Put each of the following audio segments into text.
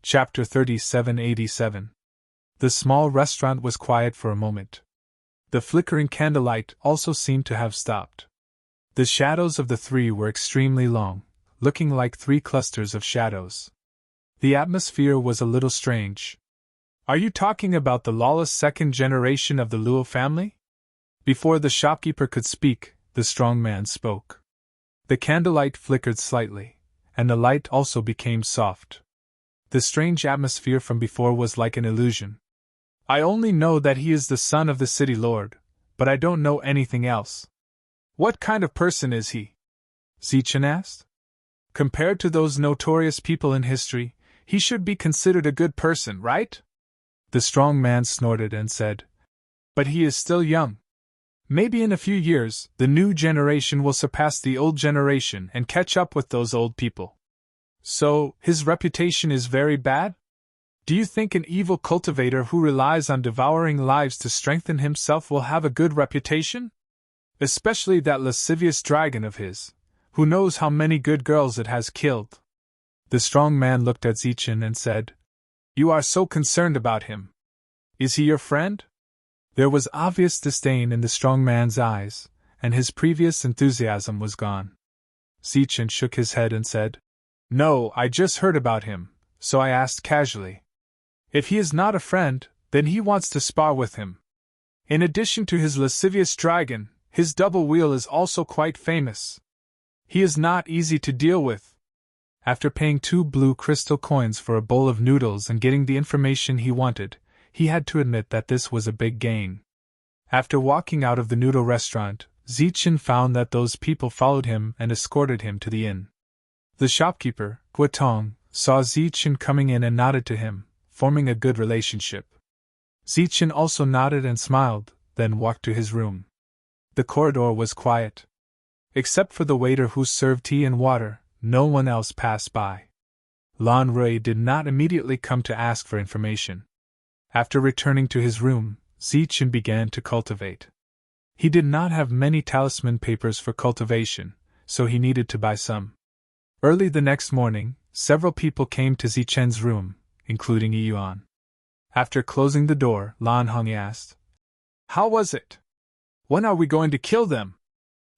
Chapter 3787. The small restaurant was quiet for a moment. The flickering candlelight also seemed to have stopped. The shadows of the three were extremely long, looking like three clusters of shadows. The atmosphere was a little strange. "Are you talking about the lawless second generation of the Luo family?" Before the shopkeeper could speak, the strong man spoke. The candlelight flickered slightly, and the light also became soft. The strange atmosphere from before was like an illusion. "I only know that he is the son of the city lord, but I don't know anything else." "What kind of person is he?" Zichen asked. "Compared to those notorious people in history, he should be considered a good person, right?" The strong man snorted and said, "But he is still young. Maybe in a few years, the new generation will surpass the old generation and catch up with those old people." "So, his reputation is very bad? Do you think an evil cultivator who relies on devouring lives to strengthen himself will have a good reputation? Especially that lascivious dragon of his, who knows how many good girls it has killed." The strong man looked at Zichen and said, "You are so concerned about him. Is he your friend?" There was obvious disdain in the strong man's eyes, and his previous enthusiasm was gone. Zichen shook his head and said, "No, I just heard about him, so I asked casually. If he is not a friend, then he wants to spar with him. In addition to his lascivious dragon, his double wheel is also quite famous. He is not easy to deal with." After paying 2 blue crystal coins for a bowl of noodles and getting the information he wanted, he had to admit that this was a big gain. After walking out of the noodle restaurant, Zichen found that those people followed him and escorted him to the inn. The shopkeeper, Guotong, saw Zichen coming in and nodded to him, forming a good relationship. Zichen also nodded and smiled, then walked to his room. The corridor was quiet. Except for the waiter who served tea and water, no one else passed by. Lan Rui did not immediately come to ask for information. After returning to his room, Zichen began to cultivate. He did not have many talisman papers for cultivation, so he needed to buy some. Early the next morning, several people came to Zichen's room, including Yuan. After closing the door, Lan Hongyi asked, "How was it? When are we going to kill them?"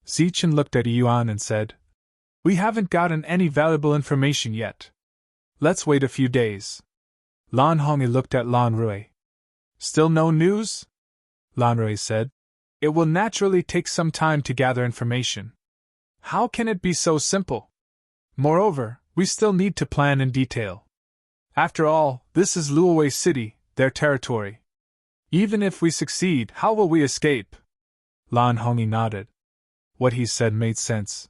Zichen looked at Yuan and said, "We haven't gotten any valuable information yet. Let's wait a few days." Lan Hongyi looked at Lan Rui. "Still no news?" Lan Rui said, "It will naturally take some time to gather information. How can it be so simple? Moreover, we still need to plan in detail. After all, this is Luowei City, their territory. Even if we succeed, how will we escape?" Lan Hongyi nodded. What he said made sense.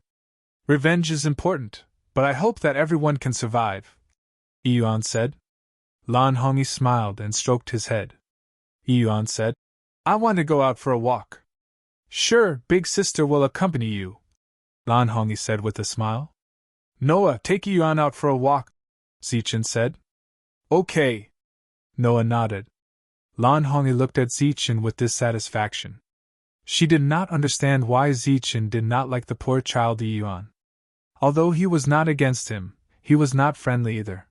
"Revenge is important, but I hope that everyone can survive," Yuan said. Lan Hongyi smiled and stroked his head. Yuan said, "I want to go out for a walk." "Sure, big sister will accompany you," Lan Hongyi said with a smile. "Noah, take Yuan out for a walk," Zichen said. "Okay." Noah nodded. Lan Hongyi looked at Zichen with dissatisfaction. She did not understand why Zichen did not like the poor child Yuan. Although he was not against him, he was not friendly either.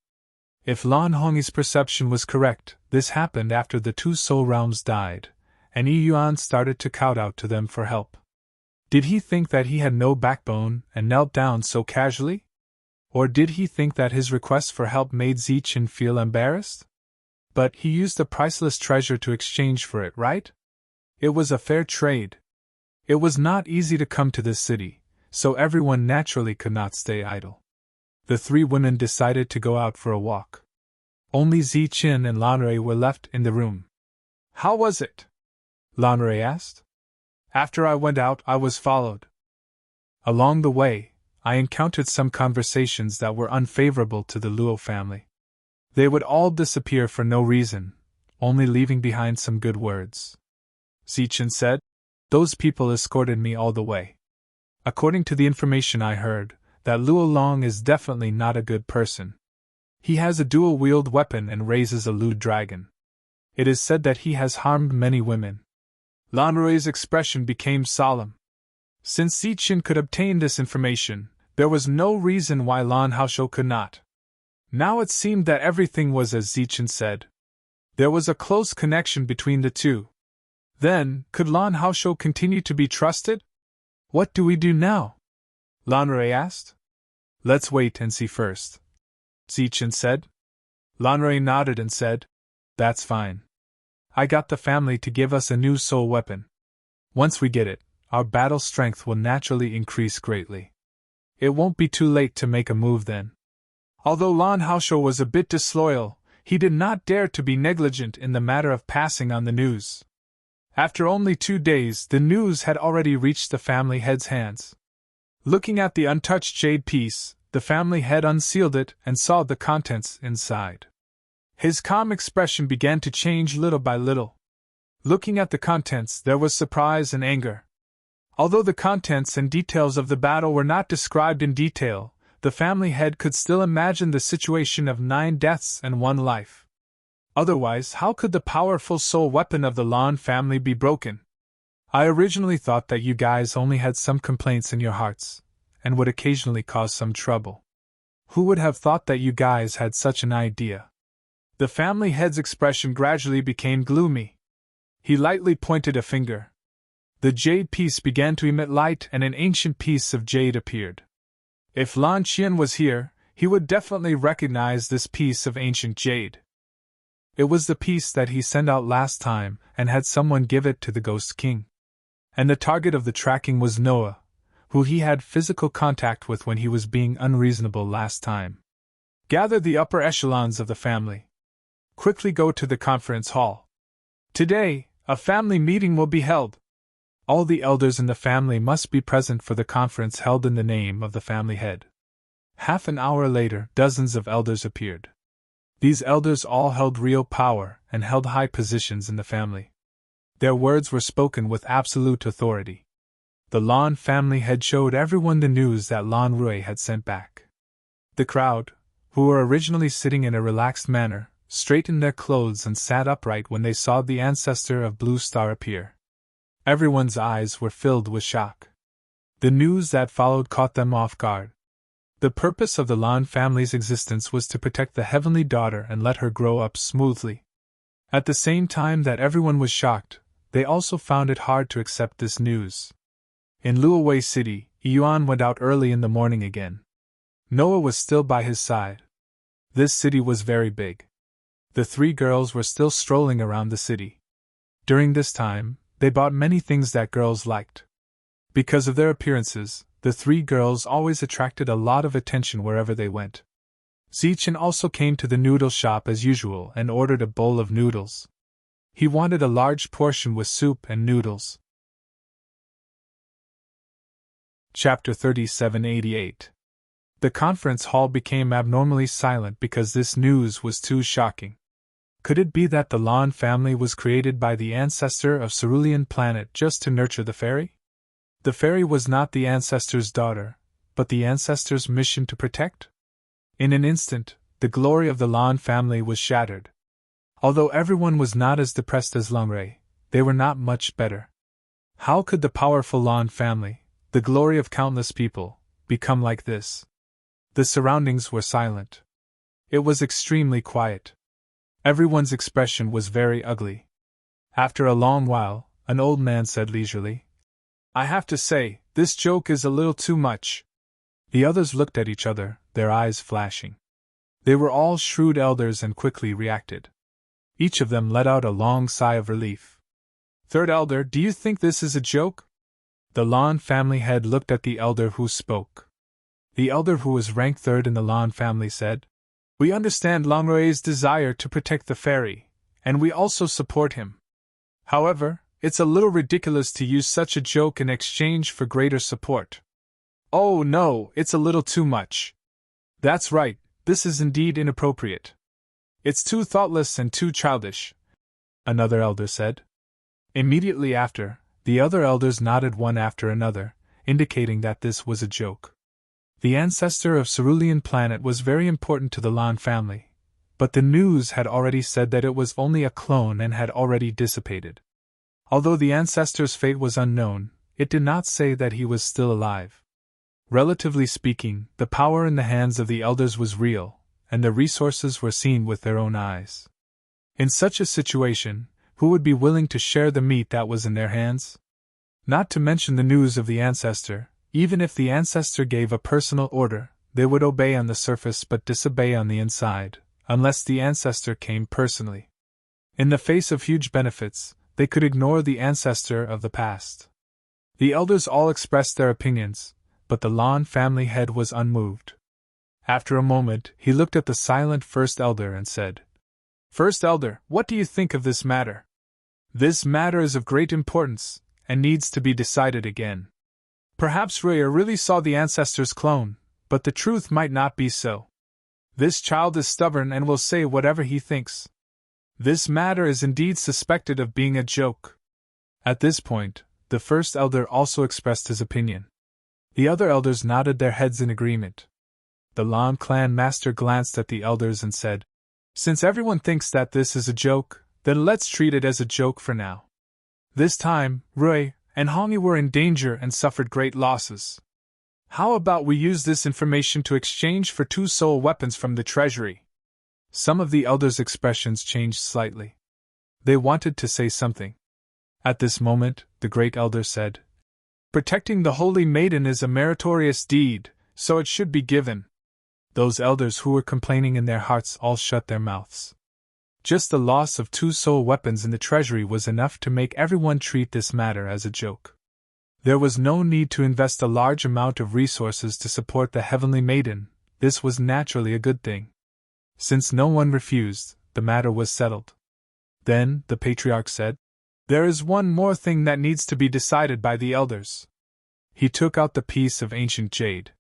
If Lan Hongyi's perception was correct, this happened after the 2 soul realms died, and Yuan started to kowtow to them for help. Did he think that he had no backbone and knelt down so casually? Or did he think that his request for help made Zichen feel embarrassed? But he used a priceless treasure to exchange for it, right? It was a fair trade. It was not easy to come to this city, so everyone naturally could not stay idle. The 3 women decided to go out for a walk. Only Zichen and Lan Rui were left in the room. "How was it?" Lan Rui asked. "After I went out, I was followed. Along the way, I encountered some conversations that were unfavorable to the Luo family. They would all disappear for no reason, only leaving behind some good words." Zichen said, "Those people escorted me all the way. According to the information I heard, that Luo Long is definitely not a good person. He has a dual-wield weapon and raises a lewd dragon. It is said that he has harmed many women." Lan Rui's expression became solemn. Since Zichen could obtain this information, there was no reason why Lan Haoshou could not. Now it seemed that everything was as Zichen said. There was a close connection between the two. Then, could Lan Haosho continue to be trusted? What do we do now? Lan Rui asked. Let's wait and see first, Zichen said. Lan Rui nodded and said, That's fine. I got the family to give us a new soul weapon. Once we get it, our battle strength will naturally increase greatly. It won't be too late to make a move then. Although Lan Haosho was a bit disloyal, he did not dare to be negligent in the matter of passing on the news. After only 2 days, the news had already reached the family head's hands. Looking at the untouched jade piece, the family head unsealed it and saw the contents inside. His calm expression began to change little by little. Looking at the contents, there was surprise and anger. Although the contents and details of the battle were not described in detail, the family head could still imagine the situation of 9 deaths and 1 life. Otherwise, how could the powerful soul weapon of the Lan family be broken? I originally thought that you guys only had some complaints in your hearts, and would occasionally cause some trouble. Who would have thought that you guys had such an idea? The family head's expression gradually became gloomy. He lightly pointed a finger. The jade piece began to emit light and an ancient piece of jade appeared. If Lan Qian was here, he would definitely recognize this piece of ancient jade. It was the piece that he sent out last time and had someone give it to the Ghost King. And the target of the tracking was Noah, who he had physical contact with when he was being unreasonable last time. Gather the upper echelons of the family. Quickly go to the conference hall. Today, a family meeting will be held. All the elders in the family must be present for the conference held in the name of the family head. Half an hour later, dozens of elders appeared. These elders all held real power and held high positions in the family. Their words were spoken with absolute authority. The Lan family head showed everyone the news that Lan Rui had sent back. The crowd, who were originally sitting in a relaxed manner, straightened their clothes and sat upright when they saw the ancestor of Blue Star appear. Everyone's eyes were filled with shock. The news that followed caught them off guard. The purpose of the Lan family's existence was to protect the heavenly daughter and let her grow up smoothly. At the same time that everyone was shocked, they also found it hard to accept this news. In Luowei City, Yuan went out early in the morning again. Noah was still by his side. This city was very big. The 3 girls were still strolling around the city. During this time, they bought many things that girls liked. Because of their appearances, the 3 girls always attracted a lot of attention wherever they went. Zichen also came to the noodle shop as usual and ordered a bowl of noodles. He wanted a large portion with soup and noodles. Chapter 3788. The conference hall became abnormally silent because this news was too shocking. Could it be that the Lan family was created by the ancestor of Cerulean planet just to nurture the fairy? The fairy was not the ancestor's daughter, but the ancestor's mission to protect? In an instant, the glory of the Lan family was shattered. Although everyone was not as depressed as Langrui, they were not much better. How could the powerful Lan family, the glory of countless people, become like this? The surroundings were silent. It was extremely quiet. Everyone's expression was very ugly. After a long while, an old man said leisurely, I have to say, this joke is a little too much. The others looked at each other, their eyes flashing. They were all shrewd elders and quickly reacted. Each of them let out a long sigh of relief. Third elder, do you think this is a joke? The Lan family head looked at the elder who spoke. The elder who was ranked 3rd in the Lan family said, We understand Langrui's desire to protect the fairy, and we also support him. However, it's a little ridiculous to use such a joke in exchange for greater support. Oh no, it's a little too much. That's right, this is indeed inappropriate. It's too thoughtless and too childish, another elder said. Immediately after, the other elders nodded one after another, indicating that this was a joke. The ancestor of Cerulean planet was very important to the Lan family, but the news had already said that it was only a clone and had already dissipated. Although the ancestor's fate was unknown, it did not say that he was still alive. Relatively speaking, the power in the hands of the elders was real, and the resources were seen with their own eyes. In such a situation, who would be willing to share the meat that was in their hands? Not to mention the news of the ancestor, even if the ancestor gave a personal order, they would obey on the surface but disobey on the inside, unless the ancestor came personally. In the face of huge benefits, they could ignore the ancestor of the past. The elders all expressed their opinions, but the Lon family head was unmoved. After a moment, he looked at the silent first elder and said, "First elder, what do you think of this matter? This matter is of great importance, and needs to be decided again. Perhaps Rhea really saw the ancestor's clone, but the truth might not be so. This child is stubborn and will say whatever he thinks. This matter is indeed suspected of being a joke." At this point, the first elder also expressed his opinion. The other elders nodded their heads in agreement. The Lon clan master glanced at the elders and said, "Since everyone thinks that this is a joke, then let's treat it as a joke for now. This time, Rui and Hongi were in danger and suffered great losses. How about we use this information to exchange for 2 soul weapons from the treasury?" Some of the elders' expressions changed slightly. They wanted to say something. At this moment, the great elder said, "Protecting the holy maiden is a meritorious deed, so it should be given." Those elders who were complaining in their hearts all shut their mouths. Just the loss of 2 soul weapons in the treasury was enough to make everyone treat this matter as a joke. There was no need to invest a large amount of resources to support the heavenly maiden. This was naturally a good thing. Since no one refused, the matter was settled. Then, the patriarch said, "There is one more thing that needs to be decided by the elders." He took out the piece of ancient jade.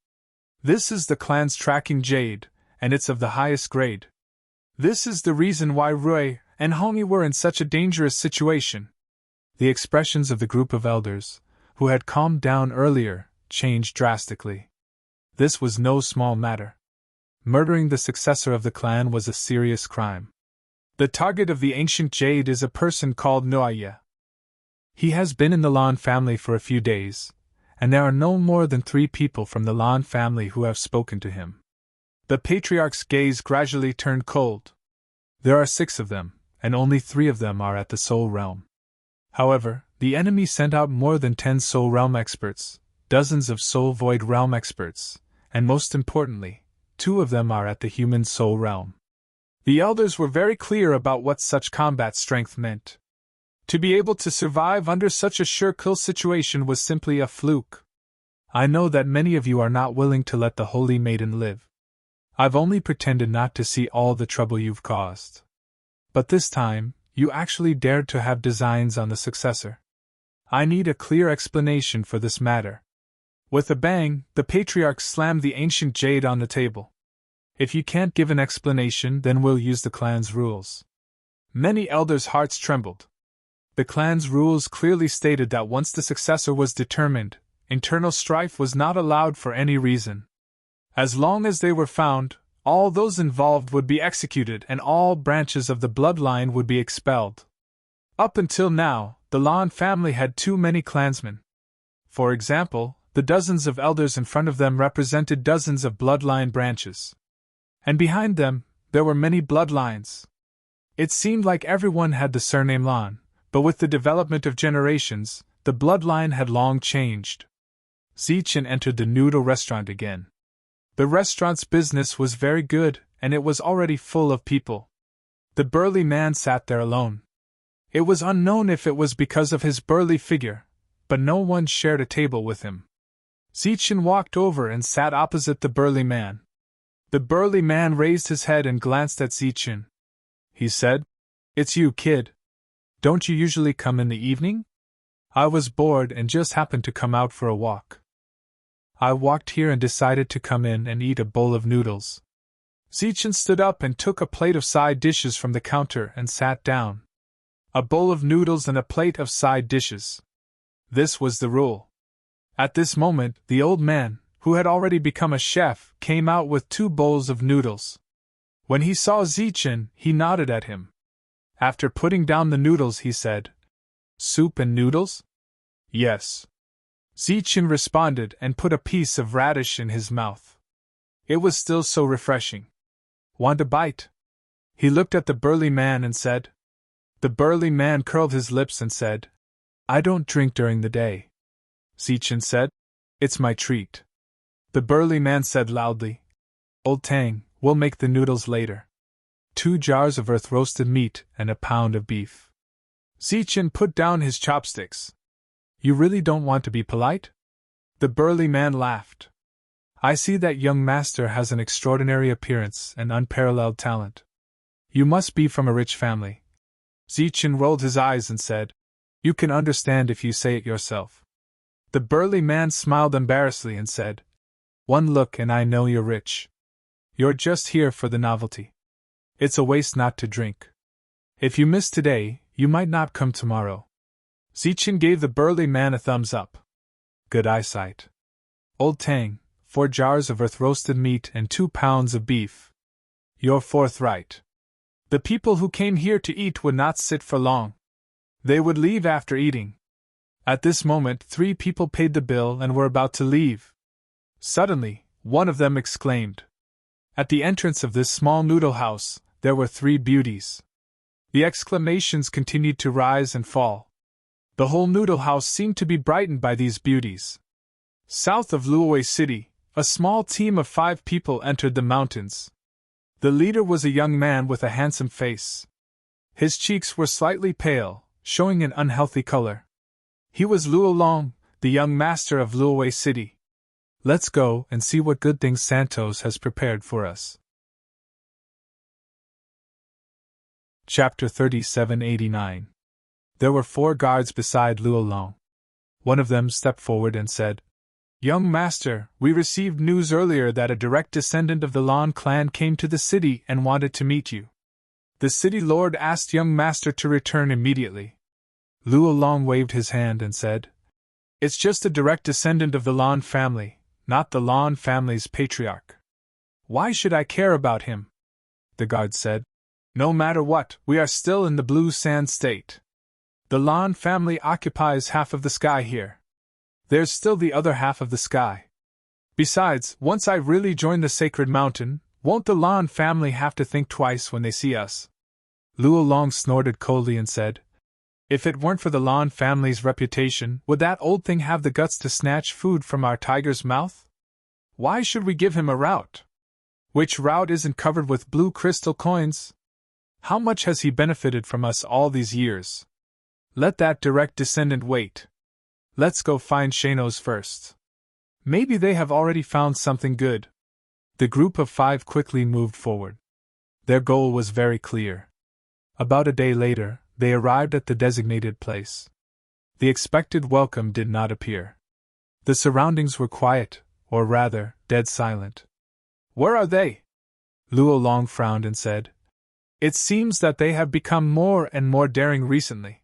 "This is the clan's tracking jade, and it's of the highest grade. This is the reason why Rui and Hongi were in such a dangerous situation." The expressions of the group of elders, who had calmed down earlier, changed drastically. This was no small matter. Murdering the successor of the clan was a serious crime. The target of the ancient jade is a person called Noaya. He has been in the Lon family for a few days, and there are no more than 3 people from the Lon family who have spoken to him. The patriarch's gaze gradually turned cold. There are 6 of them, and only 3 of them are at the Soul Realm. However, the enemy sent out more than 10 Soul Realm experts, dozens of Soul Void Realm experts, and most importantly, 2 of them are at the human Soul Realm. The elders were very clear about what such combat strength meant. To be able to survive under such a sure-kill situation was simply a fluke. I know that many of you are not willing to let the Holy Maiden live. I've only pretended not to see all the trouble you've caused. But this time, you actually dared to have designs on the successor. I need a clear explanation for this matter." With a bang, the patriarch slammed the ancient jade on the table. "If you can't give an explanation, then we'll use the clan's rules." Many elders' hearts trembled. The clan's rules clearly stated that once the successor was determined, internal strife was not allowed for any reason. As long as they were found, all those involved would be executed and all branches of the bloodline would be expelled. Up until now, the Lon family had too many clansmen. For example, the dozens of elders in front of them represented dozens of bloodline branches. And behind them, there were many bloodlines. It seemed like everyone had the surname Lon, but with the development of generations, the bloodline had long changed. Zichen entered the noodle restaurant again. The restaurant's business was very good, and it was already full of people. The burly man sat there alone. It was unknown if it was because of his burly figure, but no one shared a table with him. Zichen walked over and sat opposite the burly man. The burly man raised his head and glanced at Zichen. He said, "It's you, kid. Don't you usually come in the evening? I was bored and just happened to come out for a walk. I walked here and decided to come in and eat a bowl of noodles." Zichen stood up and took a plate of side dishes from the counter and sat down. A bowl of noodles and a plate of side dishes. This was the rule. At this moment, the old man, who had already become a chef, came out with 2 bowls of noodles. When he saw Zichen, he nodded at him. After putting down the noodles, he said, "Soup and noodles?" "Yes." Zichen responded and put a piece of radish in his mouth. It was still so refreshing. Want a bite? He looked at the burly man and said. The burly man curled his lips and said, I don't drink during the day. Zichen said, It's my treat. The burly man said loudly, Old Tang, we'll make the noodles later. 2 jars of earth roasted meat and a pound of beef. Zichen put down his chopsticks. You really don't want to be polite? The burly man laughed. I see that young master has an extraordinary appearance and unparalleled talent. You must be from a rich family. Zichen rolled his eyes and said, You can understand if you say it yourself. The burly man smiled embarrassedly and said, One look and I know you're rich. You're just here for the novelty. It's a waste not to drink. If you miss today, you might not come tomorrow. Zichen gave the burly man a thumbs up. Good eyesight. Old Tang, 4 jars of earth roasted meat and 2 pounds of beef. You're forthright. The people who came here to eat would not sit for long. They would leave after eating. At this moment 3 people paid the bill and were about to leave. Suddenly, one of them exclaimed. At the entrance of this small noodle house, there were 3 beauties. The exclamations continued to rise and fall. The whole noodle house seemed to be brightened by these beauties. South of Luowei City, a small team of 5 people entered the mountains. The leader was a young man with a handsome face. His cheeks were slightly pale, showing an unhealthy color. He was Luo Long, the young master of Luowei City. Let's go and see what good things Santos has prepared for us. Chapter 3789. There were 4 guards beside Luo Long. One of them stepped forward and said, Young master, we received news earlier that a direct descendant of the Lan clan came to the city and wanted to meet you. The city lord asked young master to return immediately. Luo Long waved his hand and said, It's just a direct descendant of the Lan family, not the Lan family's patriarch. Why should I care about him? The guard said, No matter what, we are still in the Blue Sand State. The Lan family occupies half of the sky here. There's still the other half of the sky. Besides, once I really join the sacred mountain, won't the Lan family have to think twice when they see us? Luo Long snorted coldly and said, If it weren't for the Lan family's reputation, would that old thing have the guts to snatch food from our tiger's mouth? Why should we give him a route? Which route isn't covered with blue crystal coins? How much has he benefited from us all these years? Let that direct descendant wait. Let's go find Shanos first. Maybe they have already found something good. The group of 5 quickly moved forward. Their goal was very clear. About a day later, they arrived at the designated place. The expected welcome did not appear. The surroundings were quiet, or rather, dead silent. Where are they? Luo Long frowned and said, It seems that they have become more and more daring recently.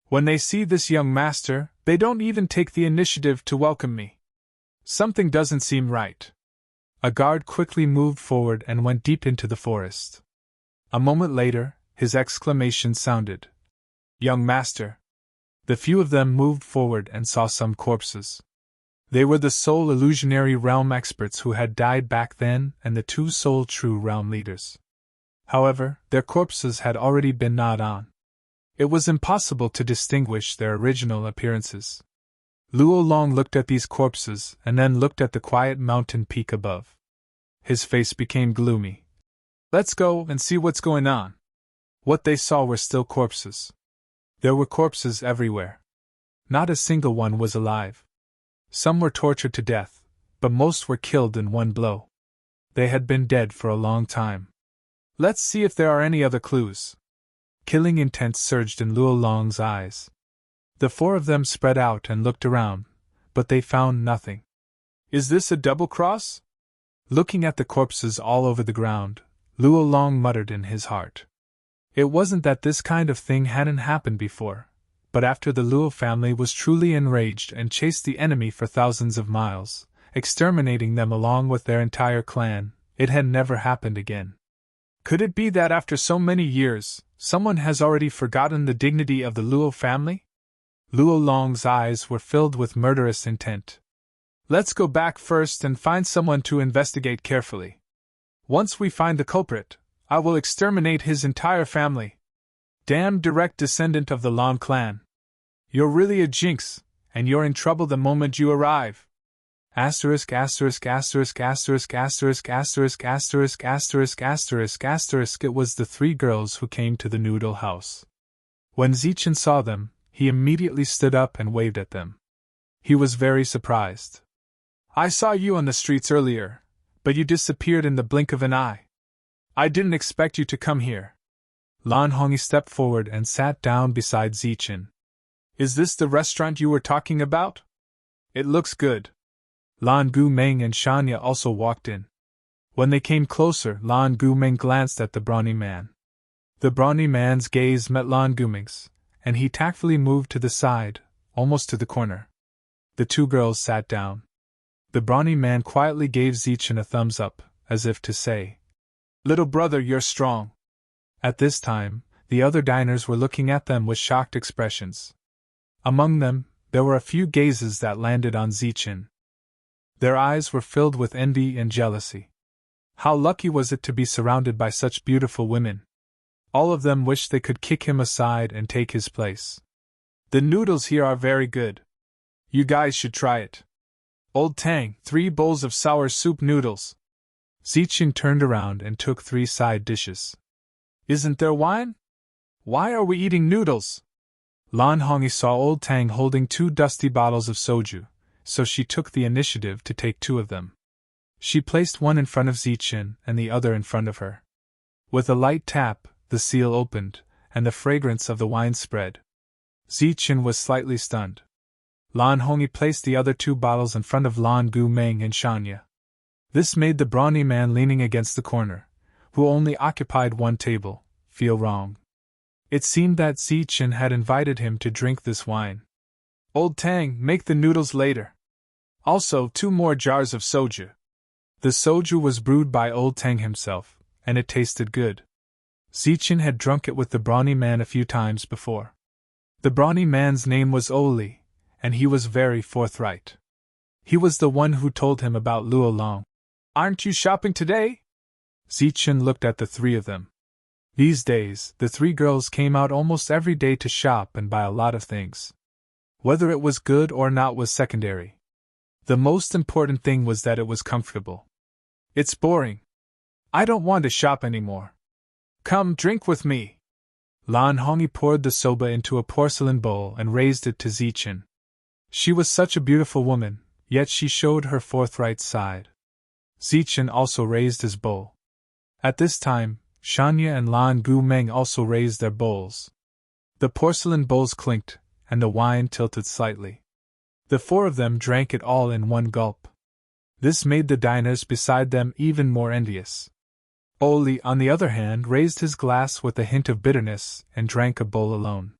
When they see this young master, they don't even take the initiative to welcome me. Something doesn't seem right. A guard quickly moved forward and went deep into the forest. A moment later, his exclamation sounded. Young master. The few of them moved forward and saw some corpses. They were the sole illusionary realm experts who had died back then and the 2 sole true realm leaders. However, their corpses had already been gnawed on. It was impossible to distinguish their original appearances. Luo Long looked at these corpses and then looked at the quiet mountain peak above. His face became gloomy. Let's go and see what's going on. What they saw were still corpses. There were corpses everywhere. Not a single one was alive. Some were tortured to death, but most were killed in one blow. They had been dead for a long time. Let's see if there are any other clues. Killing intent surged in Luo Long's eyes. The 4 of them spread out and looked around, but they found nothing. Is this a double cross? Looking at the corpses all over the ground, Luo Long muttered in his heart. It wasn't that this kind of thing hadn't happened before, but after the Luo family was truly enraged and chased the enemy for thousands of miles, exterminating them along with their entire clan, it had never happened again. Could it be that after so many years, someone has already forgotten the dignity of the Luo family? Luo Long's eyes were filled with murderous intent. Let's go back first and find someone to investigate carefully. Once we find the culprit, I will exterminate his entire family. Damn direct descendant of the Lan clan. You're really a jinx, and you're in trouble the moment you arrive. Asterisk asterisk asterisk asterisk asterisk asterisk asterisk asterisk asterisk asterisk. It was the three girls who came to the noodle house. When Zichen saw them, he immediately stood up and waved at them. He was very surprised. I saw you on the streets earlier, but you disappeared in the blink of an eye. I didn't expect you to come here. Lan Hongyi stepped forward and sat down beside Zichen. Is this the restaurant you were talking about? It looks good. Lan Gumeng and Shanya also walked in. When they came closer, Lan Gumeng glanced at the brawny man. The brawny man's gaze met Lan Gumeng's, and he tactfully moved to the side, almost to the corner. The two girls sat down. The brawny man quietly gave Zichen a thumbs up, as if to say, "Little brother, you're strong." At this time, the other diners were looking at them with shocked expressions. Among them, there were a few gazes that landed on Zichen. Their eyes were filled with envy and jealousy. How lucky was it to be surrounded by such beautiful women? All of them wished they could kick him aside and take his place. The noodles here are very good. You guys should try it. Old Tang, 3 bowls of sour soup noodles. Zichen turned around and took 3 side dishes. Isn't there wine? Why are we eating noodles? Lan Hongyi saw Old Tang holding 2 dusty bottles of soju, so she took the initiative to take 2 of them. She placed one in front of Zichen and the other in front of her. With a light tap, the seal opened, and the fragrance of the wine spread. Zichen was slightly stunned. Lan Hongyi placed the other 2 bottles in front of Lan Gumeng and Shanya. This made the brawny man leaning against the corner, who only occupied 1 table, feel wrong. It seemed that Zichen had invited him to drink this wine. Old Tang, make the noodles later. Also 2 more jars of soju. The soju was brewed by Old Tang himself, and it tasted good. Zichen had drunk it with the brawny man a few times before. The brawny man's name was Oli, and he was very forthright. He was the one who told him about Luo Long. Aren't you shopping today? Zichen looked at the 3 of them. These days, the 3 girls came out almost every day to shop and buy a lot of things. Whether it was good or not was secondary. The most important thing was that it was comfortable. It's boring. I don't want to shop anymore. Come drink with me. Lan Hongyi poured the soba into a porcelain bowl and raised it to Zichen. She was such a beautiful woman, yet she showed her forthright side. Zichen also raised his bowl. At this time, Shanya and Lan Gumeng also raised their bowls. The porcelain bowls clinked, and the wine tilted slightly. The 4 of them drank it all in 1 gulp. This made the diners beside them even more envious. Oli, on the other hand, raised his glass with a hint of bitterness and drank a bowl alone.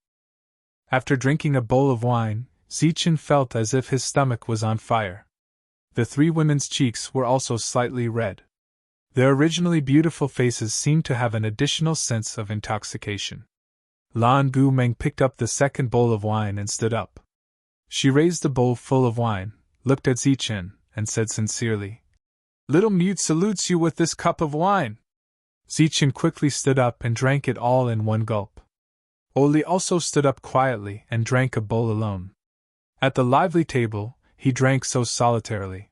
After drinking a bowl of wine, Zichen felt as if his stomach was on fire. The 3 women's cheeks were also slightly red. Their originally beautiful faces seemed to have an additional sense of intoxication. Lan Gumeng picked up the second bowl of wine and stood up. She raised the bowl full of wine, looked at Zichen, and said sincerely, "Little Mute salutes you with this cup of wine." Zichen quickly stood up and drank it all in 1 gulp. Oli also stood up quietly and drank a bowl alone. At the lively table, he drank so solitarily.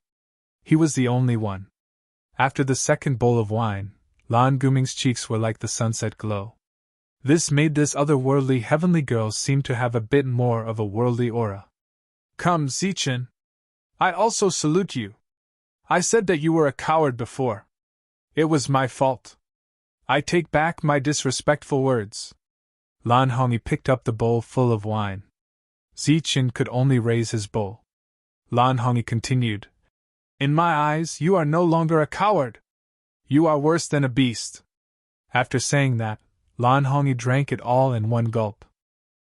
He was the only one. After the second bowl of wine, Lan Guming's cheeks were like the sunset glow. This made this otherworldly heavenly girl seem to have a bit more of a worldly aura. Come, Zichen. I also salute you. I said that you were a coward before. It was my fault. I take back my disrespectful words. Lan Hongyi picked up the bowl full of wine. Zichen could only raise his bowl. Lan Hongyi continued, "In my eyes, you are no longer a coward. You are worse than a beast." After saying that, Lan Hongyi drank it all in 1 gulp.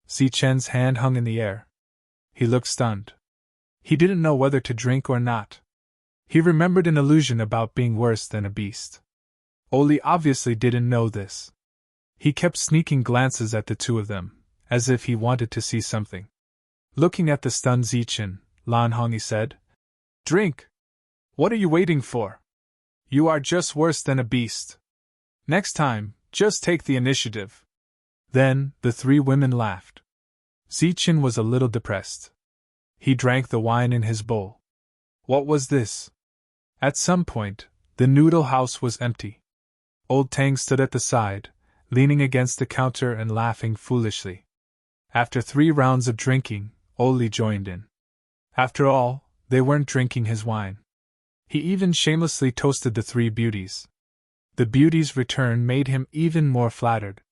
Zichen's hand hung in the air. He looked stunned. He didn't know whether to drink or not. He remembered an illusion about being worse than a beast. Oli obviously didn't know this. He kept sneaking glances at the 2 of them, as if he wanted to see something. Looking at the stunned Zichen, Lan Hongyi said, "Drink! What are you waiting for? You are just worse than a beast. Next time, just take the initiative. Then, the three women laughed. Zichen was a little depressed. He drank the wine in his bowl. What was this? At some point, the noodle house was empty. Old Tang stood at the side, leaning against the counter and laughing foolishly. After 3 rounds of drinking, Oli joined in. After all, they weren't drinking his wine. He even shamelessly toasted the 3 beauties. The beauties' return made him even more flattered.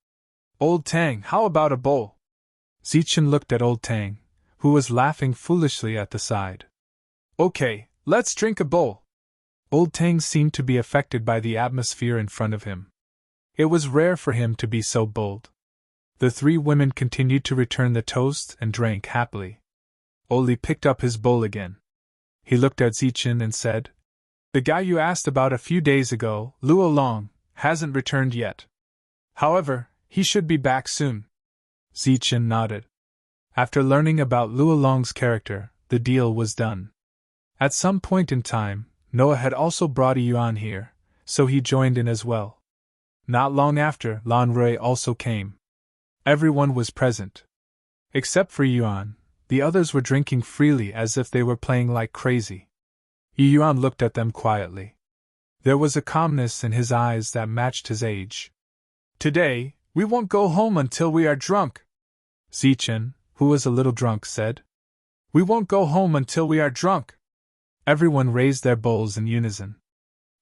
Old Tang, how about a bowl? Zichen looked at Old Tang, who was laughing foolishly at the side. Okay, let's drink a bowl. Old Tang seemed to be affected by the atmosphere in front of him. It was rare for him to be so bold. The 3 women continued to return the toast and drank happily. Oli picked up his bowl again. He looked at Zichen and said, The guy you asked about a few days ago, Luo Long, hasn't returned yet. However, he should be back soon. Zichen nodded. After learning about Luo Long's character, the deal was done. At some point in time, Noah had also brought Yuan here, so he joined in as well. Not long after, Lan Rui also came. Everyone was present. Except for Yuan, the others were drinking freely as if they were playing like crazy. Yuan looked at them quietly. There was a calmness in his eyes that matched his age. Today, we won't go home until we are drunk, Zichen, who was a little drunk, said. We won't go home until we are drunk. Everyone raised their bowls in unison.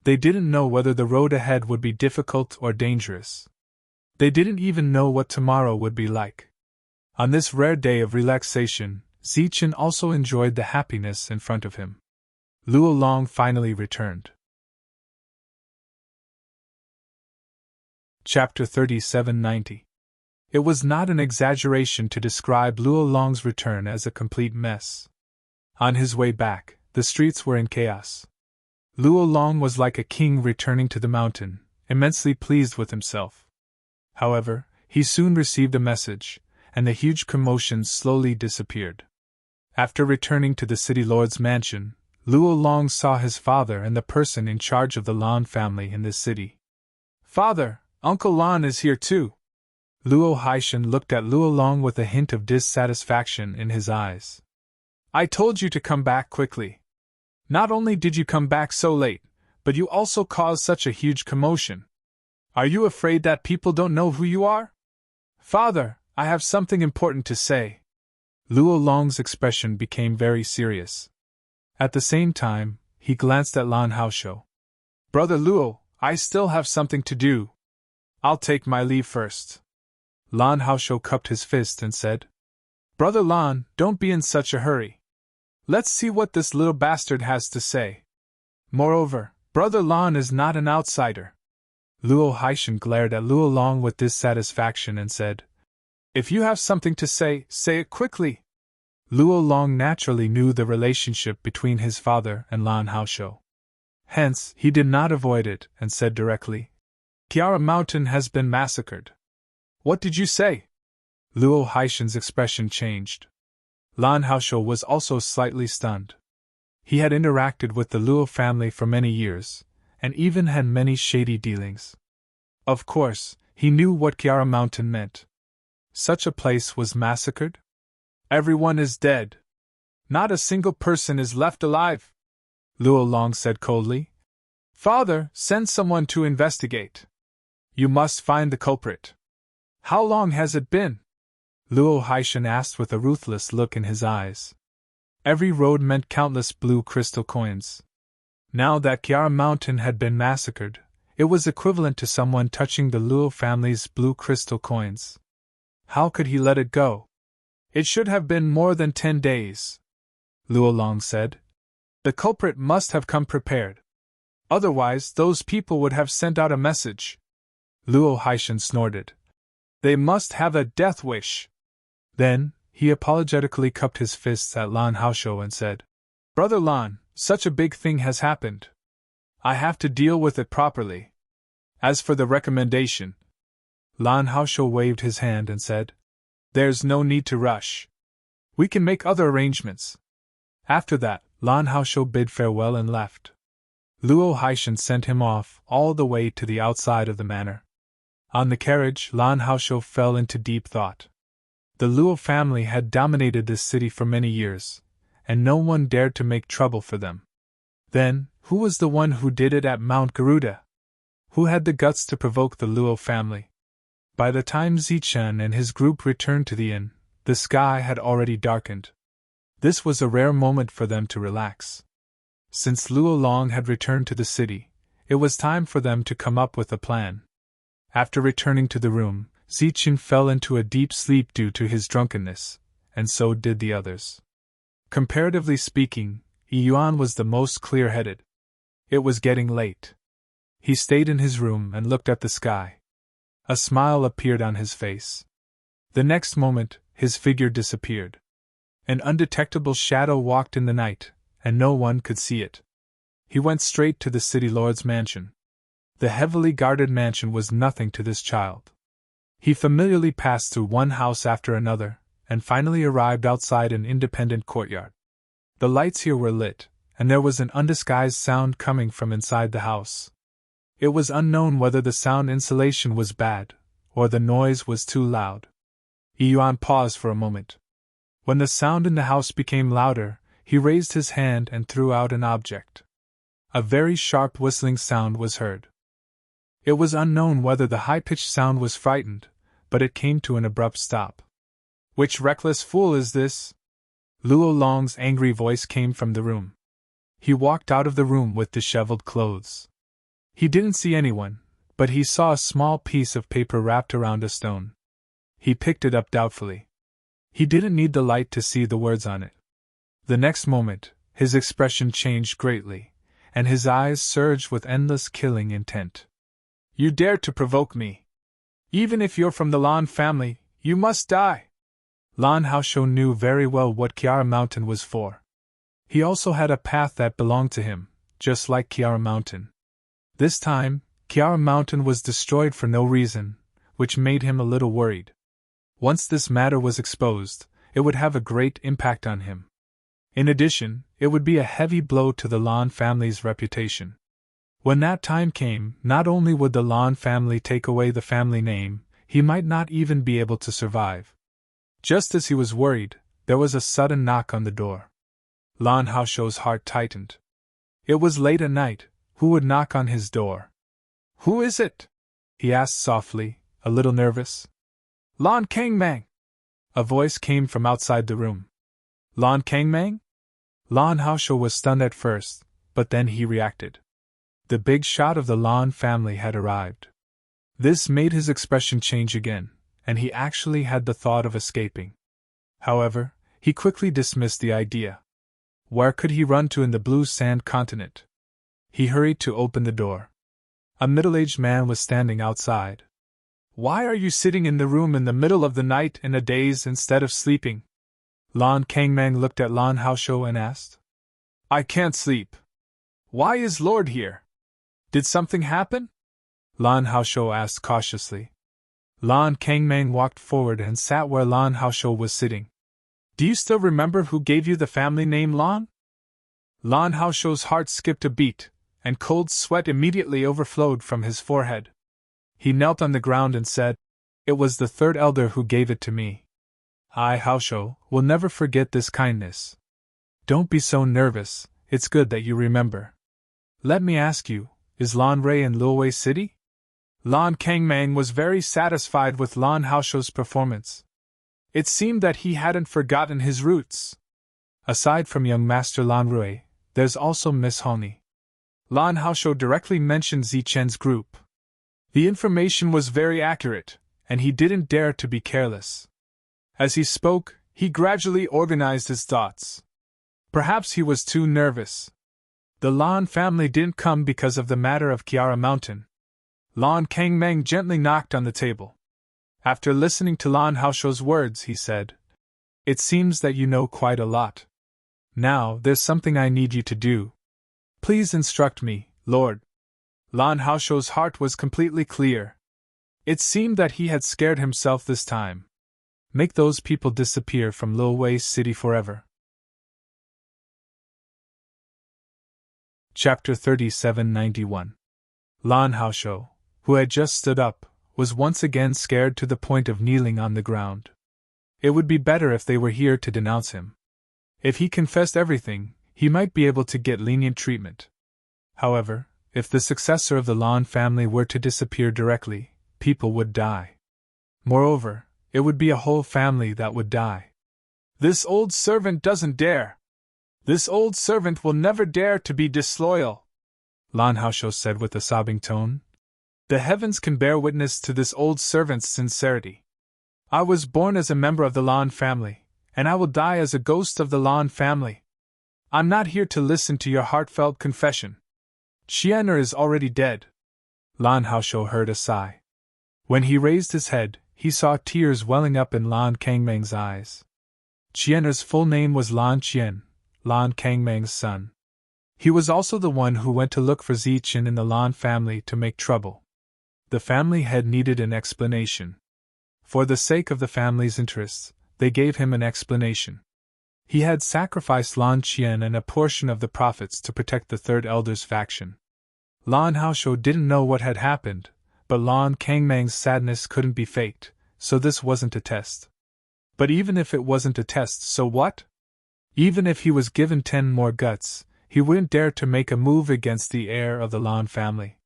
They didn't know whether the road ahead would be difficult or dangerous. They didn't even know what tomorrow would be like. On this rare day of relaxation, Zichen also enjoyed the happiness in front of him. Luo Long finally returned. Chapter 3790. It was not an exaggeration to describe Luo Long's return as a complete mess. On his way back, the streets were in chaos. Luo Long was like a king returning to the mountain, immensely pleased with himself. However, he soon received a message, and the huge commotion slowly disappeared. After returning to the city lord's mansion, Luo Long saw his father and the person in charge of the Lan family in this city. Father, Uncle Lan is here too. Luo Haishan looked at Luo Long with a hint of dissatisfaction in his eyes. I told you to come back quickly. Not only did you come back so late, but you also caused such a huge commotion. Are you afraid that people don't know who you are? Father, I have something important to say. Luo Long's expression became very serious. At the same time, he glanced at Lan Haosho. Brother Luo, I still have something to do. I'll take my leave first. Lan Haosho cupped his fist and said, Brother Lan, don't be in such a hurry. Let's see what this little bastard has to say. Moreover, Brother Lan is not an outsider. Luo Haishan glared at Luo Long with dissatisfaction and said, If you have something to say, say it quickly. Luo Long naturally knew the relationship between his father and Lan Haosho. Hence, he did not avoid it and said directly, Kiara Mountain has been massacred. What did you say? Luo Haishan's expression changed. Lan Haosho was also slightly stunned. He had interacted with the Luo family for many years, and even had many shady dealings. Of course, he knew what Kiara Mountain meant. Such a place was massacred? Everyone is dead. Not a single person is left alive, Luo Long said coldly. Father, send someone to investigate. You must find the culprit. How long has it been? Luo Haishan asked with a ruthless look in his eyes. Every road meant countless blue crystal coins. Now that Kiara Mountain had been massacred, it was equivalent to someone touching the Luo family's blue crystal coins. How could he let it go? It should have been more than 10 days, Luo Long said. The culprit must have come prepared. Otherwise, those people would have sent out a message. Luo Haishan snorted. They must have a death wish. Then, he apologetically cupped his fists at Lan Haosho and said, Brother Lan, such a big thing has happened. I have to deal with it properly. As for the recommendation, Lan Haosho waved his hand and said, There's no need to rush. We can make other arrangements. After that, Lan Haosho bid farewell and left. Luo Haishan sent him off all the way to the outside of the manor. On the carriage, Lan Haosho fell into deep thought. The Luo family had dominated this city for many years, and no one dared to make trouble for them. Then, who was the one who did it at Mount Garuda? Who had the guts to provoke the Luo family? By the time Zichen and his group returned to the inn, the sky had already darkened. This was a rare moment for them to relax. Since Luo Long had returned to the city, it was time for them to come up with a plan. After returning to the room, Zichen fell into a deep sleep due to his drunkenness, and so did the others. Comparatively speaking, Yuan was the most clear-headed. It was getting late. He stayed in his room and looked at the sky. A smile appeared on his face. The next moment, his figure disappeared. An undetectable shadow walked in the night, and no one could see it. He went straight to the city lord's mansion. The heavily guarded mansion was nothing to this child. He familiarly passed through one house after another, and finally arrived outside an independent courtyard. The lights here were lit, and there was an undisguised sound coming from inside the house. It was unknown whether the sound insulation was bad, or the noise was too loud. Yuan paused for a moment. When the sound in the house became louder, he raised his hand and threw out an object. A very sharp whistling sound was heard. It was unknown whether the high-pitched sound was frightened, but it came to an abrupt stop. "Which reckless fool is this?" Luo Long's angry voice came from the room. He walked out of the room with disheveled clothes. He didn't see anyone, but he saw a small piece of paper wrapped around a stone. He picked it up doubtfully. He didn't need the light to see the words on it. The next moment, his expression changed greatly, and his eyes surged with endless killing intent. "You dare to provoke me! Even if you're from the Lan family, you must die!" Lan Haosho knew very well what Kiara Mountain was for. He also had a path that belonged to him, just like Kiara Mountain. This time, Kiara Mountain was destroyed for no reason, which made him a little worried. Once this matter was exposed, it would have a great impact on him. In addition, it would be a heavy blow to the Lan family's reputation. When that time came, not only would the Lan family take away the family name, he might not even be able to survive. Just as he was worried, there was a sudden knock on the door. Lan Haosho's heart tightened. It was late at night. Who would knock on his door? "Who is it?" he asked softly, a little nervous. "Lan Kangmang!" A voice came from outside the room. "Lan Kangmang?" Lan Haosho was stunned at first, but then he reacted. The big shot of the Lan family had arrived. This made his expression change again, and he actually had the thought of escaping. However, he quickly dismissed the idea. Where could he run to in the blue sand continent? He hurried to open the door. A middle-aged man was standing outside. "Why are you sitting in the room in the middle of the night in a daze instead of sleeping?" Lan Kangmang looked at Lan Haosho and asked. "I can't sleep. Why is Lord here? Did something happen?" Lan Haosho asked cautiously. Lan Kangmang walked forward and sat where Lan Haosho was sitting. "Do you still remember who gave you the family name Lan?" Lan Haosho's heart skipped a beat, and cold sweat immediately overflowed from his forehead. He knelt on the ground and said, "It was the third elder who gave it to me. I, Haosho, will never forget this kindness." "Don't be so nervous, it's good that you remember. Let me ask you, is Lan Ray in Luowei City?" Lan Kangmang was very satisfied with Lan Haosho's performance. It seemed that he hadn't forgotten his roots. "Aside from young Master Lan Rui, there's also Miss Honi." Lan Haosho directly mentioned Zichen's group. The information was very accurate, and he didn't dare to be careless. As he spoke, he gradually organized his thoughts. Perhaps he was too nervous. The Lan family didn't come because of the matter of Kiara Mountain. Lan Kangmang gently knocked on the table. After listening to Lan Haosho's words, he said, "It seems that you know quite a lot. Now, there's something I need you to do. Please instruct me, Lord." Lan Haosho's heart was completely clear. It seemed that he had scared himself this time. Make those people disappear from Luowei City forever. Chapter 3791. Lan Haosho, who had just stood up, was once again scared to the point of kneeling on the ground. It would be better if they were here to denounce him. If he confessed everything, he might be able to get lenient treatment. However, if the successor of the Lan family were to disappear directly, people would die. Moreover, it would be a whole family that would die. This old servant doesn't dare. This old servant will never dare to be disloyal, Lan Haosho said with a sobbing tone. The heavens can bear witness to this old servant's sincerity. I was born as a member of the Lan family, and I will die as a ghost of the Lan family. I'm not here to listen to your heartfelt confession. Qian'er is already dead. Lan Haosho heard a sigh. When he raised his head, he saw tears welling up in Lan Kangmeng's eyes. Qian'er's full name was Lan Qian, Lan Kangmeng's son. He was also the one who went to look for Zichen in the Lan family to make trouble. The family head needed an explanation. For the sake of the family's interests, they gave him an explanation. He had sacrificed Lan Qian and a portion of the profits to protect the Third Elder's faction. Lan Haosho didn't know what had happened, but Lan Kangmeng's sadness couldn't be faked, so this wasn't a test. But even if it wasn't a test, so what? Even if he was given 10 more guts, he wouldn't dare to make a move against the heir of the Lan family.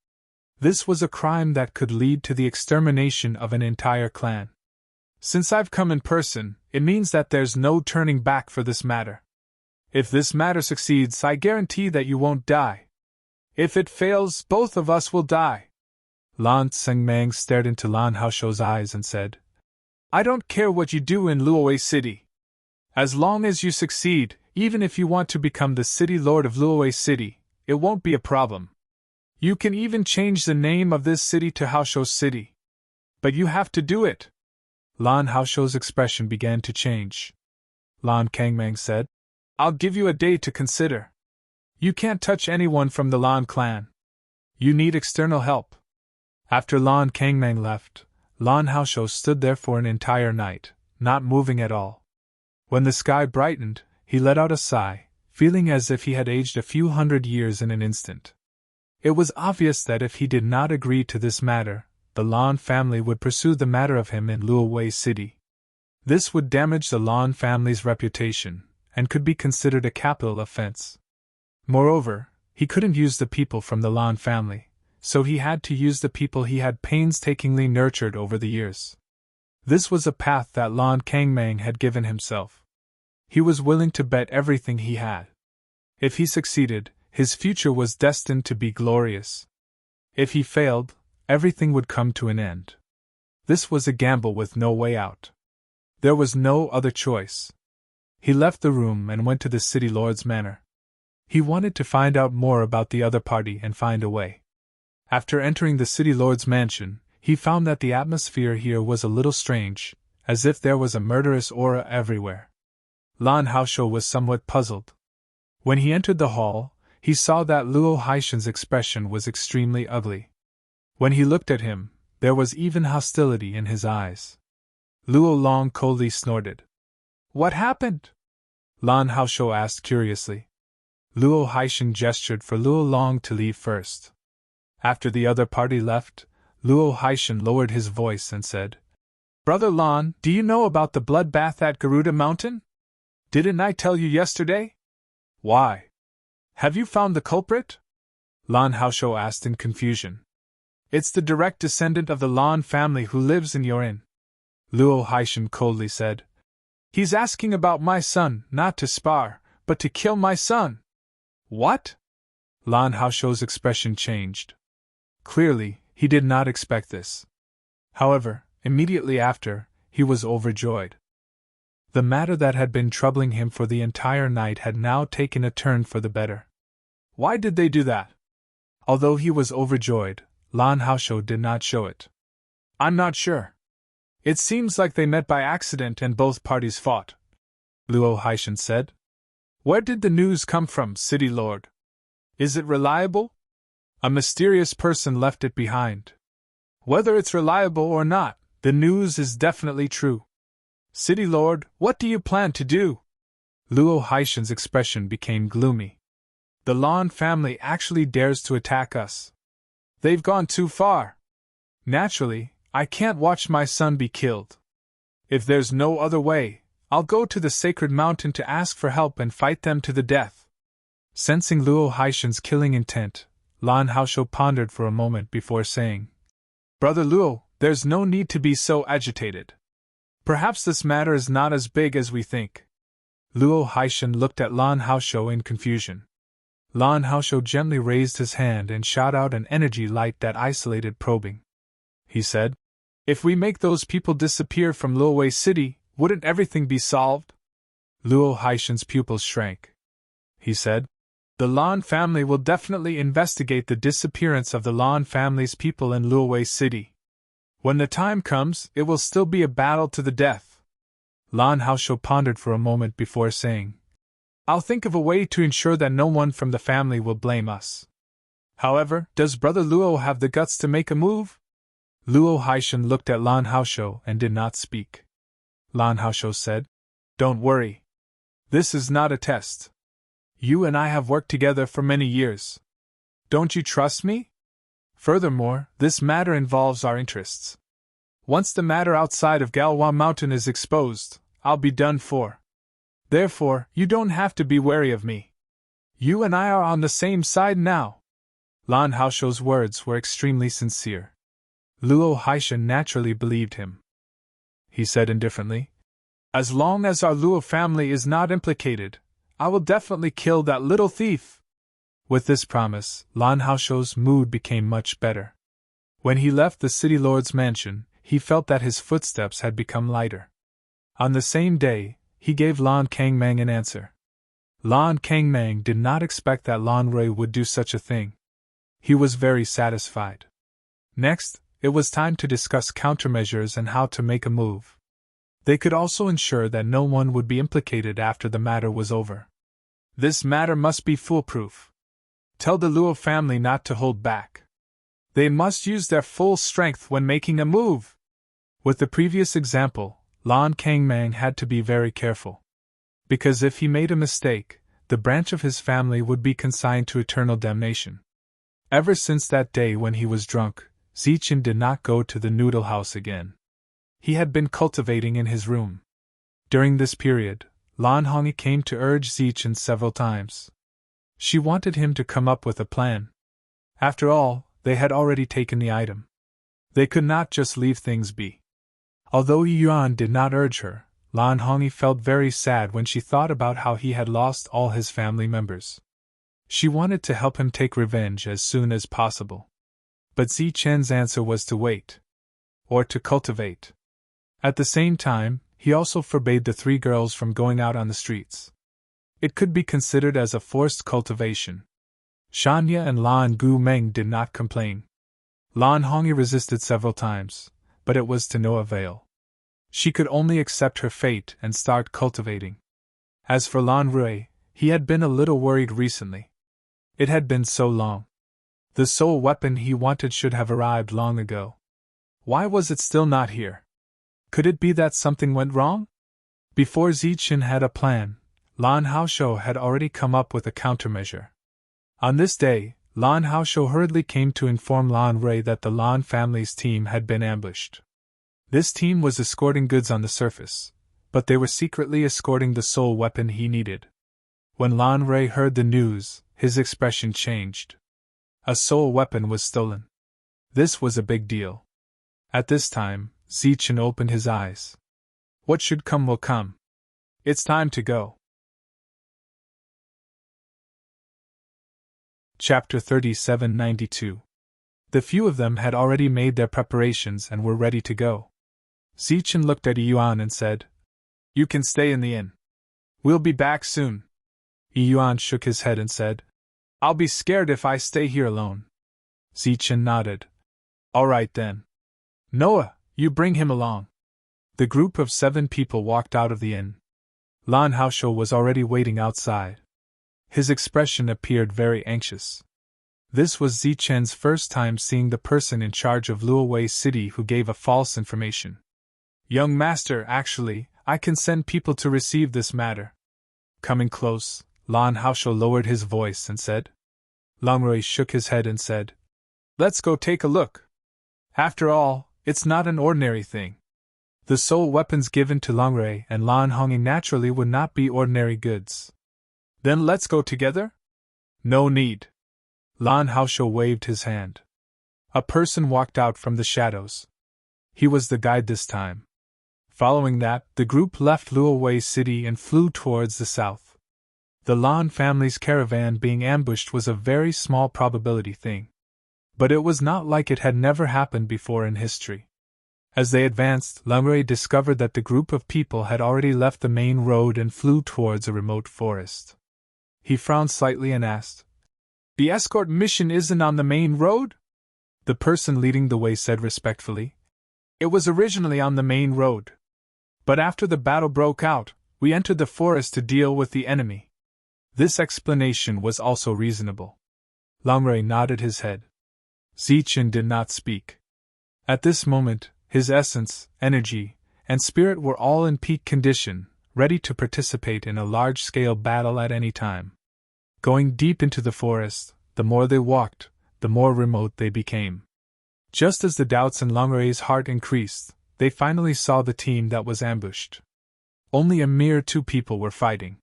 This was a crime that could lead to the extermination of an entire clan. Since I've come in person, it means that there's no turning back for this matter. If this matter succeeds, I guarantee that you won't die. If it fails, both of us will die. Lan Tsengmang stared into Lan Haosho's eyes and said, I don't care what you do in Luowei City. As long as you succeed, even if you want to become the city lord of Luowei City, it won't be a problem. You can even change the name of this city to Haosho City. But you have to do it. Lan Haosho's expression began to change. Lan Kangmeng said, I'll give you a day to consider. You can't touch anyone from the Lan clan. You need external help. After Lan Kangmeng left, Lan Haosho stood there for an entire night, not moving at all. When the sky brightened, he let out a sigh, feeling as if he had aged a few hundred years in an instant. It was obvious that if he did not agree to this matter, the Lan family would pursue the matter of him in Luowei City. This would damage the Lan family's reputation, and could be considered a capital offense. Moreover, he couldn't use the people from the Lan family, so he had to use the people he had painstakingly nurtured over the years. This was a path that Lan Kangmeng had given himself. He was willing to bet everything he had. If he succeeded, his future was destined to be glorious. If he failed, everything would come to an end. This was a gamble with no way out. There was no other choice. He left the room and went to the city lord's manor. He wanted to find out more about the other party and find a way. After entering the city lord's mansion, he found that the atmosphere here was a little strange, as if there was a murderous aura everywhere. Lan Haosho was somewhat puzzled. When he entered the hall, he saw that Luo Haishan's expression was extremely ugly. When he looked at him, there was even hostility in his eyes. Luo Long coldly snorted. What happened? Lan Haosho asked curiously. Luo Haishan gestured for Luo Long to leave first. After the other party left, Luo Haishan lowered his voice and said, Brother Lan, do you know about the bloodbath at Garuda Mountain? Didn't I tell you yesterday? Why? Have you found the culprit? Lan Haosho asked in confusion. It's the direct descendant of the Lan family who lives in your inn. Luo Haishan coldly said, He's asking about my son, not to spar, but to kill my son. What? Lan Haosho's expression changed. Clearly, he did not expect this. However, immediately after, he was overjoyed. The matter that had been troubling him for the entire night had now taken a turn for the better. Why did they do that? Although he was overjoyed, Lan Haosho did not show it. I'm not sure. It seems like they met by accident and both parties fought, Luo Haishan said. Where did the news come from, City Lord? Is it reliable? A mysterious person left it behind. Whether it's reliable or not, the news is definitely true. City Lord, what do you plan to do? Luo Haishan's expression became gloomy. The Lan family actually dares to attack us. They've gone too far. Naturally, I can't watch my son be killed. If there's no other way, I'll go to the sacred mountain to ask for help and fight them to the death. Sensing Luo Haishan's killing intent, Lan Haosho pondered for a moment before saying, Brother Luo, there's no need to be so agitated. Perhaps this matter is not as big as we think. Luo Haishan looked at Lan Haosho in confusion. Lan Haosho gently raised his hand and shot out an energy light that isolated probing. He said, If we make those people disappear from Luowei City, wouldn't everything be solved? Luo Haishan's pupils shrank. He said, The Lan family will definitely investigate the disappearance of the Lan family's people in Luowei City. When the time comes, it will still be a battle to the death. Lan Haosho pondered for a moment before saying, I'll think of a way to ensure that no one from the family will blame us. However, does Brother Luo have the guts to make a move? Luo Haishan looked at Lan Haosho and did not speak. Lan Haosho said, Don't worry. This is not a test. You and I have worked together for many years. Don't you trust me? Furthermore, this matter involves our interests. Once the matter outside of Galwa Mountain is exposed, I'll be done for. Therefore, you don't have to be wary of me. You and I are on the same side now. Lan Haosho's words were extremely sincere. Luo Haishan naturally believed him. He said indifferently, As long as our Luo family is not implicated, I will definitely kill that little thief. With this promise, Lan Haosho's mood became much better. When he left the city lord's mansion, he felt that his footsteps had become lighter. On the same day, he gave Lan Kangmang an answer. Lan Kangmang did not expect that Lan Rui would do such a thing. He was very satisfied. Next, it was time to discuss countermeasures and how to make a move. They could also ensure that no one would be implicated after the matter was over. This matter must be foolproof. Tell the Luo family not to hold back. They must use their full strength when making a move. With the previous example, Lan Kangmang had to be very careful. Because if he made a mistake, the branch of his family would be consigned to eternal damnation. Ever since that day when he was drunk, Zichen did not go to the noodle house again. He had been cultivating in his room. During this period, Lan Hongyi came to urge Zichen several times. She wanted him to come up with a plan. After all, they had already taken the item. They could not just leave things be. Although Yuan did not urge her, Lan Hongyi felt very sad when she thought about how he had lost all his family members. She wanted to help him take revenge as soon as possible. But Zichen's answer was to wait. Or to cultivate. At the same time, he also forbade the three girls from going out on the streets. It could be considered as a forced cultivation. Shanya and Lan Gu Meng did not complain. Lan Hongyi resisted several times, but it was to no avail. She could only accept her fate and start cultivating. As for Lan Rui, he had been a little worried recently. It had been so long. The soul weapon he wanted should have arrived long ago. Why was it still not here? Could it be that something went wrong? Before Zichen had a plan, Lan Haosho had already come up with a countermeasure. On this day, Lan Haosho hurriedly came to inform Lan Rui that the Lan family's team had been ambushed. This team was escorting goods on the surface, but they were secretly escorting the soul weapon he needed. When Lan Rui heard the news, his expression changed. A soul weapon was stolen. This was a big deal. At this time, Zichen opened his eyes. What should come will come. It's time to go. Chapter 3792. The few of them had already made their preparations and were ready to go. Zichen looked at Yuan and said, You can stay in the inn. We'll be back soon. Yuan shook his head and said, I'll be scared if I stay here alone. Zichen nodded. All right then. Noah, you bring him along. The group of 7 people walked out of the inn. Lan Haosho was already waiting outside. His expression appeared very anxious. This was Zichen's first time seeing the person in charge of Luowei City who gave a false information. Young master, actually, I can send people to receive this matter. Coming close, Lan Haosho lowered his voice and said. Langrui shook his head and said, "Let's go take a look. After all, it's not an ordinary thing." The soul weapons given to Langrui and Lan Hongyi naturally would not be ordinary goods. "Then let's go together?" "No need." Lan Haosho waved his hand. A person walked out from the shadows. He was the guide this time. Following that, the group left Luowei City and flew towards the south. The Lan family's caravan being ambushed was a very small probability thing. But it was not like it had never happened before in history. As they advanced, Langrui discovered that the group of people had already left the main road and flew towards a remote forest. He frowned slightly and asked, "The escort mission isn't on the main road?" The person leading the way said respectfully, "It was originally on the main road. But after the battle broke out, we entered the forest to deal with the enemy." This explanation was also reasonable. Langrui nodded his head. Zichen did not speak. At this moment, his essence, energy, and spirit were all in peak condition, ready to participate in a large-scale battle at any time. Going deep into the forest, the more they walked, the more remote they became. Just as the doubts in Langrui's heart increased, they finally saw the team that was ambushed. Only a mere 2 people were fighting.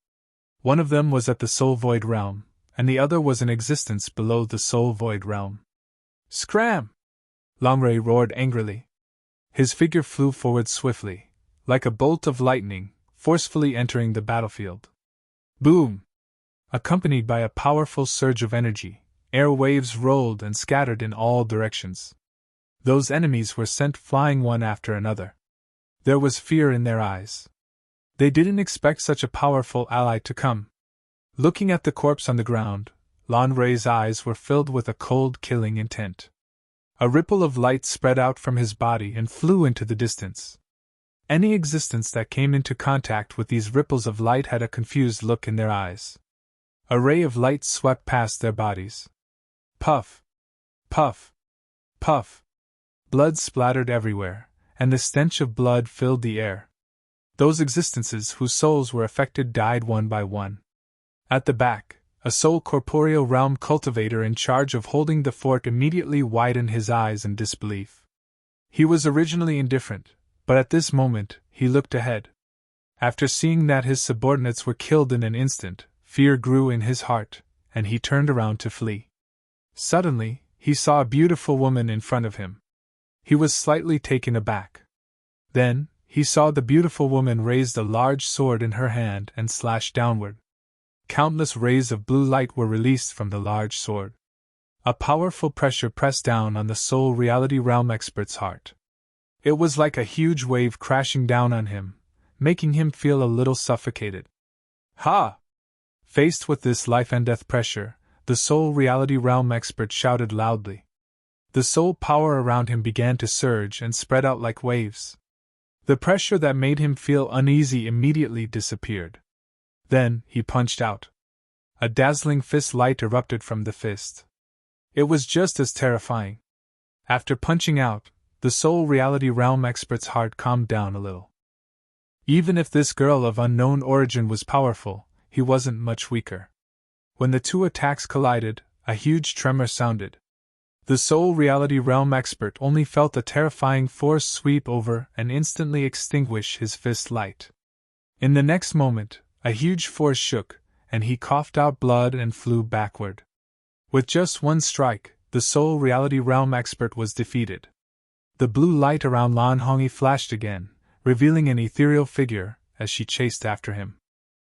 One of them was at the Soul Void Realm, and the other was in existence below the Soul Void Realm. "Scram!" Langrui roared angrily. His figure flew forward swiftly, like a bolt of lightning, forcefully entering the battlefield. Boom! Accompanied by a powerful surge of energy, air waves rolled and scattered in all directions. Those enemies were sent flying one after another. There was fear in their eyes. They didn't expect such a powerful ally to come. Looking at the corpse on the ground, Lanrui's eyes were filled with a cold, killing intent. A ripple of light spread out from his body and flew into the distance. Any existence that came into contact with these ripples of light had a confused look in their eyes. A ray of light swept past their bodies. Puff! Puff! Puff! Blood splattered everywhere, and the stench of blood filled the air. Those existences whose souls were affected died one by one. At the back, a soul corporeal realm cultivator in charge of holding the fort immediately widened his eyes in disbelief. He was originally indifferent, but at this moment, he looked ahead. After seeing that his subordinates were killed in an instant, fear grew in his heart, and he turned around to flee. Suddenly, he saw a beautiful woman in front of him. He was slightly taken aback. Then, he saw the beautiful woman raise a large sword in her hand and slash downward. Countless rays of blue light were released from the large sword. A powerful pressure pressed down on the soul reality realm expert's heart. It was like a huge wave crashing down on him, making him feel a little suffocated. Ha! Faced with this life and death pressure, the soul reality realm expert shouted loudly. The soul power around him began to surge and spread out like waves. The pressure that made him feel uneasy immediately disappeared. Then, he punched out. A dazzling fist light erupted from the fist. It was just as terrifying. After punching out, the soul reality realm expert's heart calmed down a little. Even if this girl of unknown origin was powerful, he wasn't much weaker. When the 2 attacks collided, a huge tremor sounded. The soul reality realm expert only felt a terrifying force sweep over and instantly extinguish his fist light. In the next moment, a huge force shook, and he coughed out blood and flew backward. With just one strike, the soul reality realm expert was defeated. The blue light around Lan Hongyi flashed again, revealing an ethereal figure, as she chased after him.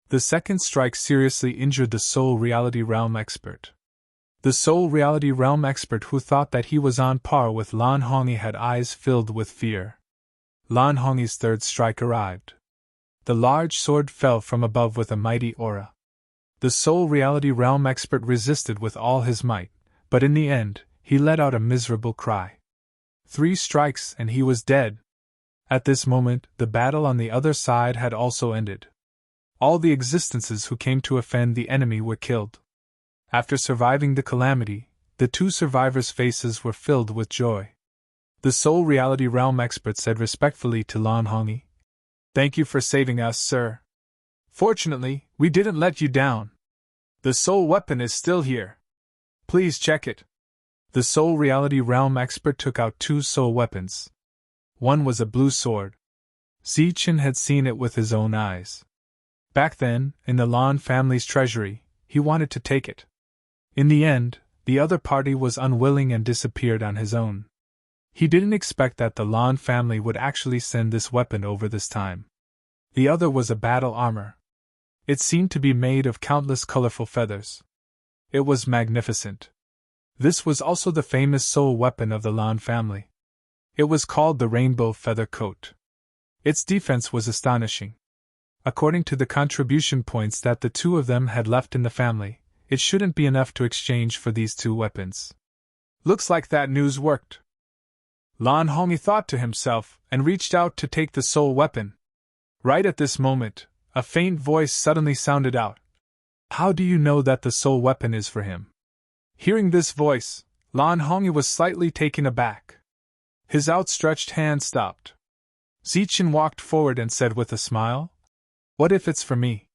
The second strike seriously injured the soul reality realm expert. The soul reality realm expert who thought that he was on par with Lan Hongyi had eyes filled with fear. Lan Hongyi's third strike arrived. The large sword fell from above with a mighty aura. The soul reality realm expert resisted with all his might, but in the end, he let out a miserable cry. 3 strikes and he was dead. At this moment, the battle on the other side had also ended. All the existences who came to offend the enemy were killed. After surviving the calamity, the 2 survivors' faces were filled with joy. The soul reality realm expert said respectfully to Lan Hongyi, "Thank you for saving us, sir. Fortunately, we didn't let you down." The soul weapon is still here. Please check it. The soul reality realm expert took out 2 soul weapons. One was a blue sword. Zichen had seen it with his own eyes. Back then, in the Lan family's treasury, he wanted to take it. In the end, the other party was unwilling and disappeared on his own. He didn't expect that the Lan family would actually send this weapon over this time. The other was a battle armor. It seemed to be made of countless colorful feathers. It was magnificent. This was also the famous soul weapon of the Lan family. It was called the Rainbow Feather Coat. Its defense was astonishing. According to the contribution points that the 2 of them had left in the family, it shouldn't be enough to exchange for these 2 weapons. Looks like that news worked. Lan Hongyi thought to himself and reached out to take the soul weapon. Right at this moment, a faint voice suddenly sounded out. How do you know that the soul weapon is for him? Hearing this voice, Lan Hongyi was slightly taken aback. His outstretched hand stopped. Zichen walked forward and said with a smile, "What if it's for me?"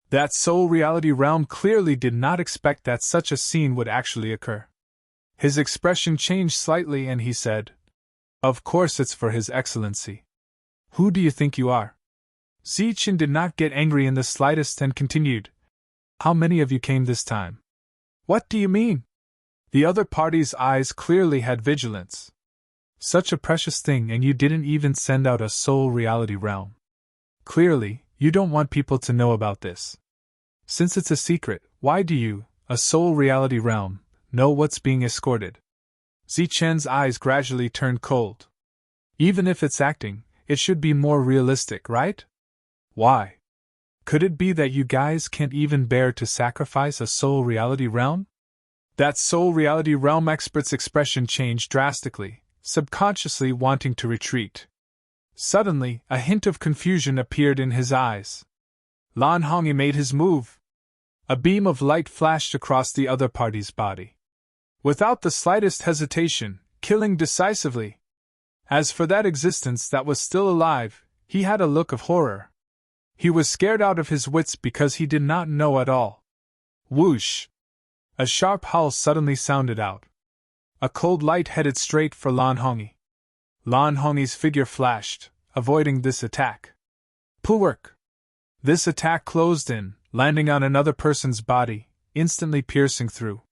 That soul reality realm clearly did not expect that such a scene would actually occur. His expression changed slightly and he said, "Of course it's for His Excellency. Who do you think you are?" Zichen did not get angry in the slightest and continued, "How many of you came this time?" "What do you mean?" The other party's eyes clearly had vigilance. "Such a precious thing and you didn't even send out a soul reality realm. Clearly, you don't want people to know about this. Since it's a secret, why do you, a soul reality realm, know what's being escorted?" Zichen's eyes gradually turned cold. "Even if it's acting, it should be more realistic, right? Why? Could it be that you guys can't even bear to sacrifice a soul reality realm?" That soul reality realm expert's expression changed drastically, subconsciously wanting to retreat. Suddenly, a hint of confusion appeared in his eyes. Lan Hongyi made his move. A beam of light flashed across the other party's body. Without the slightest hesitation, killing decisively. As for that existence that was still alive, he had a look of horror. He was scared out of his wits because he did not know at all. Whoosh! A sharp howl suddenly sounded out. A cold light headed straight for Lan Hongyi. Lan Hongyi's figure flashed, avoiding this attack. Puwerk! This attack closed in, landing on another person's body, instantly piercing through.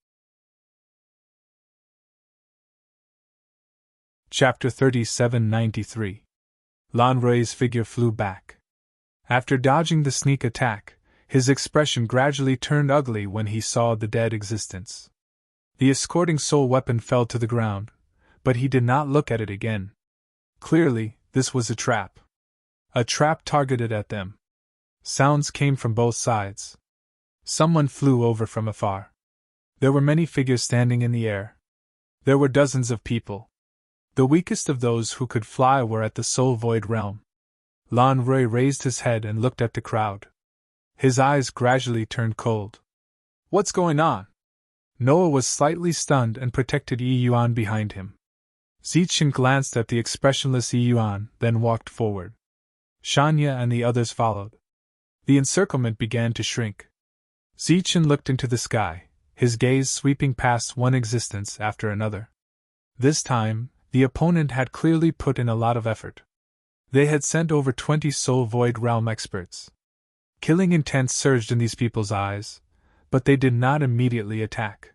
Chapter 3793. Lan Rui's figure flew back. After dodging the sneak attack, his expression gradually turned ugly when he saw the dead existence. The escorting soul weapon fell to the ground, but he did not look at it again. Clearly, this was a trap. A trap targeted at them. Sounds came from both sides. Someone flew over from afar. There were many figures standing in the air. There were dozens of people. The weakest of those who could fly were at the soul void realm. Lan Rui raised his head and looked at the crowd. His eyes gradually turned cold. "What's going on?" Noah was slightly stunned and protected Yi Yuan behind him. Zichen glanced at the expressionless Yi Yuan, then walked forward. Shanya and the others followed. The encirclement began to shrink. Zichen looked into the sky, his gaze sweeping past one existence after another. This time, the opponent had clearly put in a lot of effort. They had sent over 20 soul void realm experts. Killing intent surged in these people's eyes, but they did not immediately attack.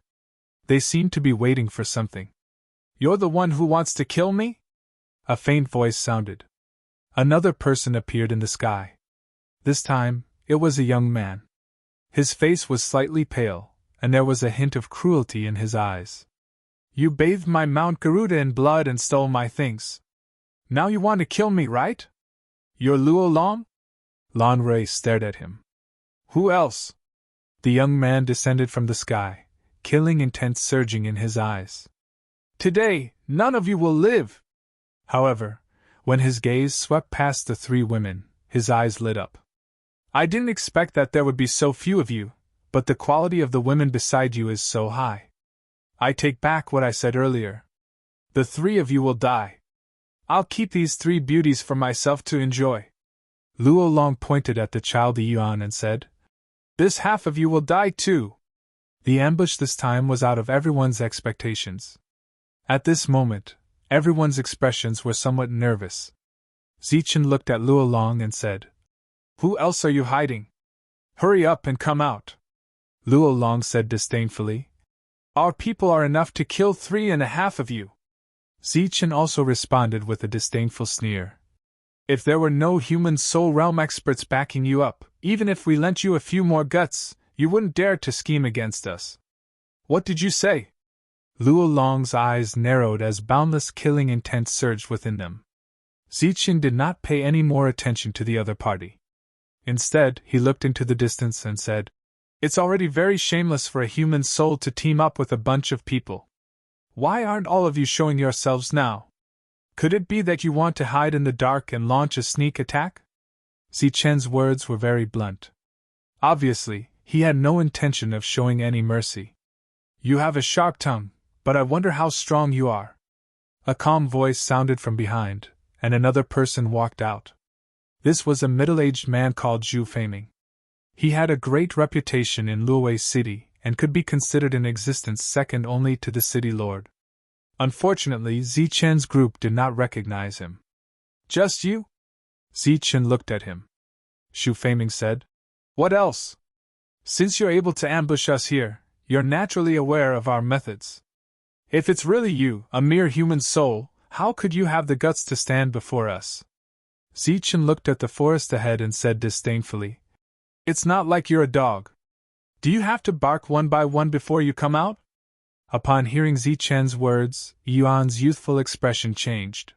They seemed to be waiting for something. "You're the one who wants to kill me?" A faint voice sounded. Another person appeared in the sky. This time, it was a young man. His face was slightly pale, and there was a hint of cruelty in his eyes. "You bathed my Mount Garuda in blood and stole my things. Now you want to kill me, right? You're Luo Long?" Lan Rui stared at him. "Who else?" The young man descended from the sky, killing intent surging in his eyes. "Today, none of you will live!" However, when his gaze swept past the 3 women, his eyes lit up. "I didn't expect that there would be so few of you, but the quality of the women beside you is so high. I take back what I said earlier. The 3 of you will die. I'll keep these 3 beauties for myself to enjoy." Luo Long pointed at the child Yi Yuan and said, "This half of you will die too, The ambush this time was out of everyone's expectations. At this moment, everyone's expressions were somewhat nervous. Zichen looked at Luo Long and said, "Who else are you hiding? Hurry up and come out." Luo Long said disdainfully, "Our people are enough to kill 3.5 of you." Zichen also responded with a disdainful sneer. "If there were no human soul realm experts backing you up, even if we lent you a few more guts, you wouldn't dare to scheme against us." "What did you say?" Luo Long's eyes narrowed as boundless killing intent surged within them. Zichen did not pay any more attention to the other party. Instead, he looked into the distance and said, "It's already very shameless for a human soul to team up with a bunch of people. Why aren't all of you showing yourselves now? Could it be that you want to hide in the dark and launch a sneak attack?" Zichen's words were very blunt. Obviously, he had no intention of showing any mercy. "You have a sharp tongue, but I wonder how strong you are." A calm voice sounded from behind, and another person walked out. This was a middle-aged man called Zhu Feiming. He had a great reputation in Luowei City and could be considered in existence second only to the city lord. Unfortunately, Zichen's group did not recognize him. "Just you?" Zichen looked at him. Zhu Feiming said, "What else? Since you're able to ambush us here, you're naturally aware of our methods. If it's really you, a mere human soul, how could you have the guts to stand before us?" Zichen looked at the forest ahead and said disdainfully, "It's not like you're a dog. Do you have to bark one by one before you come out?" Upon hearing Zichen's words, Yuan's youthful expression changed.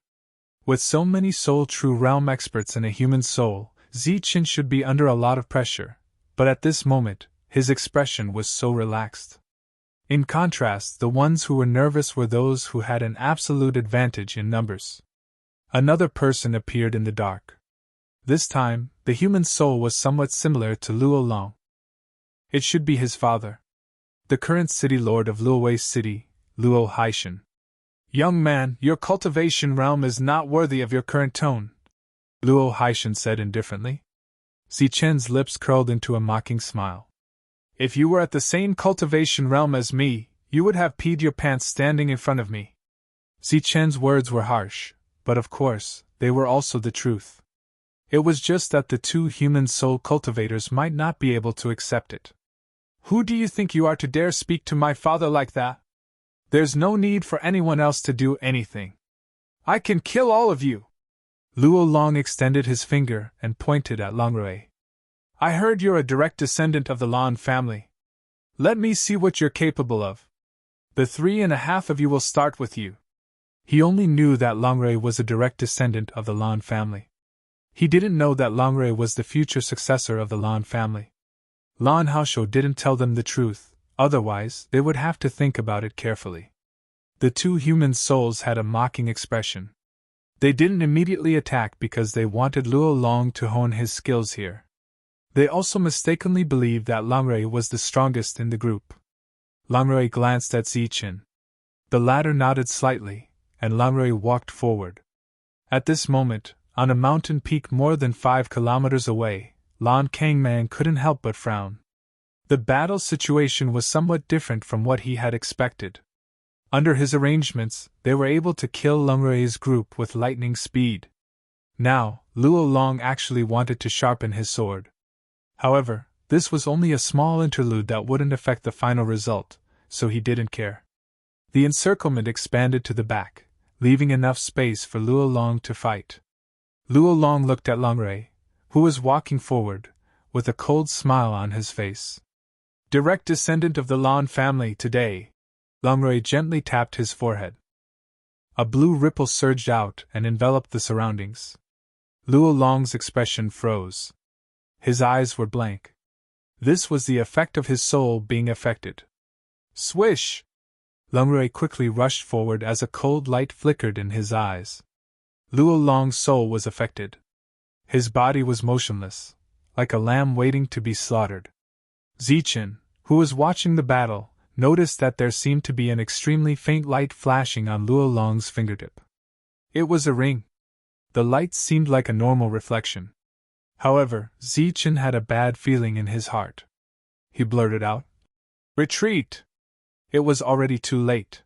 With so many soul true realm experts in a human soul, Zichen should be under a lot of pressure, but at this moment, his expression was so relaxed. In contrast, the ones who were nervous were those who had an absolute advantage in numbers. Another person appeared in the dark. This time, the human soul was somewhat similar to Luo Long. It should be his father, the current city lord of Luowei City, Luo Haishan. "Young man, your cultivation realm is not worthy of your current tone," Luo Haishan said indifferently. Zichen's lips curled into a mocking smile. "If you were at the same cultivation realm as me, you would have peed your pants standing in front of me." Zichen's words were harsh, but of course, they were also the truth. It was just that the two human soul cultivators might not be able to accept it. "Who do you think you are to dare speak to my father like that? There's no need for anyone else to do anything. I can kill all of you." Luo Long extended his finger and pointed at Longrui. "I heard you're a direct descendant of the Lan family. Let me see what you're capable of. The 3.5 of you will start with you." He only knew that Longrui was a direct descendant of the Lan family. He didn't know that Longrui was the future successor of the Lan family. Lan Haosho didn't tell them the truth, otherwise they would have to think about it carefully. The two human souls had a mocking expression. They didn't immediately attack because they wanted Luo Long to hone his skills here. They also mistakenly believed that Longrui was the strongest in the group. Longrui glanced at Zichen. The latter nodded slightly, and Longrui walked forward. At this moment, on a mountain peak more than 5 kilometers away, Lan Kangman couldn't help but frown. The battle situation was somewhat different from what he had expected. Under his arrangements, they were able to kill Longrui's group with lightning speed. Now, Luo Long actually wanted to sharpen his sword. However, this was only a small interlude that wouldn't affect the final result, so he didn't care. The encirclement expanded to the back, leaving enough space for Luo Long to fight. Luo Long looked at Longrui, who was walking forward, with a cold smile on his face. "Direct descendant of the Lan family today." Longrui gently tapped his forehead. A blue ripple surged out and enveloped the surroundings. Luo Long's expression froze. His eyes were blank. This was the effect of his soul being affected. Swish! Longrui quickly rushed forward as a cold light flickered in his eyes. Luo Long's soul was affected. His body was motionless, like a lamb waiting to be slaughtered. Zichen, who was watching the battle, noticed that there seemed to be an extremely faint light flashing on Luo Long's fingertip. It was a ring. The light seemed like a normal reflection. However, Zichen had a bad feeling in his heart. He blurted out, Retreat! It was already too late.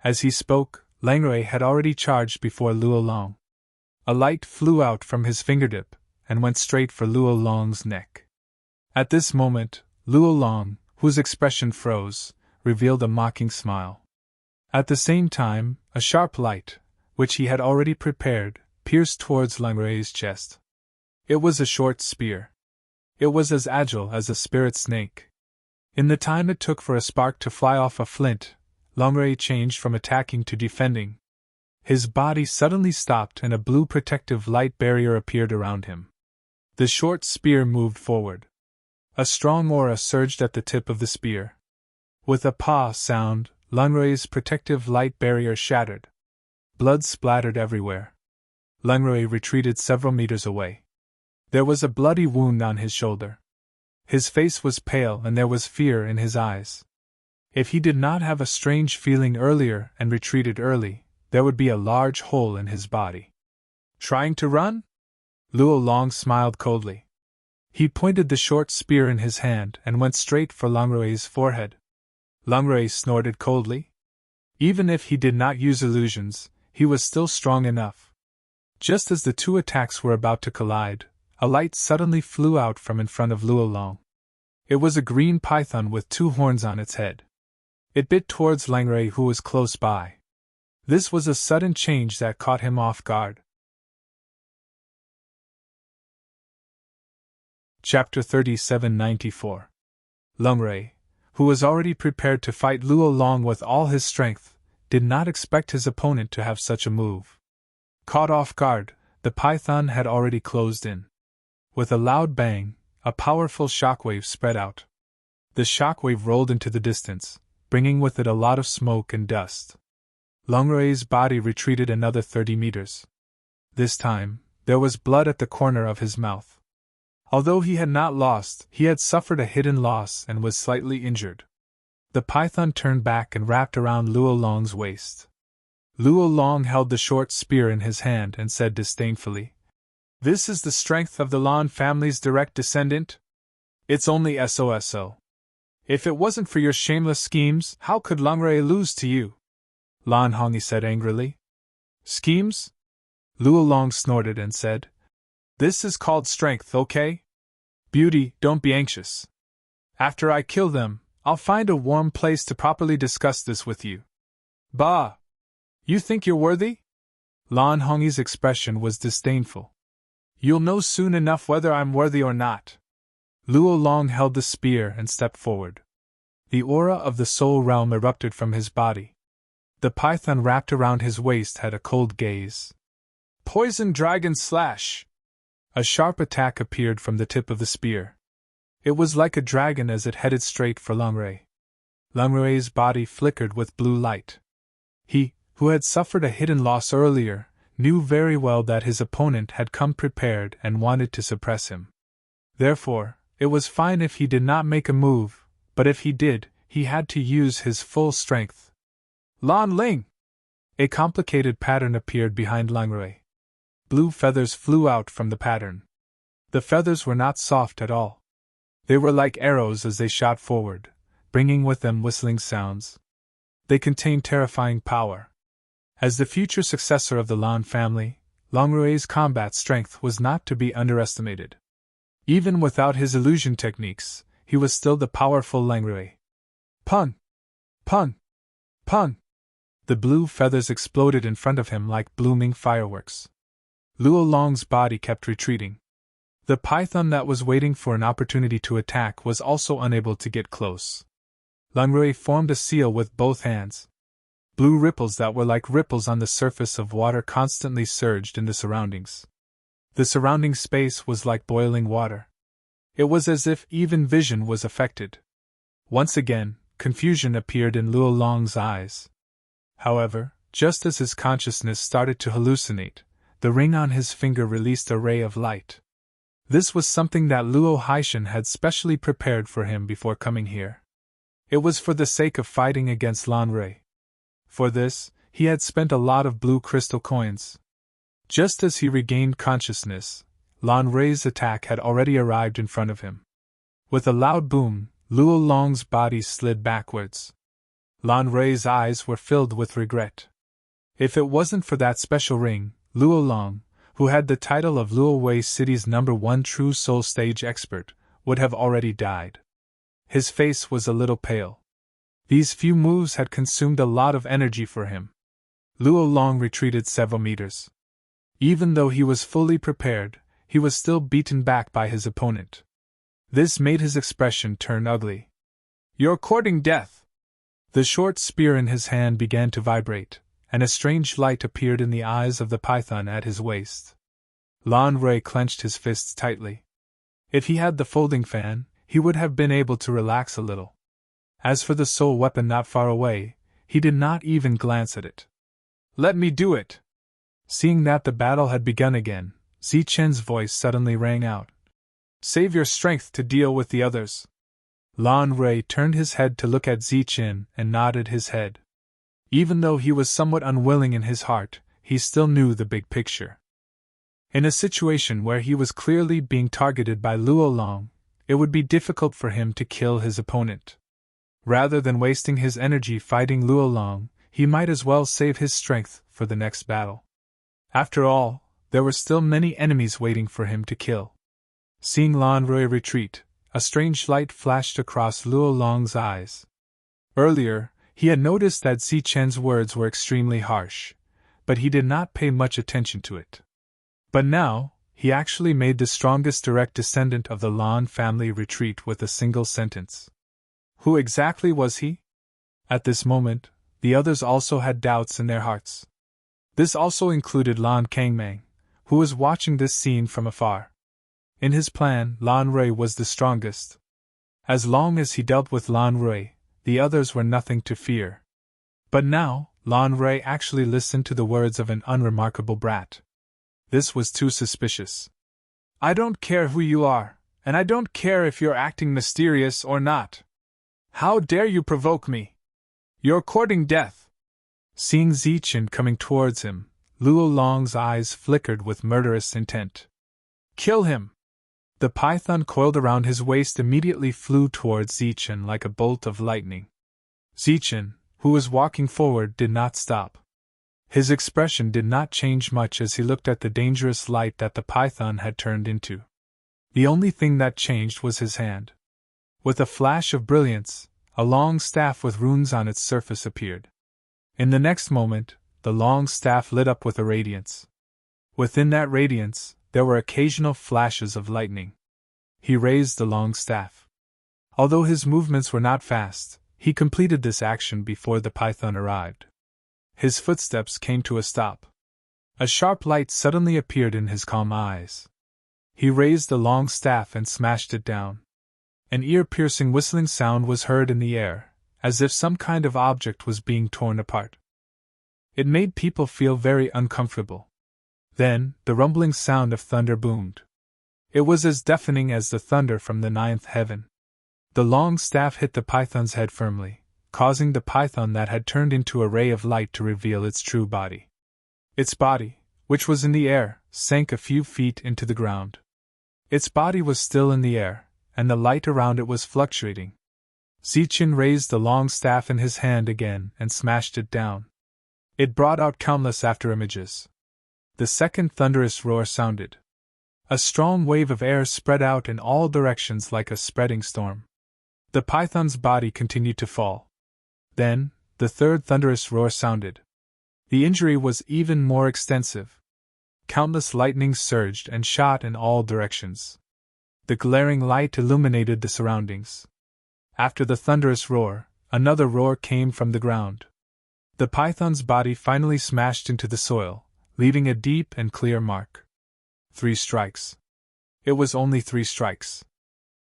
As he spoke, Langrye had already charged before Luo Long. A light flew out from his fingertip and went straight for Luo Long's neck. At this moment, Luo Long, whose expression froze, revealed a mocking smile. At the same time, a sharp light, which he had already prepared, pierced towards Langrye's chest. It was a short spear. It was as agile as a spirit snake. In the time it took for a spark to fly off a flint, Langrye changed from attacking to defending. His body suddenly stopped and a blue protective light barrier appeared around him. The short spear moved forward. A strong aura surged at the tip of the spear. With a "pa" sound, Langrye's protective light barrier shattered. Blood splattered everywhere. Langrye retreated several meters away. There was a bloody wound on his shoulder. His face was pale and there was fear in his eyes. If he did not have a strange feeling earlier and retreated early, there would be a large hole in his body. Trying to run? Luo Long smiled coldly. He pointed the short spear in his hand and went straight for Langrye's forehead. Langrye snorted coldly. Even if he did not use illusions, he was still strong enough. Just as the two attacks were about to collide, a light suddenly flew out from in front of Luo Long. It was a green python with two horns on its head. It bit towards Langrye, who was close by. This was a sudden change that caught him off guard. Chapter 3794. Langrye, who was already prepared to fight Luo Long with all his strength, did not expect his opponent to have such a move. Caught off guard, the python had already closed in. With a loud bang, a powerful shockwave spread out. The shockwave rolled into the distance, bringing with it a lot of smoke and dust. Langrye's body retreated another 30 meters. This time, there was blood at the corner of his mouth. Although he had not lost, he had suffered a hidden loss and was slightly injured. The python turned back and wrapped around Luo Long's waist. Luo Long held the short spear in his hand and said disdainfully, "This is the strength of the Lan family's direct descendant? It's only SOSO. If it wasn't for your shameless schemes, how could Langrye lose to you?" Lan Hongyi said angrily. "Schemes?" Luo Long snorted and said, "This is called strength, okay? Beauty, don't be anxious. After I kill them, I'll find a warm place to properly discuss this with you." "Bah! You think you're worthy?" Lan Hongyi's expression was disdainful. "You'll know soon enough whether I'm worthy or not." Luo Long held the spear and stepped forward. The aura of the soul realm erupted from his body. The python wrapped around his waist had a cold gaze. "Poison Dragon Slash!" A sharp attack appeared from the tip of the spear. It was like a dragon as it headed straight for Langrye. Langrye's body flickered with blue light. He, who had suffered a hidden loss earlier, knew very well that his opponent had come prepared and wanted to suppress him. Therefore, it was fine if he did not make a move, but if he did, he had to use his full strength. "Lan Ling!" A complicated pattern appeared behind Langrye. Blue feathers flew out from the pattern. The feathers were not soft at all. They were like arrows as they shot forward, bringing with them whistling sounds. They contained terrifying power. As the future successor of the Lan family, Langrye's combat strength was not to be underestimated. Even without his illusion techniques, he was still the powerful Langrye. Pun! Pun! Pun! The blue feathers exploded in front of him like blooming fireworks. Luo Long's body kept retreating. The python that was waiting for an opportunity to attack was also unable to get close. Langrye formed a seal with both hands. Blue ripples that were like ripples on the surface of water constantly surged in the surroundings. The surrounding space was like boiling water. It was as if even vision was affected. Once again, confusion appeared in Luo Long's eyes. However, just as his consciousness started to hallucinate, the ring on his finger released a ray of light. This was something that Luo Haishan had specially prepared for him before coming here. It was for the sake of fighting against Langrye. For this, he had spent a lot of blue crystal coins. Just as he regained consciousness, Langrye's attack had already arrived in front of him. With a loud boom, Luo Long's body slid backwards. Lan Rui's eyes were filled with regret. If it wasn't for that special ring, Luo Long, who had the title of Luo Wei City's #1 true soul stage expert, would have already died. His face was a little pale. These few moves had consumed a lot of energy for him. Luo Long retreated several meters. Even though he was fully prepared, he was still beaten back by his opponent. This made his expression turn ugly. "You're courting death!" The short spear in his hand began to vibrate, and a strange light appeared in the eyes of the python at his waist. Lan Rui clenched his fists tightly. If he had the folding fan, he would have been able to relax a little. As for the soul weapon not far away, he did not even glance at it. "Let me do it!" Seeing that the battle had begun again, Zichen's voice suddenly rang out. "Save your strength to deal with the others." Lan Rui turned his head to look at Zichen and nodded his head. Even though he was somewhat unwilling in his heart, he still knew the big picture. In a situation where he was clearly being targeted by Luo Long, it would be difficult for him to kill his opponent. Rather than wasting his energy fighting Luo Long, he might as well save his strength for the next battle. After all, there were still many enemies waiting for him to kill. Seeing Lan Rui retreat, a strange light flashed across Luo Long's eyes. Earlier, he had noticed that Zichen's words were extremely harsh, but he did not pay much attention to it. But now, he actually made the strongest direct descendant of the Lan family retreat with a single sentence. Who exactly was he? At this moment, the others also had doubts in their hearts. This also included Lan Kangmang, who was watching this scene from afar. In his plan, Lan Rui was the strongest. As long as he dealt with Lan Rui, the others were nothing to fear. But now, Lan Rui actually listened to the words of an unremarkable brat. This was too suspicious. "I don't care who you are, and I don't care if you're acting mysterious or not. How dare you provoke me? You're courting death!" Seeing Zichen coming towards him, Luo Long's eyes flickered with murderous intent. "Kill him!" The python coiled around his waist immediately flew towards Zichen like a bolt of lightning. Zichen, who was walking forward, did not stop. His expression did not change much as he looked at the dangerous light that the python had turned into. The only thing that changed was his hand. With a flash of brilliance, a long staff with runes on its surface appeared. In the next moment, the long staff lit up with a radiance. Within that radiance, there were occasional flashes of lightning. He raised the long staff. Although his movements were not fast, he completed this action before the python arrived. His footsteps came to a stop. A sharp light suddenly appeared in his calm eyes. He raised the long staff and smashed it down. An ear-piercing whistling sound was heard in the air, as if some kind of object was being torn apart. It made people feel very uncomfortable. Then, the rumbling sound of thunder boomed. It was as deafening as the thunder from the ninth heaven. The long staff hit the python's head firmly, causing the python that had turned into a ray of light to reveal its true body. Its body, which was in the air, sank a few feet into the ground. Its body was still in the air, and the light around it was fluctuating. Zichen raised the long staff in his hand again and smashed it down. It brought out countless afterimages. The second thunderous roar sounded. A strong wave of air spread out in all directions like a spreading storm. The python's body continued to fall. Then, the third thunderous roar sounded. The injury was even more extensive. Countless lightnings surged and shot in all directions. The glaring light illuminated the surroundings. After the thunderous roar, another roar came from the ground. The python's body finally smashed into the soil, leaving a deep and clear mark. 3 strikes. It was only 3 strikes.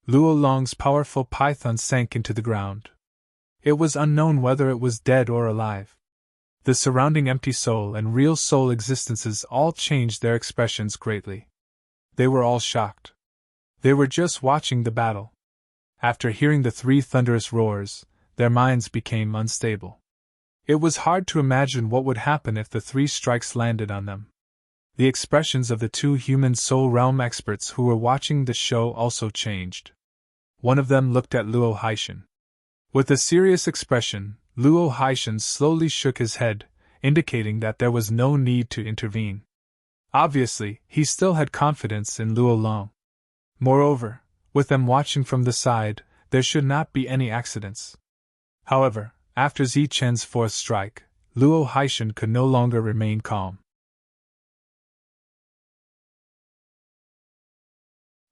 Luo Long's powerful python sank into the ground. It was unknown whether it was dead or alive. The surrounding empty soul and real soul existences all changed their expressions greatly. They were all shocked. They were just watching the battle. After hearing the 3 thunderous roars, their minds became unstable. It was hard to imagine what would happen if the 3 strikes landed on them. The expressions of the 2 human soul realm experts who were watching the show also changed. One of them looked at Luo Haishan. With a serious expression, Luo Haishan slowly shook his head, indicating that there was no need to intervene. Obviously, he still had confidence in Luo Long. Moreover, with them watching from the side, there should not be any accidents. However, after Zichen's fourth strike, Luo Haishan could no longer remain calm.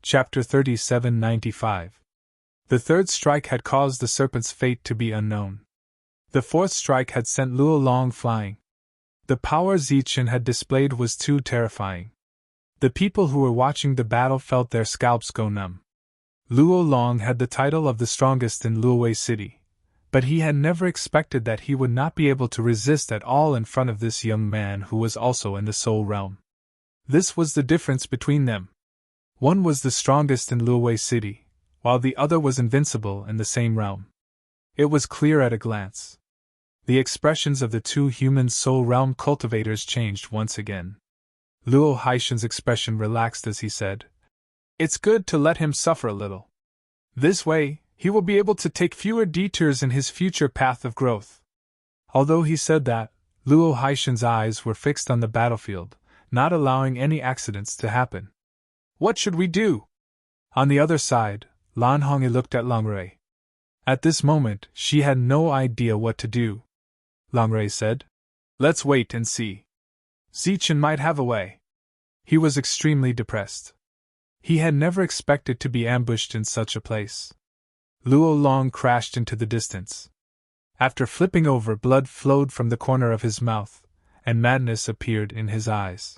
Chapter 3795. The third strike had caused the serpent's fate to be unknown. The fourth strike had sent Luo Long flying. The power Zichen had displayed was too terrifying. The people who were watching the battle felt their scalps go numb. Luo Long had the title of the strongest in Luowei City, but he had never expected that he would not be able to resist at all in front of this young man who was also in the Soul Realm. This was the difference between them. One was the strongest in Luowei City, while the other was invincible in the same realm. It was clear at a glance. The expressions of the two human Soul Realm cultivators changed once again. Luo Haishan's expression relaxed as he said, "It's good to let him suffer a little. This way, he will be able to take fewer detours in his future path of growth." Although he said that, Luo Haishan's eyes were fixed on the battlefield, not allowing any accidents to happen. "What should we do?" On the other side, Lan Hongyi looked at Langrui. At this moment, she had no idea what to do. Langrui said, "Let's wait and see. Zichen might have a way." He was extremely depressed. He had never expected to be ambushed in such a place. Luo Long crashed into the distance. After flipping over, blood flowed from the corner of his mouth, and madness appeared in his eyes.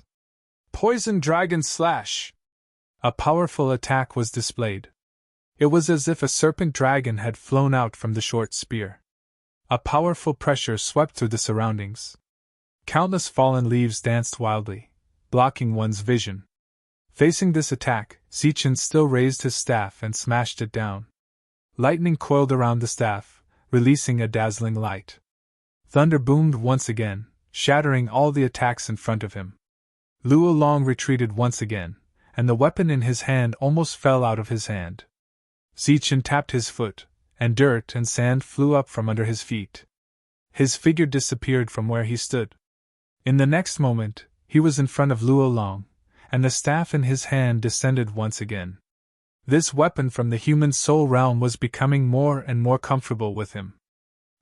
Poison Dragon Slash! A powerful attack was displayed. It was as if a serpent dragon had flown out from the short spear. A powerful pressure swept through the surroundings. Countless fallen leaves danced wildly, blocking one's vision. Facing this attack, Zichen still raised his staff and smashed it down. Lightning coiled around the staff, releasing a dazzling light. Thunder boomed once again, shattering all the attacks in front of him. Luo Long retreated once again, and the weapon in his hand almost fell out of his hand. Zichen tapped his foot, and dirt and sand flew up from under his feet. His figure disappeared from where he stood. In the next moment, he was in front of Luo Long, and the staff in his hand descended once again. This weapon from the human soul realm was becoming more and more comfortable with him.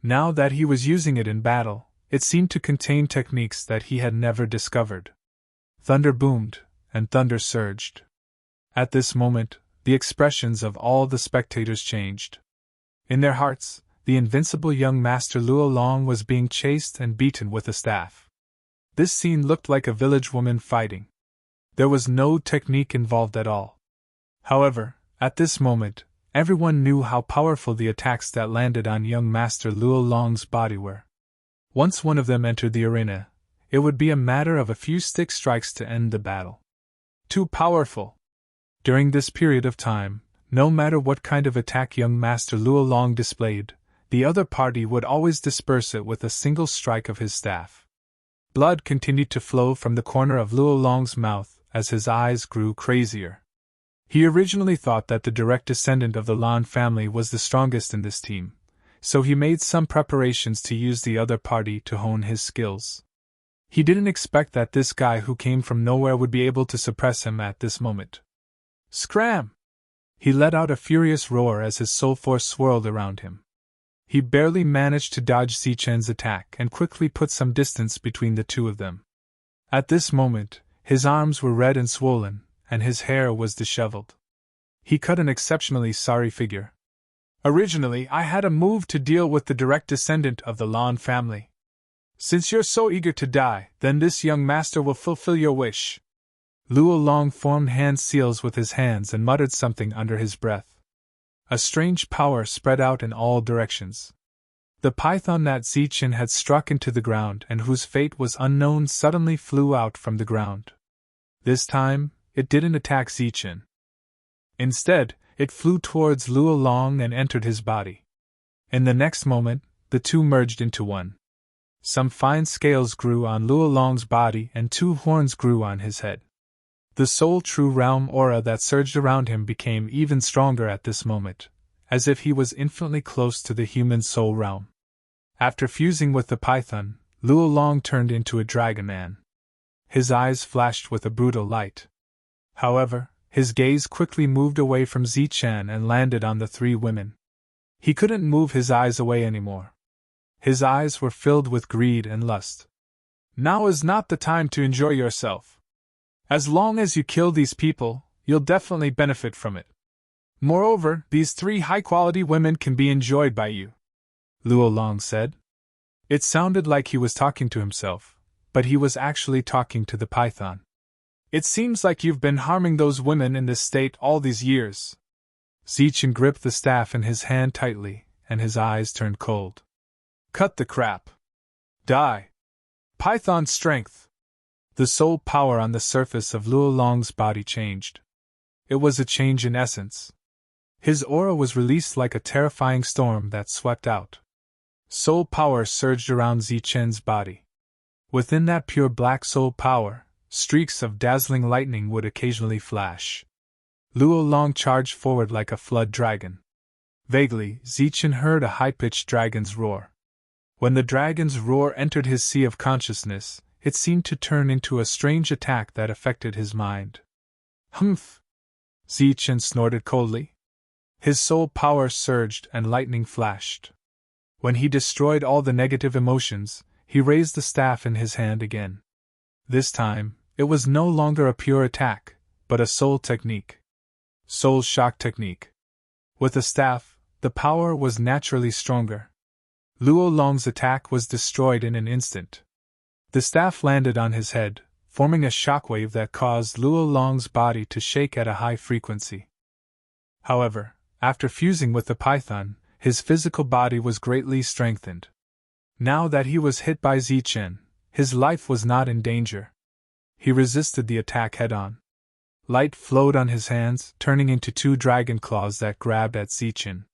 Now that he was using it in battle, it seemed to contain techniques that he had never discovered. Thunder boomed, and thunder surged. At this moment, the expressions of all the spectators changed. In their hearts, the invincible young master Luo Long was being chased and beaten with a staff. This scene looked like a village woman fighting. There was no technique involved at all. However, at this moment, everyone knew how powerful the attacks that landed on young master Luo Long's body were. Once one of them entered the arena, it would be a matter of a few stick strikes to end the battle. Too powerful. During this period of time, no matter what kind of attack young master Luo Long displayed, the other party would always disperse it with a single strike of his staff. Blood continued to flow from the corner of Luo Long's mouth as his eyes grew crazier. He originally thought that the direct descendant of the Lan family was the strongest in this team, so he made some preparations to use the other party to hone his skills. He didn't expect that this guy who came from nowhere would be able to suppress him at this moment. Scram! He let out a furious roar as his soul force swirled around him. He barely managed to dodge Zichen's attack and quickly put some distance between the two of them. At this moment, his arms were red and swollen, and his hair was disheveled. He cut an exceptionally sorry figure. Originally, I had a move to deal with the direct descendant of the Lan family. Since you're so eager to die, then this young master will fulfill your wish. Luo Long formed hand seals with his hands and muttered something under his breath. A strange power spread out in all directions. The python that Zichen had struck into the ground and whose fate was unknown suddenly flew out from the ground. This time, it didn't attack Zichen. Instead, it flew towards Luo Long and entered his body. In the next moment, the two merged into one. Some fine scales grew on Luo Long's body and two horns grew on his head. The soul true realm aura that surged around him became even stronger at this moment, as if he was infinitely close to the human soul realm. After fusing with the python, Luo Long turned into a dragon man. His eyes flashed with a brutal light. However, his gaze quickly moved away from Zichen and landed on the three women. He couldn't move his eyes away anymore. His eyes were filled with greed and lust. Now is not the time to enjoy yourself. As long as you kill these people, you'll definitely benefit from it. Moreover, these three high-quality women can be enjoyed by you, Luo Long said. It sounded like he was talking to himself, but he was actually talking to the python. It seems like you've been harming those women in this state all these years. Zichen gripped the staff in his hand tightly, and his eyes turned cold. Cut the crap. Die. Python strength. The soul power on the surface of Luo Long's body changed. It was a change in essence. His aura was released like a terrifying storm that swept out. Soul power surged around Zichen's body. Within that pure black soul power, streaks of dazzling lightning would occasionally flash. Luo Long charged forward like a flood dragon. Vaguely, Zichen heard a high-pitched dragon's roar. When the dragon's roar entered his sea of consciousness, it seemed to turn into a strange attack that affected his mind. Humph! Zichen snorted coldly. His soul power surged and lightning flashed. When he destroyed all the negative emotions, he raised the staff in his hand again. This time, it was no longer a pure attack, but a soul technique. Soul shock technique. With the staff, the power was naturally stronger. Luo Long's attack was destroyed in an instant. The staff landed on his head, forming a shockwave that caused Luo Long's body to shake at a high frequency. However, after fusing with the python, his physical body was greatly strengthened. Now that he was hit by Zichen, his life was not in danger. He resisted the attack head-on. Light flowed on his hands, turning into two dragon claws that grabbed at Zichen.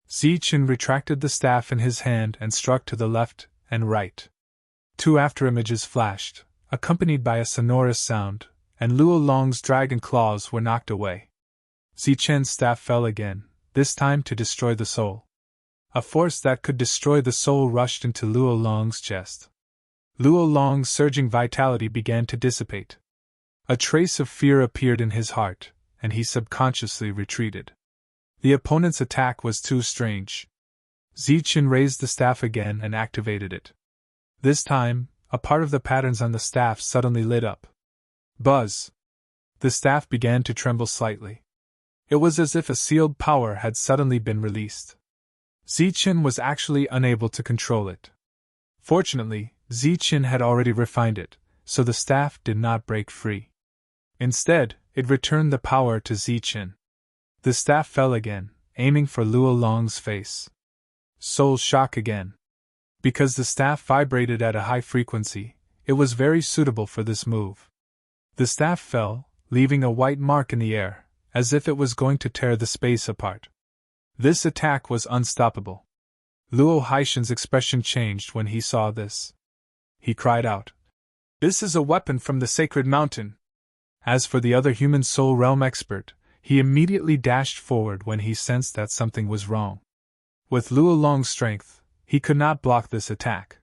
Zichen retracted the staff in his hand and struck to the left and right. Two afterimages flashed, accompanied by a sonorous sound, and Luo Long's dragon claws were knocked away. Zichen's staff fell again, this time to destroy the soul. A force that could destroy the soul rushed into Luo Long's chest. Luo Long's surging vitality began to dissipate. A trace of fear appeared in his heart, and he subconsciously retreated. The opponent's attack was too strange. Zichen raised the staff again and activated it. This time, a part of the patterns on the staff suddenly lit up. Buzz! The staff began to tremble slightly. It was as if a sealed power had suddenly been released. Zichen was actually unable to control it. Fortunately, Zichen had already refined it, so the staff did not break free. Instead, it returned the power to Zichen. The staff fell again, aiming for Luo Long's face. Soul shock again. Because the staff vibrated at a high frequency, it was very suitable for this move. The staff fell, leaving a white mark in the air, as if it was going to tear the space apart. This attack was unstoppable. Luo Haishen's expression changed when he saw this. He cried out, "This is a weapon from the sacred mountain!" As for the other human soul realm expert, he immediately dashed forward when he sensed that something was wrong. With Luo Long's strength, he could not block this attack.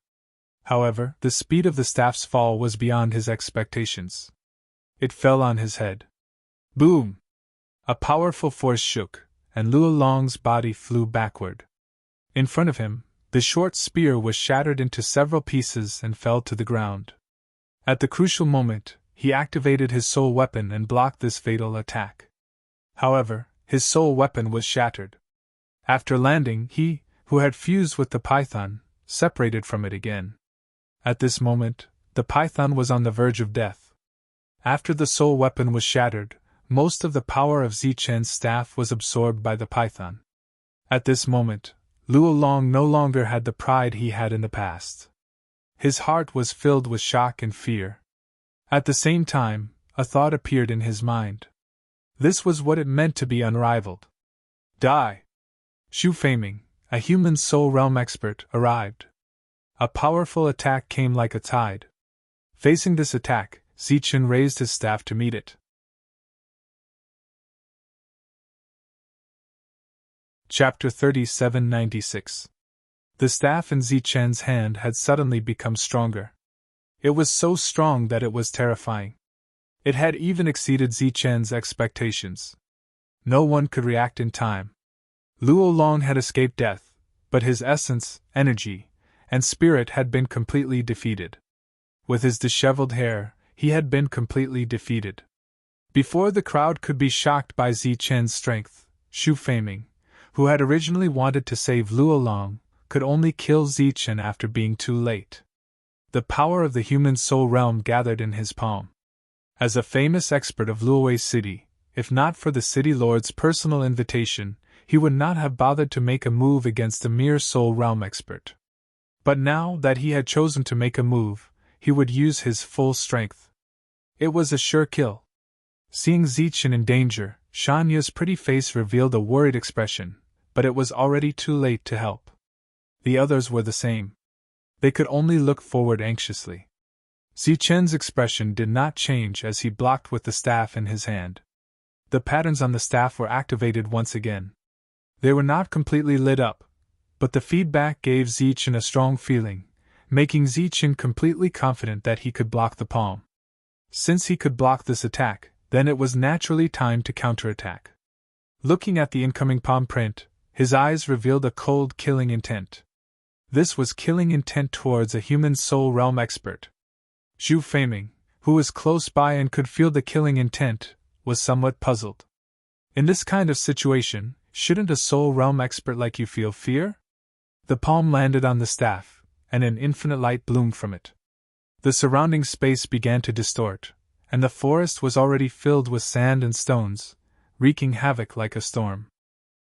However, the speed of the staff's fall was beyond his expectations. It fell on his head. Boom! A powerful force shook, and Luo Long's body flew backward. In front of him, the short spear was shattered into several pieces and fell to the ground. At the crucial moment, he activated his soul weapon and blocked this fatal attack. However, his soul weapon was shattered. After landing, he, who had fused with the python, separated from it again. At this moment, the python was on the verge of death. After the soul weapon was shattered, most of the power of Zichen's staff was absorbed by the python. At this moment, Luo Long no longer had the pride he had in the past. His heart was filled with shock and fear. At the same time, a thought appeared in his mind. This was what it meant to be unrivaled. Die! Shu Feiming, a human soul realm expert, arrived. A powerful attack came like a tide. Facing this attack, Zichen raised his staff to meet it. Chapter 3796. The staff in Zichen's hand had suddenly become stronger. It was so strong that it was terrifying. It had even exceeded Zichen's expectations. No one could react in time. Luo Long had escaped death, but his essence, energy, and spirit had been completely defeated. With his disheveled hair, he had been completely defeated. Before the crowd could be shocked by Zichen's strength, Xu Feiming, who had originally wanted to save Luo Long, could only kill Zichen after being too late. The power of the human soul realm gathered in his palm. As a famous expert of Luowei City, if not for the city lord's personal invitation, he would not have bothered to make a move against a mere soul realm expert. But now that he had chosen to make a move, he would use his full strength. It was a sure kill. Seeing Zichen in danger, Shanya's pretty face revealed a worried expression, but it was already too late to help. The others were the same. They could only look forward anxiously. Zichen's expression did not change as he blocked with the staff in his hand. The patterns on the staff were activated once again. They were not completely lit up, but the feedback gave Zichen a strong feeling, making Zichen completely confident that he could block the palm. Since he could block this attack, then it was naturally time to counterattack. Looking at the incoming palm print, his eyes revealed a cold killing intent. This was killing intent towards a human soul realm expert. Xu Feiming, who was close by and could feel the killing intent, was somewhat puzzled. In this kind of situation, shouldn't a soul realm expert like you feel fear? The palm landed on the staff, and an infinite light bloomed from it. The surrounding space began to distort, and the forest was already filled with sand and stones, wreaking havoc like a storm.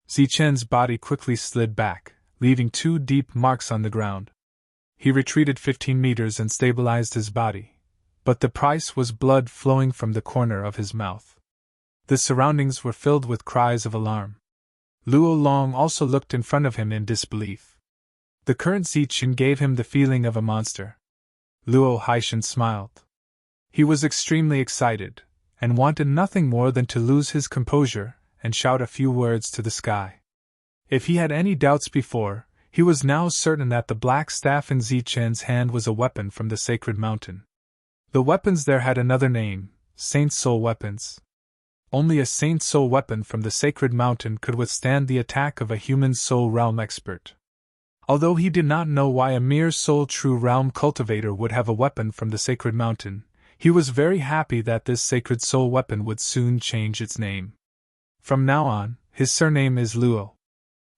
Zichen's body quickly slid back, leaving 2 deep marks on the ground. He retreated 15 meters and stabilized his body, but the price was blood flowing from the corner of his mouth. The surroundings were filled with cries of alarm. Luo Long also looked in front of him in disbelief. The current Zichen gave him the feeling of a monster. Luo Haishan smiled. He was extremely excited, and wanted nothing more than to lose his composure and shout a few words to the sky. If he had any doubts before, he was now certain that the black staff in Zichen's hand was a weapon from the sacred mountain. The weapons there had another name, Saint Soul weapons. Only a Saint Soul weapon from the sacred mountain could withstand the attack of a human soul realm expert. Although he did not know why a mere soul true realm cultivator would have a weapon from the sacred mountain, he was very happy that this sacred soul weapon would soon change its name. From now on, his surname is Luo.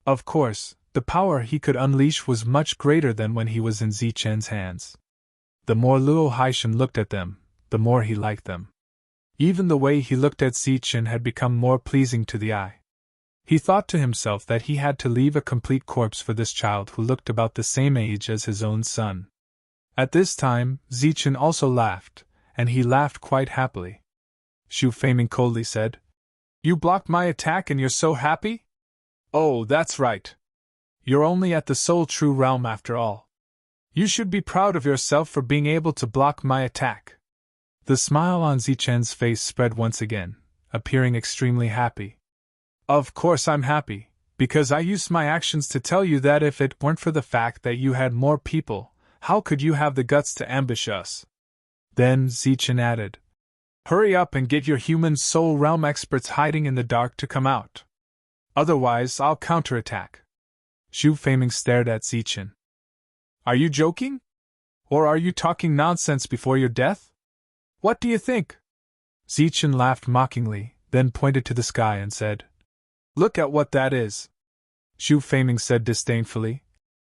Of course, the power he could unleash was much greater than when he was in Zichen's hands. The more Luo Haishan looked at them, the more he liked them. Even the way he looked at Zichen had become more pleasing to the eye. He thought to himself that he had to leave a complete corpse for this child who looked about the same age as his own son. At this time, Zichen also laughed, and he laughed quite happily. Xu Feiming coldly said, "You blocked my attack and you're so happy? Oh, that's right. You're only at the Soul True realm after all. You should be proud of yourself for being able to block my attack." The smile on Zichen's face spread once again, appearing extremely happy. "Of course I'm happy, because I used my actions to tell you that if it weren't for the fact that you had more people, how could you have the guts to ambush us?" Then Zichen added, "Hurry up and get your human soul realm experts hiding in the dark to come out. Otherwise, I'll counterattack." Xu Feiming stared at Zichen. "Are you joking? Or are you talking nonsense before your death? What do you think?" Zichen laughed mockingly, then pointed to the sky and said, "Look at what that is." Xu Feiming said disdainfully,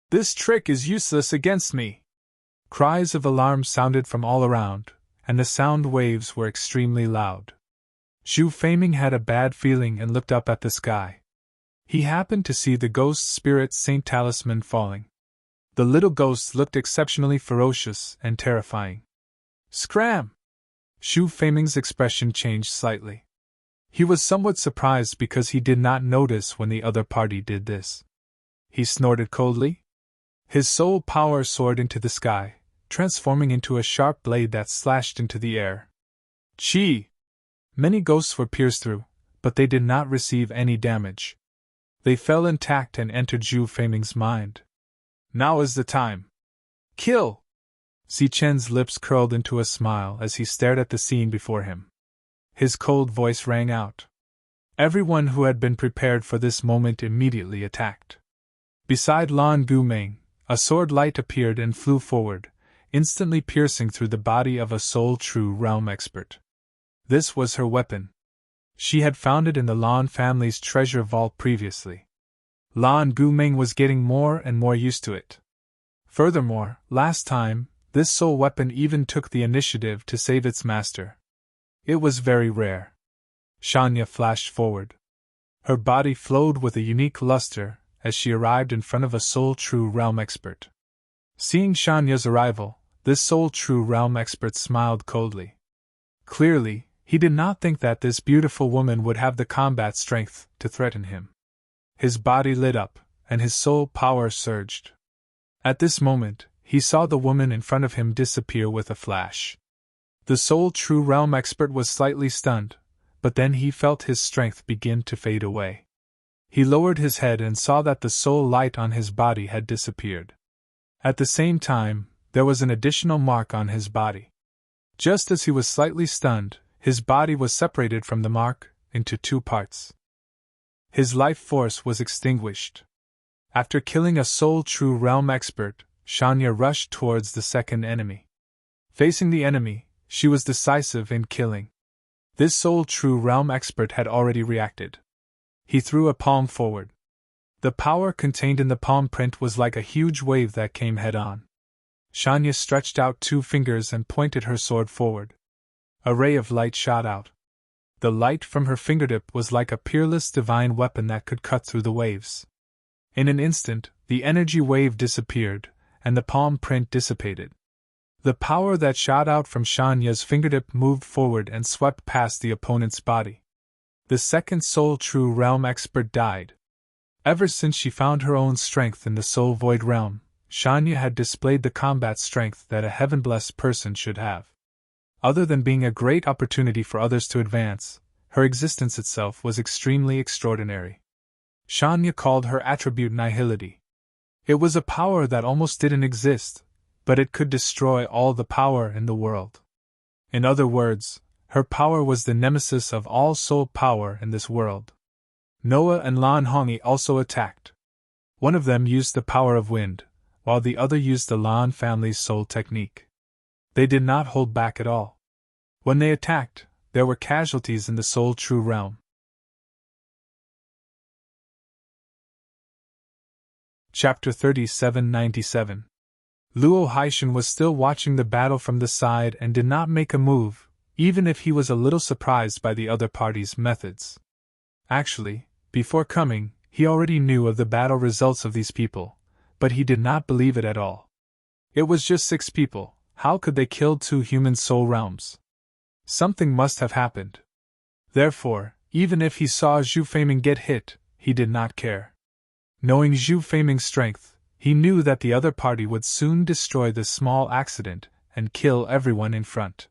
"This trick is useless against me." Cries of alarm sounded from all around, and the sound waves were extremely loud. Xu Feiming had a bad feeling and looked up at the sky. He happened to see the ghost spirit Saint Talisman falling. The little ghost looked exceptionally ferocious and terrifying. "Scram!" Xu Feiming's expression changed slightly. He was somewhat surprised because he did not notice when the other party did this. He snorted coldly. His soul power soared into the sky, transforming into a sharp blade that slashed into the air. Chi! Many ghosts were pierced through, but they did not receive any damage. They fell intact and entered Zhu Feiming's mind. Now is the time. Kill! Xi Chen's lips curled into a smile as he stared at the scene before him. His cold voice rang out. Everyone who had been prepared for this moment immediately attacked. Beside Lan Gumeng, a sword light appeared and flew forward, instantly piercing through the body of a Soul True Realm expert. This was her weapon. She had found it in the Lan family's treasure vault previously. Lan Gumeng was getting more and more used to it. Furthermore, last time, this soul weapon even took the initiative to save its master. It was very rare. Shanya flashed forward. Her body flowed with a unique luster as she arrived in front of a Soul True Realm expert. Seeing Shanya's arrival, this Soul True Realm expert smiled coldly. Clearly, he did not think that this beautiful woman would have the combat strength to threaten him. His body lit up, and his soul power surged. At this moment, he saw the woman in front of him disappear with a flash. The Soul True Realm expert was slightly stunned, but then he felt his strength begin to fade away. He lowered his head and saw that the soul light on his body had disappeared. At the same time, there was an additional mark on his body. Just as he was slightly stunned, his body was separated from the mark into two parts. His life force was extinguished. After killing a Soul True Realm expert, Shanya rushed towards the second enemy. Facing the enemy, she was decisive in killing. This Soul True Realm expert had already reacted. He threw a palm forward. The power contained in the palm print was like a huge wave that came head-on. Shanya stretched out 2 fingers and pointed her sword forward. A ray of light shot out. The light from her fingertip was like a peerless divine weapon that could cut through the waves. In an instant, the energy wave disappeared, and the palm print dissipated. The power that shot out from Shanya's fingertip moved forward and swept past the opponent's body. The second Soul True Realm expert died. Ever since she found her own strength in the Soul Void Realm, Shanya had displayed the combat strength that a heaven-blessed person should have. Other than being a great opportunity for others to advance, her existence itself was extremely extraordinary. Shanya called her attribute nihility. It was a power that almost didn't exist, but it could destroy all the power in the world. In other words, her power was the nemesis of all soul power in this world. Noah and Lan Hongyi also attacked. One of them used the power of wind, while the other used the Lan family's soul technique. They did not hold back at all. When they attacked, there were casualties in the Soul True Realm. Chapter 3797. Luo Haishan was still watching the battle from the side and did not make a move, even if he was a little surprised by the other party's methods. Actually, before coming, he already knew of the battle results of these people, but he did not believe it at all. It was just 6 people, how could they kill 2 human soul realms? Something must have happened. Therefore, even if he saw Zhu Feiming get hit, he did not care. Knowing Zhu Feiming's strength, he knew that the other party would soon destroy this small accident and kill everyone in front.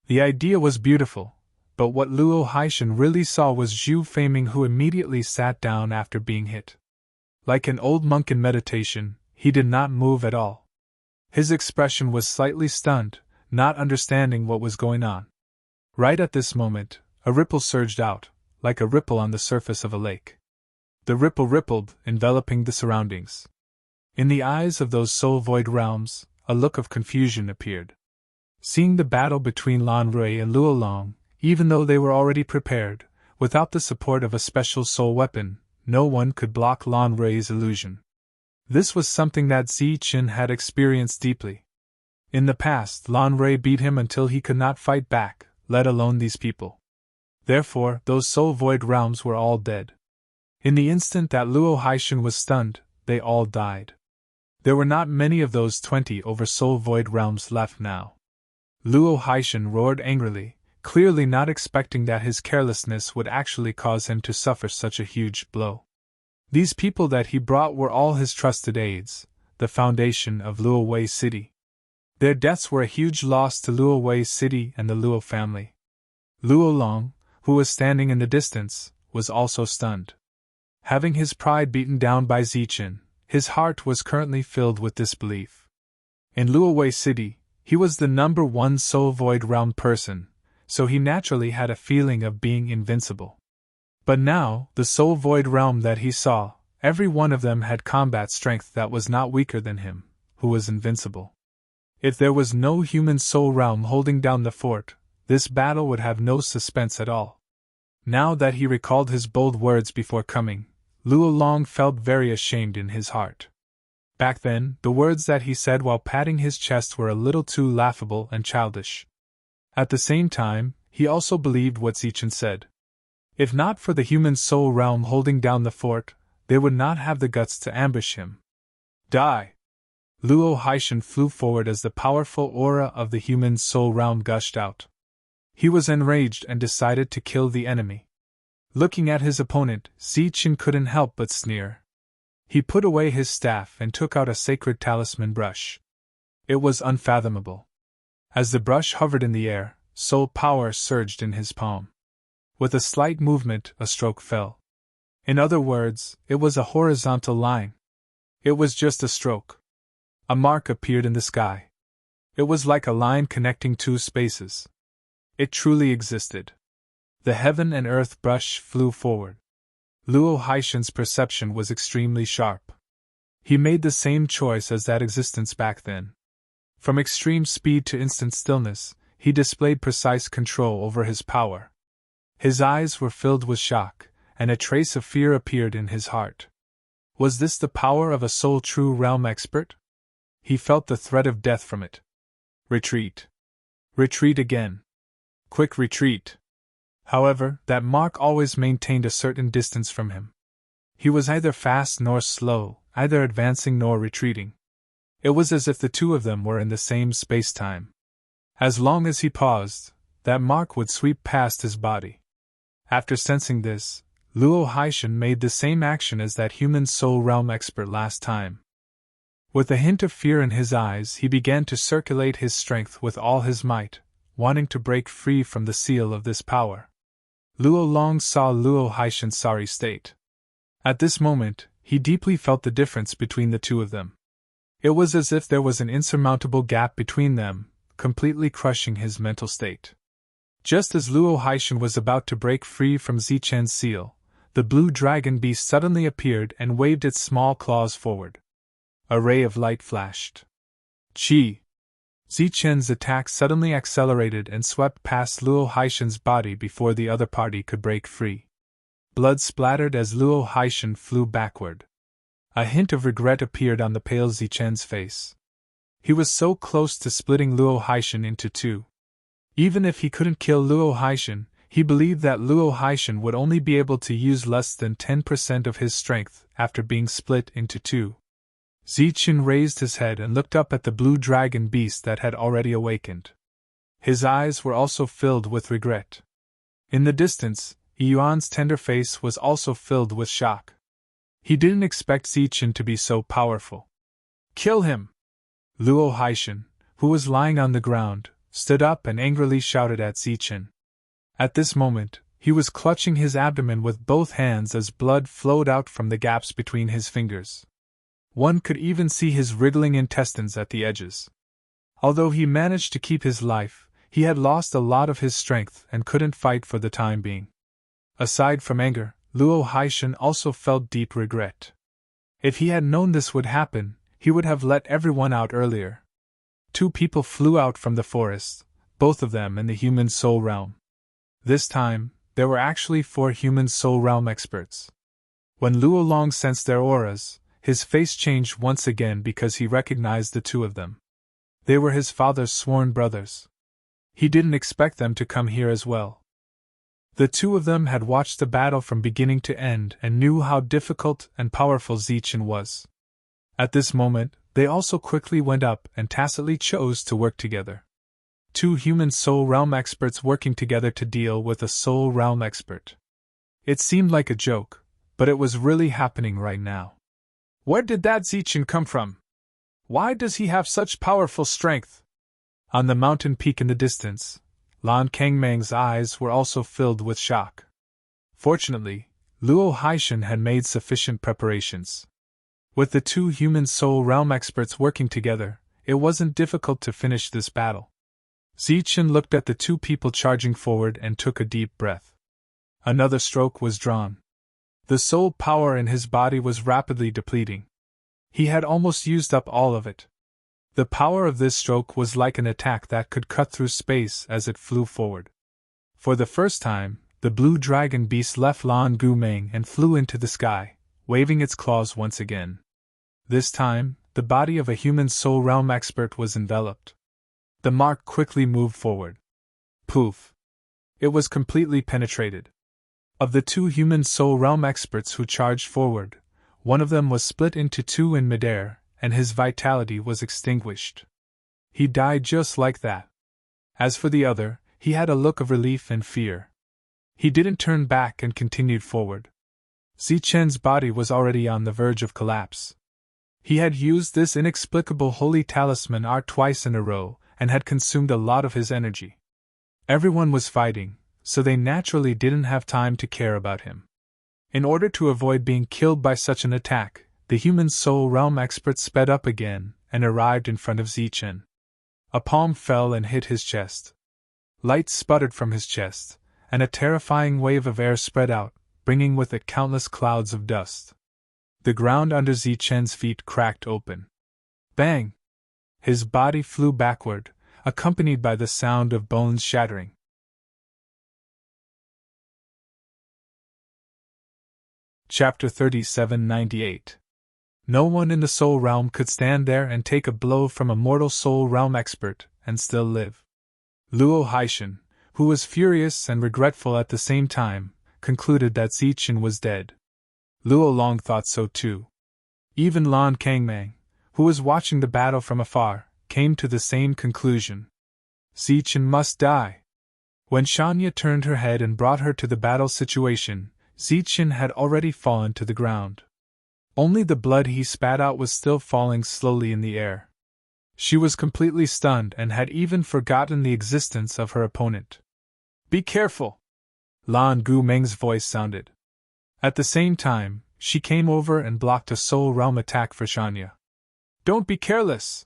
The idea was beautiful, but what Luo Haishan really saw was Zhu Feiming, who immediately sat down after being hit. Like an old monk in meditation, he did not move at all. His expression was slightly stunned, not understanding what was going on. Right at this moment, a ripple surged out, like a ripple on the surface of a lake. The ripple rippled, enveloping the surroundings. In the eyes of those soul void realms, a look of confusion appeared. Seeing the battle between Lan Rui and Luo Long, even though they were already prepared, without the support of a special soul weapon, no one could block Lan Rui's illusion. This was something that Xi Qin had experienced deeply. In the past, Lan Rui beat him until he could not fight back, let alone these people. Therefore, those soul void realms were all dead. In the instant that Luo Haishan was stunned, they all died. There were not many of those 20 over soul void realms left now. Luo Haishan roared angrily, clearly not expecting that his carelessness would actually cause him to suffer such a huge blow. These people that he brought were all his trusted aides, the foundation of Luo Wei City. Their deaths were a huge loss to Luo Wei City and the Luo family. Luo Long, who was standing in the distance, was also stunned. Having his pride beaten down by Zichen, his heart was currently filled with disbelief. In Luowei City, he was the #1 Soul Void Realm person, so he naturally had a feeling of being invincible. But now, the Soul Void Realm that he saw, every one of them had combat strength that was not weaker than him, who was invincible. If there was no human soul realm holding down the fort, this battle would have no suspense at all. Now that he recalled his bold words before coming, Luo Long felt very ashamed in his heart. Back then, the words that he said while patting his chest were a little too laughable and childish. At the same time, he also believed what Zichen said. If not for the human soul realm holding down the fort, they would not have the guts to ambush him. Die! Luo Haishan flew forward as the powerful aura of the human soul realm gushed out. He was enraged and decided to kill the enemy. Looking at his opponent, Zichen couldn't help but sneer. He put away his staff and took out a sacred talisman brush. It was unfathomable. As the brush hovered in the air, soul power surged in his palm. With a slight movement, a stroke fell. In other words, it was a horizontal line. It was just a stroke. A mark appeared in the sky. It was like a line connecting two spaces. It truly existed. The heaven and earth brush flew forward. Luo Haishan's perception was extremely sharp. He made the same choice as that existence back then. From extreme speed to instant stillness, he displayed precise control over his power. His eyes were filled with shock, and a trace of fear appeared in his heart. Was this the power of a soul true realm expert? He felt the threat of death from it. Retreat. Retreat again. Quick retreat. However, that mark always maintained a certain distance from him. He was neither fast nor slow, either advancing nor retreating. It was as if the two of them were in the same space-time. As long as he paused, that mark would sweep past his body. After sensing this, Luo Haishan made the same action as that human soul realm expert last time. With a hint of fear in his eyes, he began to circulate his strength with all his might, wanting to break free from the seal of this power. Luo Long saw Luo Haishan's sorry state. At this moment, he deeply felt the difference between the two of them. It was as if there was an insurmountable gap between them, completely crushing his mental state. Just as Luo Haishan was about to break free from Zichen's seal, the blue dragon beast suddenly appeared and waved its small claws forward. A ray of light flashed. Chi! Zichen's attack suddenly accelerated and swept past Luo Haishan's body before the other party could break free. Blood splattered as Luo Haishan flew backward. A hint of regret appeared on the pale Zichen's face. He was so close to splitting Luo Haishan into two. Even if he couldn't kill Luo Haishan, he believed that Luo Haishan would only be able to use less than 10% of his strength after being split into two. Zichen raised his head and looked up at the blue dragon beast that had already awakened. His eyes were also filled with regret. In the distance, Yuan's tender face was also filled with shock. He didn't expect Zichen to be so powerful. Kill him! Luo Haishan, who was lying on the ground, stood up and angrily shouted at Zichen. At this moment, he was clutching his abdomen with both hands as blood flowed out from the gaps between his fingers. One could even see his wriggling intestines at the edges. Although he managed to keep his life, he had lost a lot of his strength and couldn't fight for the time being. Aside from anger, Luo Haishan also felt deep regret. If he had known this would happen, he would have let everyone out earlier. Two people flew out from the forest, both of them in the human soul realm. This time, there were actually 4 human soul realm experts. When Luo Long sensed their auras, his face changed once again because he recognized the two of them. They were his father's sworn brothers. He didn't expect them to come here as well. The two of them had watched the battle from beginning to end and knew how difficult and powerful Zichen was. At this moment, they also quickly went up and tacitly chose to work together. 2 human soul realm experts working together to deal with a soul realm expert. It seemed like a joke, but it was really happening right now. Where did that Zichen come from? Why does he have such powerful strength? On the mountain peak in the distance, Lan Kangmang's eyes were also filled with shock. Fortunately, Luo Haishan had made sufficient preparations. With the two human soul realm experts working together, it wasn't difficult to finish this battle. Zichen looked at the two people charging forward and took a deep breath. Another stroke was drawn. The soul power in his body was rapidly depleting. He had almost used up all of it. The power of this stroke was like an attack that could cut through space as it flew forward. For the first time, the blue dragon beast left Lan Gumeng and flew into the sky, waving its claws once again. This time, the body of a human soul realm expert was enveloped. The mark quickly moved forward. Poof! It was completely penetrated. Of the two human soul realm experts who charged forward, one of them was split into two in midair, and his vitality was extinguished. He died just like that. As for the other, he had a look of relief and fear. He didn't turn back and continued forward. Zichen's body was already on the verge of collapse. He had used this inexplicable holy talisman art twice in a row, and had consumed a lot of his energy. Everyone was fighting, so they naturally didn't have time to care about him. In order to avoid being killed by such an attack, the human soul realm expert sped up again, and arrived in front of Zichen. A palm fell and hit his chest. Light sputtered from his chest, and a terrifying wave of air spread out, bringing with it countless clouds of dust. The ground under Zichen's feet cracked open. Bang! His body flew backward, accompanied by the sound of bones shattering. Chapter 3798. No one in the soul realm could stand there and take a blow from a mortal soul realm expert and still live. Luo Haishan, who was furious and regretful at the same time, concluded that Zichen was dead. Luo Long thought so too. Even Lan Kangmang, who was watching the battle from afar, came to the same conclusion. Zichen must die. When Shanya turned her head and brought her to the battle situation, Zichen had already fallen to the ground. Only the blood he spat out was still falling slowly in the air. She was completely stunned and had even forgotten the existence of her opponent. "Be careful!" Lan Gumeng's voice sounded. At the same time, she came over and blocked a soul realm attack for Shanya. "Don't be careless!"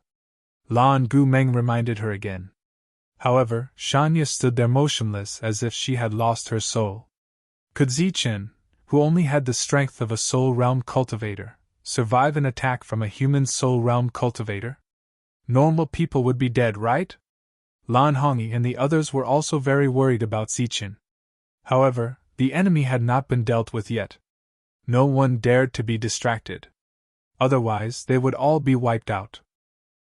Lan Gumeng reminded her again. However, Shanya stood there motionless as if she had lost her soul. Could Zichen, who only had the strength of a soul realm cultivator, survive an attack from a human soul realm cultivator? Normal people would be dead, right? Lan Hongyi and the others were also very worried about Zichen. However, the enemy had not been dealt with yet. No one dared to be distracted. Otherwise, they would all be wiped out.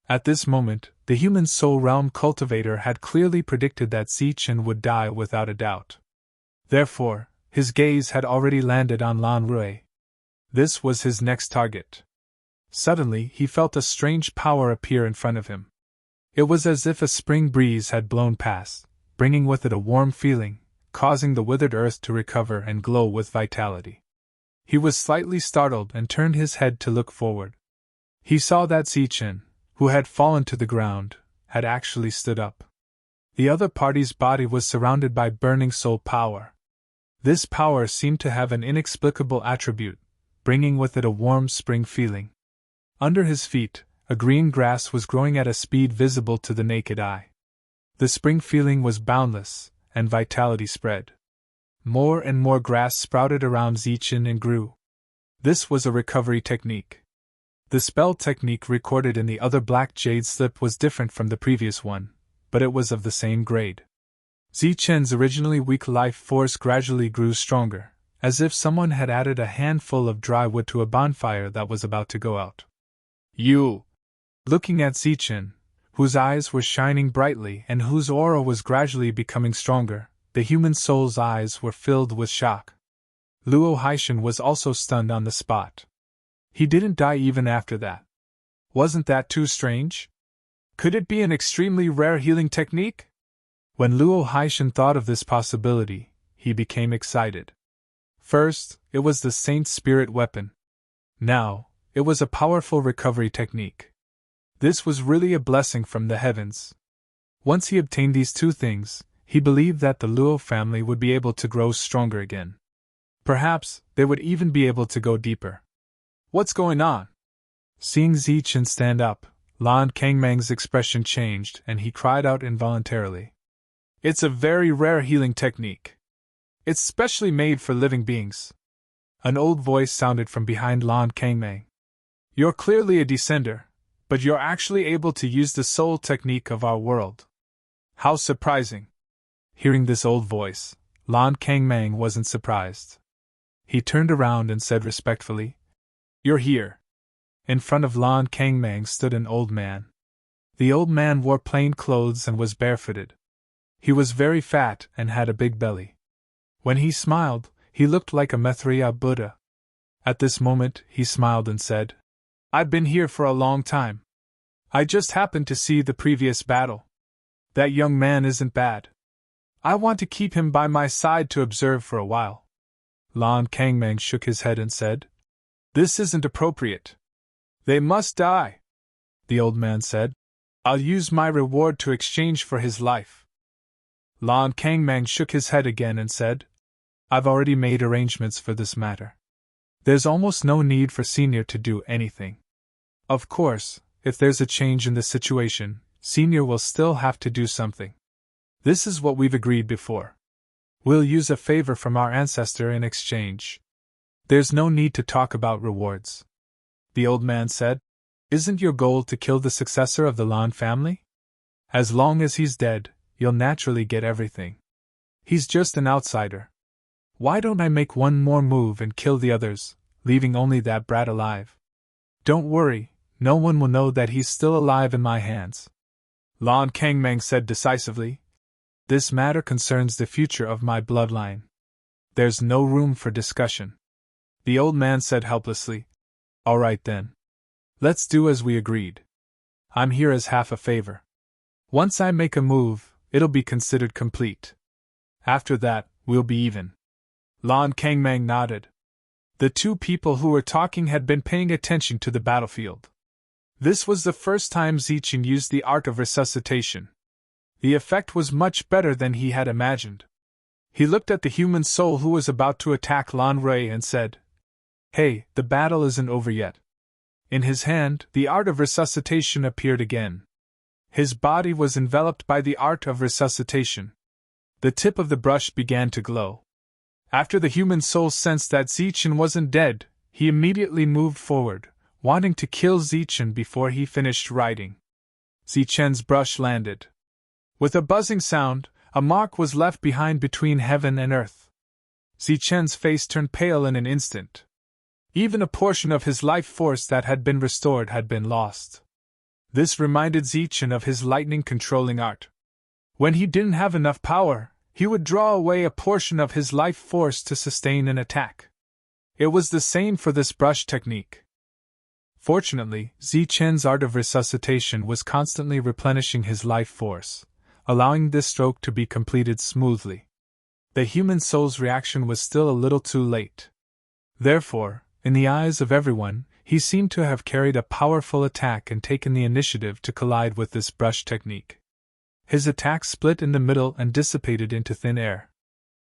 At this moment, the human soul realm cultivator had clearly predicted that Zichen would die without a doubt. Therefore, his gaze had already landed on Lan Rui. This was his next target. Suddenly, he felt a strange power appear in front of him. It was as if a spring breeze had blown past, bringing with it a warm feeling, causing the withered earth to recover and glow with vitality. He was slightly startled and turned his head to look forward. He saw that Zichen, who had fallen to the ground, had actually stood up. The other party's body was surrounded by burning soul power. This power seemed to have an inexplicable attribute, bringing with it a warm spring feeling. Under his feet, a green grass was growing at a speed visible to the naked eye. The spring feeling was boundless, and vitality spread. More and more grass sprouted around Zichen and grew. This was a recovery technique. The spell technique recorded in the other black jade slip was different from the previous one, but it was of the same grade. Zichen's originally weak life force gradually grew stronger, as if someone had added a handful of dry wood to a bonfire that was about to go out. "You!" Looking at Zichen, whose eyes were shining brightly and whose aura was gradually becoming stronger, the human soul's eyes were filled with shock. Luo Haishan was also stunned on the spot. He didn't die even after that. Wasn't that too strange? Could it be an extremely rare healing technique? When Luo Haishan thought of this possibility, he became excited. First, it was the Saint's spirit weapon. Now, it was a powerful recovery technique. This was really a blessing from the heavens. Once he obtained these two things, he believed that the Luo family would be able to grow stronger again. Perhaps they would even be able to go deeper. What's going on? Seeing Zichen stand up, Lan Kangmang's expression changed and he cried out involuntarily. It's a very rare healing technique. It's specially made for living beings. An old voice sounded from behind Lan Kangmang. You're clearly a descender, but you're actually able to use the soul technique of our world. How surprising! Hearing this old voice, Lan Kangmang wasn't surprised. He turned around and said respectfully, You're here. In front of Lan Kangmang stood an old man. The old man wore plain clothes and was barefooted. He was very fat and had a big belly. When he smiled, he looked like a Maitreya Buddha. At this moment, he smiled and said, I've been here for a long time. I just happened to see the previous battle. That young man isn't bad. I want to keep him by my side to observe for a while. Lan Kangmang shook his head and said, This isn't appropriate. They must die. The old man said, I'll use my reward to exchange for his life. Lan Kangmang shook his head again and said, I've already made arrangements for this matter. There's almost no need for Senior to do anything. Of course, if there's a change in the situation, Senior will still have to do something. This is what we've agreed before. We'll use a favor from our ancestor in exchange. There's no need to talk about rewards. The old man said, Isn't your goal to kill the successor of the Lan family? As long as he's dead, you'll naturally get everything. He's just an outsider. Why don't I make one more move and kill the others, leaving only that brat alive? Don't worry, no one will know that he's still alive in my hands. Lan Kangmang said decisively, This matter concerns the future of my bloodline. There's no room for discussion. The old man said helplessly, All right then. Let's do as we agreed. I'm here as half a favor. Once I make a move, it'll be considered complete. After that, we'll be even. Lan Kangmang nodded. The two people who were talking had been paying attention to the battlefield. This was the first time Zichen used the art of resuscitation. The effect was much better than he had imagined. He looked at the human soul who was about to attack Lan Rui and said, Hey, the battle isn't over yet. In his hand, the art of resuscitation appeared again. His body was enveloped by the art of resuscitation. The tip of the brush began to glow. After the human soul sensed that Zichen wasn't dead, he immediately moved forward, wanting to kill Zichen before he finished writing. Zichen's brush landed. With a buzzing sound, a mark was left behind between heaven and earth. Zichen's face turned pale in an instant. Even a portion of his life force that had been restored had been lost. This reminded Zichen of his lightning-controlling art. When he didn't have enough power, he would draw away a portion of his life force to sustain an attack. It was the same for this brush technique. Fortunately, Zichen's art of resuscitation was constantly replenishing his life force, allowing this stroke to be completed smoothly. The human soul's reaction was still a little too late. Therefore, in the eyes of everyone, he seemed to have carried a powerful attack and taken the initiative to collide with this brush technique. His attack split in the middle and dissipated into thin air.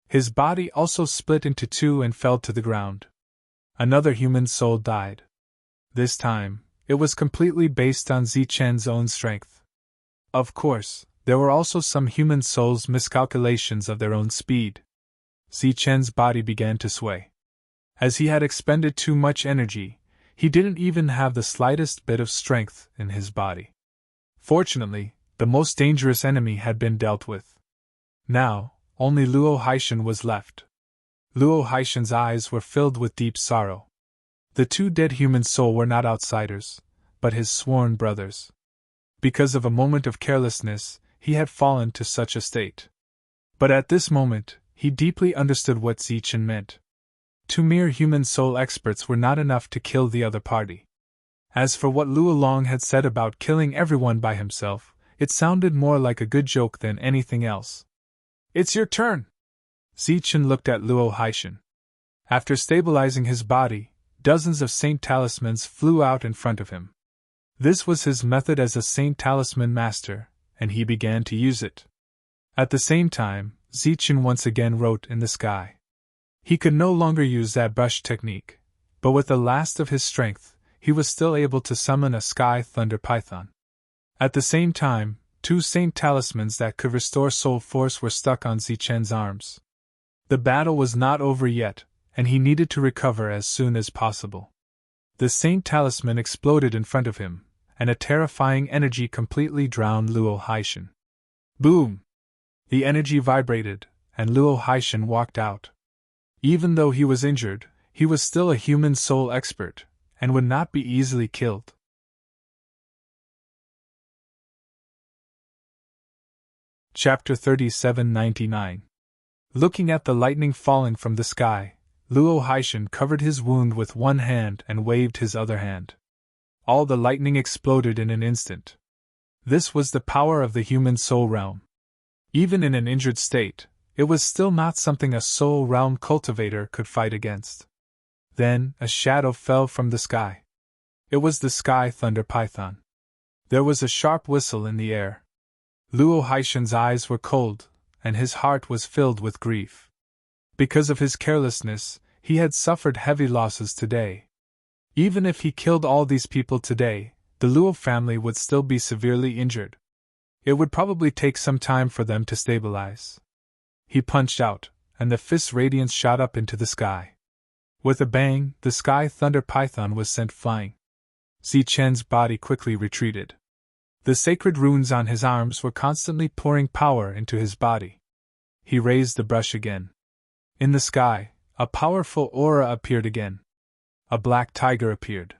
His body also split into two and fell to the ground. Another human soul died. This time, it was completely based on Zichen's own strength. Of course, there were also some human souls' miscalculations of their own speed. Zichen's body began to sway. As he had expended too much energy, he didn't even have the slightest bit of strength in his body. Fortunately, the most dangerous enemy had been dealt with. Now, only Luo Haishan was left. Luo Haishan's eyes were filled with deep sorrow. The two dead human souls were not outsiders, but his sworn brothers. Because of a moment of carelessness, he had fallen to such a state. But at this moment, he deeply understood what Zichen meant. Two mere human soul experts were not enough to kill the other party. As for what Luo Long had said about killing everyone by himself, it sounded more like a good joke than anything else. It's your turn! Zichen looked at Luo Haishan. After stabilizing his body, dozens of saint talismans flew out in front of him. This was his method as a saint talisman master, and he began to use it. At the same time, Zichen once again wrote in the sky. He could no longer use that brush technique, but with the last of his strength, he was still able to summon a sky thunder python. At the same time, 2 saint talismans that could restore soul force were stuck on Zichen's arms. The battle was not over yet, and he needed to recover as soon as possible. The saint talisman exploded in front of him, and a terrifying energy completely drowned Luo Haishan. Boom! The energy vibrated, and Luo Haishan walked out. Even though he was injured, he was still a human soul expert, and would not be easily killed. Chapter 3799. Looking at the lightning falling from the sky, Luo Haishan covered his wound with one hand and waved his other hand. All the lightning exploded in an instant. This was the power of the human soul realm. Even in an injured state, it was still not something a soul realm cultivator could fight against. Then, a shadow fell from the sky. It was the sky thunder python. There was a sharp whistle in the air. Luo Haishan's eyes were cold, and his heart was filled with grief. Because of his carelessness, he had suffered heavy losses today. Even if he killed all these people today, the Luo family would still be severely injured. It would probably take some time for them to stabilize. He punched out, and the fist's radiance shot up into the sky. With a bang, the sky thunder python was sent flying. Zichen's body quickly retreated. The sacred runes on his arms were constantly pouring power into his body. He raised the brush again. In the sky, a powerful aura appeared again. A black tiger appeared.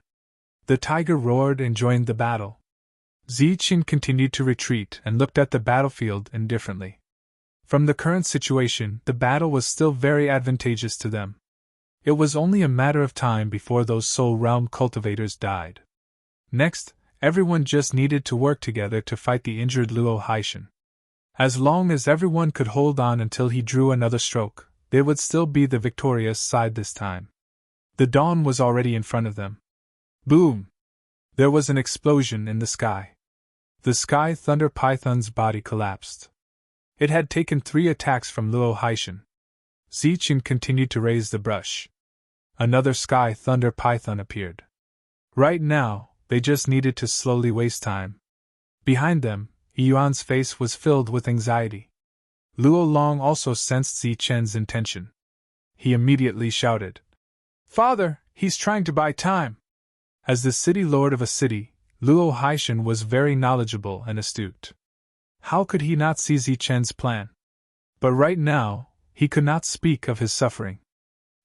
The tiger roared and joined the battle. Zichen continued to retreat and looked at the battlefield indifferently. From the current situation, the battle was still very advantageous to them. It was only a matter of time before those soul realm cultivators died. Next, everyone just needed to work together to fight the injured Luo Haishan. As long as everyone could hold on until he drew another stroke, they would still be the victorious side this time. The dawn was already in front of them. Boom! There was an explosion in the sky. The sky thunder python's body collapsed. It had taken 3 attacks from Luo Haishan. Zichen continued to raise the brush. Another sky thunder python appeared. Right now, they just needed to slowly waste time. Behind them, Yuan's face was filled with anxiety. Luo Long also sensed Zichen's intention. He immediately shouted, "Father, he's trying to buy time!" As the city lord of a city, Luo Haishan was very knowledgeable and astute. How could he not see Zichen's plan? But right now, he could not speak of his suffering.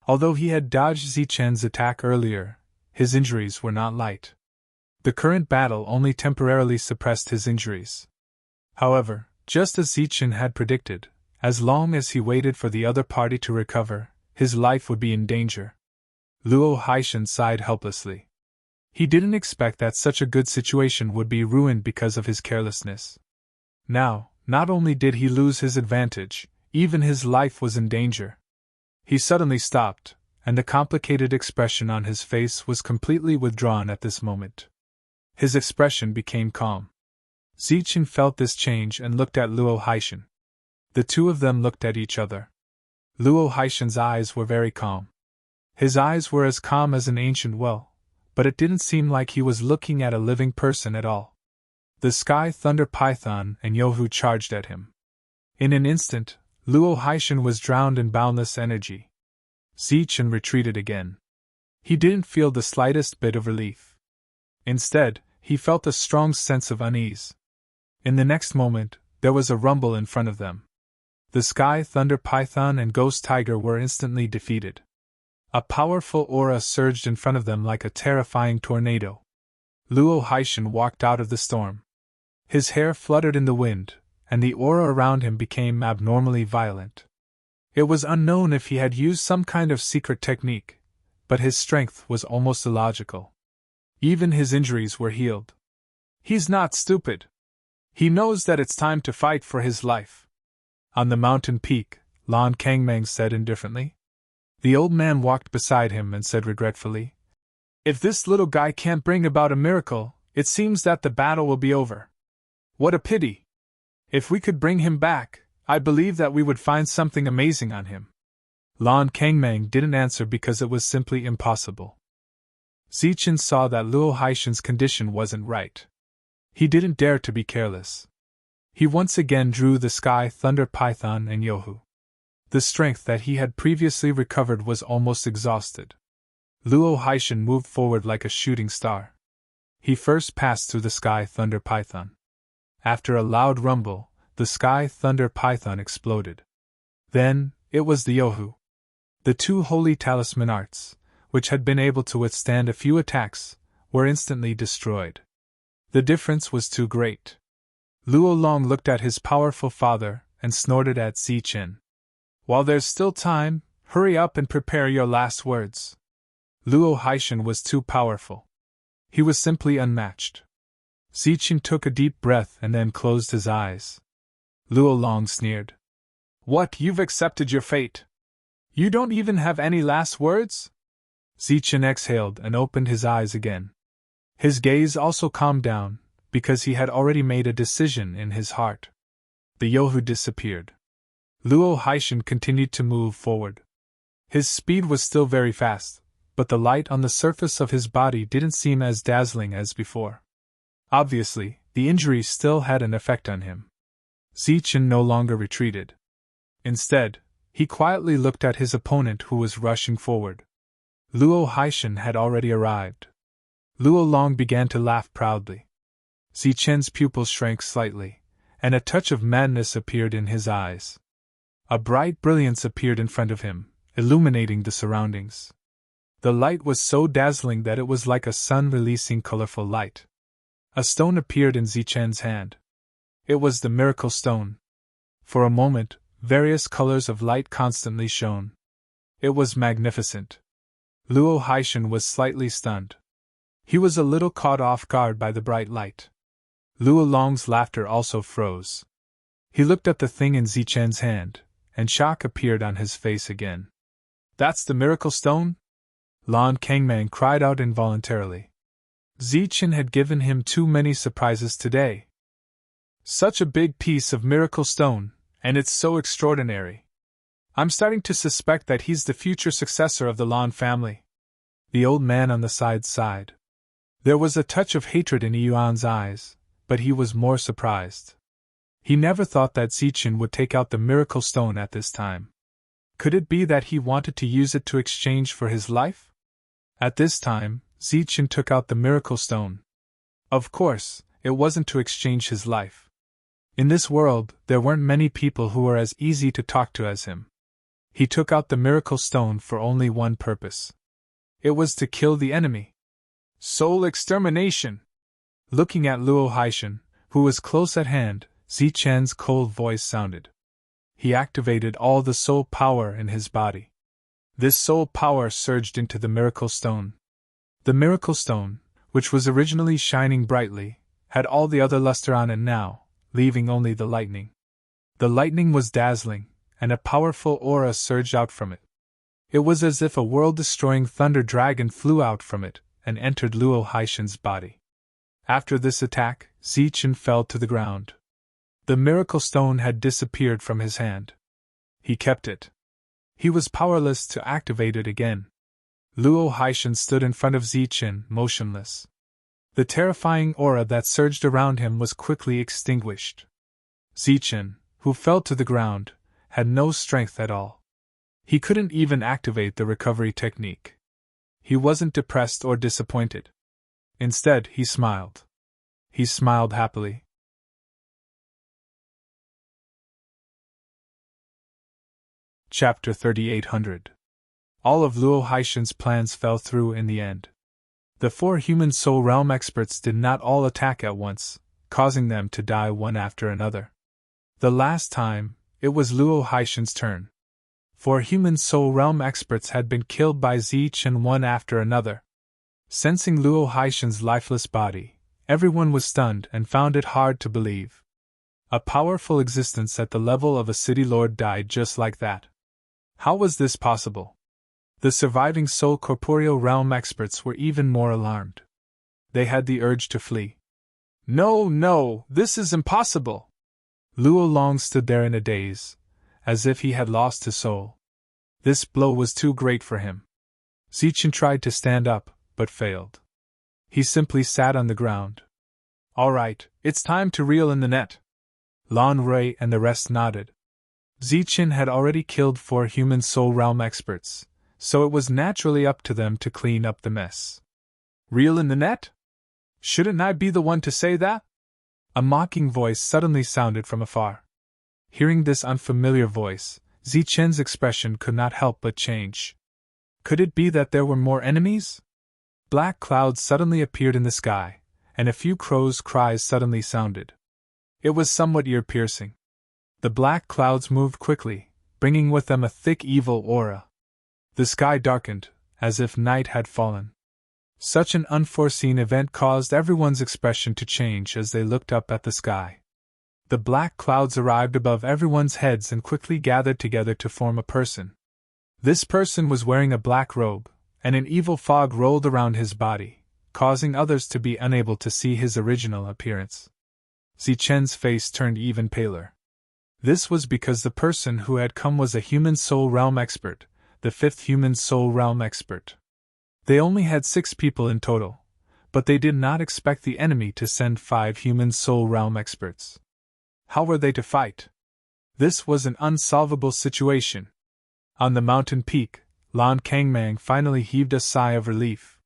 Although he had dodged Zichen's attack earlier, his injuries were not light. The current battle only temporarily suppressed his injuries. However, just as Zichen had predicted, as long as he waited for the other party to recover, his life would be in danger. Luo Haishan sighed helplessly. He didn't expect that such a good situation would be ruined because of his carelessness. Now, not only did he lose his advantage, even his life was in danger. He suddenly stopped, and the complicated expression on his face was completely withdrawn at this moment. His expression became calm. Zichen felt this change and looked at Luo Haishan. The two of them looked at each other. Luo Haishan's eyes were very calm. His eyes were as calm as an ancient well, but it didn't seem like he was looking at a living person at all. The sky thunder python and Yohu charged at him. In an instant, Luo Haishan was drowned in boundless energy. Zichen retreated again. He didn't feel the slightest bit of relief. Instead, he felt a strong sense of unease. In the next moment, there was a rumble in front of them. The sky thunder python and ghost tiger were instantly defeated. A powerful aura surged in front of them like a terrifying tornado. Luo Haishan walked out of the storm. His hair fluttered in the wind, and the aura around him became abnormally violent. It was unknown if he had used some kind of secret technique, but his strength was almost illogical. Even his injuries were healed. He's not stupid. He knows that it's time to fight for his life. On the mountain peak, Lan Kangmang said indifferently. The old man walked beside him and said regretfully, "If this little guy can't bring about a miracle, it seems that the battle will be over. What a pity! If we could bring him back, I believe that we would find something amazing on him." Lan Kangmang didn't answer because it was simply impossible. Zichen saw that Luo Haishan's condition wasn't right. He didn't dare to be careless. He once again drew the sky thunder python and Yohu. The strength that he had previously recovered was almost exhausted. Luo Haishan moved forward like a shooting star. He first passed through the sky thunder python. After a loud rumble, the sky thunder python exploded. Then, it was the Yohu. The two holy talisman arts, which had been able to withstand a few attacks, were instantly destroyed. The difference was too great. Luo Long looked at his powerful father and snorted at Zichen. While there's still time, hurry up and prepare your last words. Luo Haishan was too powerful. He was simply unmatched. Zichen took a deep breath and then closed his eyes. Luo Long sneered. What, you've accepted your fate? You don't even have any last words? Zichen exhaled and opened his eyes again. His gaze also calmed down, because he had already made a decision in his heart. The Yohu disappeared. Luo Haishan continued to move forward. His speed was still very fast, but the light on the surface of his body didn't seem as dazzling as before. Obviously, the injury still had an effect on him. Zichen no longer retreated. Instead, he quietly looked at his opponent who was rushing forward. Luo Haishan had already arrived. Luo Long began to laugh proudly. Zichen's pupils shrank slightly, and a touch of madness appeared in his eyes. A bright brilliance appeared in front of him, illuminating the surroundings. The light was so dazzling that it was like a sun releasing colorful light. A stone appeared in Zichen's hand. It was the miracle stone. For a moment, various colors of light constantly shone. It was magnificent. Luo Haishan was slightly stunned. He was a little caught off guard by the bright light. Luo Long's laughter also froze. He looked at the thing in Zichen's hand, and shock appeared on his face again. That's the miracle stone? Lan Kangmang cried out involuntarily. Zichen had given him too many surprises today. Such a big piece of miracle stone, and it's so extraordinary. I'm starting to suspect that he's the future successor of the Lan family. The old man on the side sighed. There was a touch of hatred in Yuan's eyes, but he was more surprised. He never thought that Zichen would take out the miracle stone at this time. Could it be that he wanted to use it to exchange for his life? At this time, Zichen took out the miracle stone. Of course, it wasn't to exchange his life. In this world, there weren't many people who were as easy to talk to as him. He took out the miracle stone for only one purpose. It was to kill the enemy. Soul extermination! Looking at Luo Haishan, who was close at hand, Zichen's cold voice sounded. He activated all the soul power in his body. This soul power surged into the miracle stone. The miracle stone, which was originally shining brightly, had all the other luster on it now, leaving only the lightning. The lightning was dazzling, and a powerful aura surged out from it. It was as if a world-destroying thunder dragon flew out from it and entered Luo Haishan's body. After this attack, Zichen fell to the ground. The miracle stone had disappeared from his hand. He kept it. He was powerless to activate it again. Luo Haishan stood in front of Zichen, motionless. The terrifying aura that surged around him was quickly extinguished. Zichen, who fell to the ground, had no strength at all. He couldn't even activate the recovery technique. He wasn't depressed or disappointed. Instead, he smiled. He smiled happily. Chapter 3800. All of Luo Haishan's plans fell through in the end. The 4 human soul realm experts did not all attack at once, causing them to die one after another. The last time, it was Luo Haishan's turn. 4 human soul realm experts had been killed by Zichen one after another. Sensing Luo Haishan's lifeless body, everyone was stunned and found it hard to believe. A powerful existence at the level of a city lord died just like that. How was this possible? The surviving soul corporeal realm experts were even more alarmed. They had the urge to flee. No, this is impossible! Luo Long stood there in a daze, as if he had lost his soul. This blow was too great for him. Zichen tried to stand up, but failed. He simply sat on the ground. All right, it's time to reel in the net. Lan Rui and the rest nodded. Zichen had already killed 4 human soul realm experts, so it was naturally up to them to clean up the mess. Reel in the net? Shouldn't I be the one to say that? A mocking voice suddenly sounded from afar. Hearing this unfamiliar voice, Zichen's expression could not help but change. Could it be that there were more enemies? Black clouds suddenly appeared in the sky, and a few crows' cries suddenly sounded. It was somewhat ear-piercing. The black clouds moved quickly, bringing with them a thick evil aura. The sky darkened, as if night had fallen. Such an unforeseen event caused everyone's expression to change as they looked up at the sky. The black clouds arrived above everyone's heads and quickly gathered together to form a person. This person was wearing a black robe, and an evil fog rolled around his body, causing others to be unable to see his original appearance. Zichen's face turned even paler. This was because the person who had come was a human soul realm expert, the 5th human soul realm expert. They only had 6 people in total, but they did not expect the enemy to send 5 human soul realm experts. How were they to fight? This was an unsolvable situation. On the mountain peak, Lan Kangmang finally heaved a sigh of relief.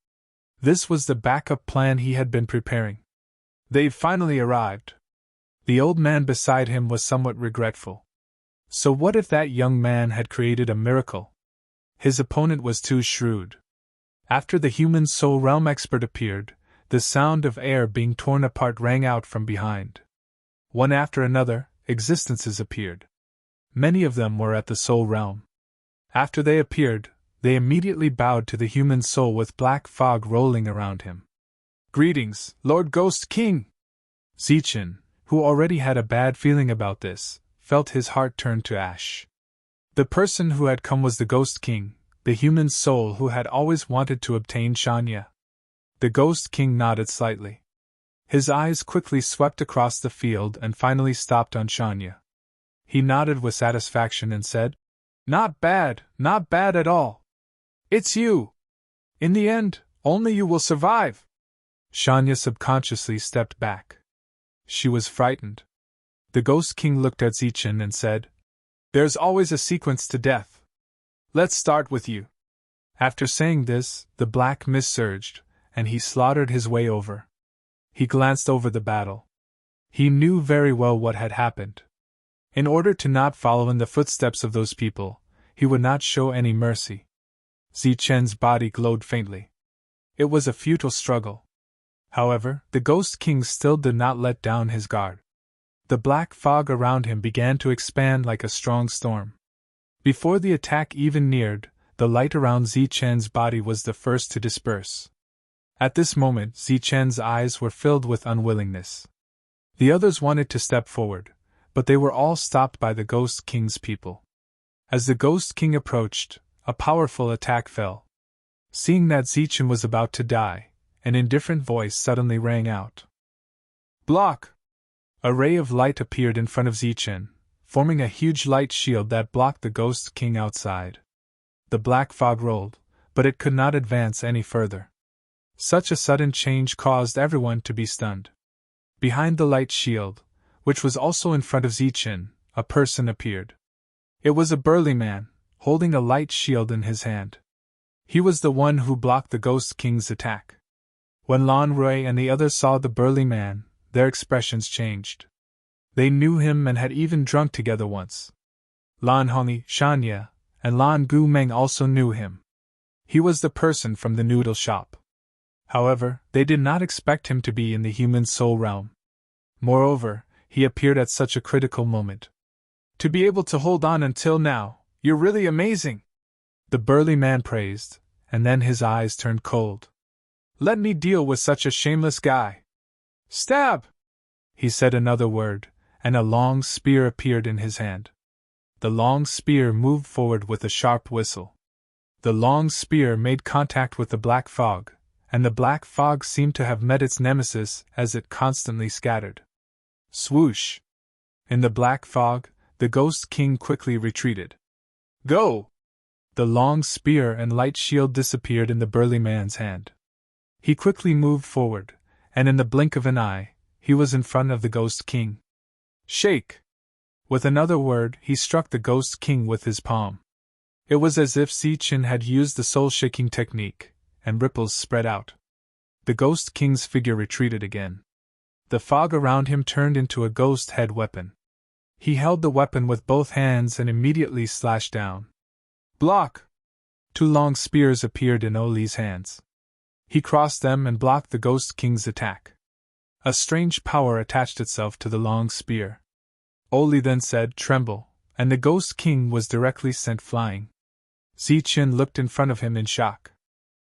This was the backup plan he had been preparing. They've finally arrived. The old man beside him was somewhat regretful. So what if that young man had created a miracle? His opponent was too shrewd. After the human soul realm expert appeared, the sound of air being torn apart rang out from behind. One after another, existences appeared. Many of them were at the soul realm. After they appeared, they immediately bowed to the human soul with black fog rolling around him. Greetings, Lord Ghost King! Zichen, who already had a bad feeling about this, felt his heart turn to ash. The person who had come was the Ghost King, the human soul who had always wanted to obtain Shanya. The Ghost King nodded slightly. His eyes quickly swept across the field and finally stopped on Shanya. He nodded with satisfaction and said, not bad at all. It's you. In the end, only you will survive. Shanya subconsciously stepped back. She was frightened. The Ghost King looked at Zichen and said, there's always a sequence to death. Let's start with you. After saying this, the black mist surged, and he slaughtered his way over. He glanced over the battle. He knew very well what had happened. In order to not follow in the footsteps of those people, he would not show any mercy. Zichen's body glowed faintly. It was a futile struggle. However, the Ghost King still did not let down his guard. The black fog around him began to expand like a strong storm. Before the attack even neared, the light around Zichen's body was the first to disperse. At this moment, Zichen's eyes were filled with unwillingness. The others wanted to step forward, but they were all stopped by the Ghost King's people. As the Ghost King approached, a powerful attack fell. Seeing that Zichen was about to die, an indifferent voice suddenly rang out. Block! A ray of light appeared in front of Zichen, forming a huge light shield that blocked the Ghost King outside. The black fog rolled, but it could not advance any further. Such a sudden change caused everyone to be stunned. Behind the light shield, which was also in front of Zichen, a person appeared. It was a burly man, holding a light shield in his hand. He was the one who blocked the Ghost King's attack. When Lan Rui and the others saw the burly man, their expressions changed. They knew him and had even drunk together once. Lan Hongyi, Shanya, and Lan Gu Meng also knew him. He was the person from the noodle shop. However, they did not expect him to be in the human soul realm. Moreover, he appeared at such a critical moment. To be able to hold on until now, you're really amazing! The burly man praised, and then his eyes turned cold. Let me deal with such a shameless guy. Stab! He said another word, and a long spear appeared in his hand. The long spear moved forward with a sharp whistle. The long spear made contact with the black fog, and the black fog seemed to have met its nemesis as it constantly scattered. Swoosh! In the black fog, the Ghost King quickly retreated. Go! The long spear and light shield disappeared in the burly man's hand. He quickly moved forward, and in the blink of an eye, he was in front of the Ghost King. Shake! With another word, he struck the Ghost King with his palm. It was as if Zichen had used the soul-shaking technique, and ripples spread out. The Ghost King's figure retreated again. The fog around him turned into a ghost head weapon. He held the weapon with both hands and immediately slashed down. Block! 2 long spears appeared in Oli's hands. He crossed them and blocked the Ghost King's attack. A strange power attached itself to the long spear. Oli then said, "Tremble," and the Ghost King was directly sent flying. Zichen looked in front of him in shock.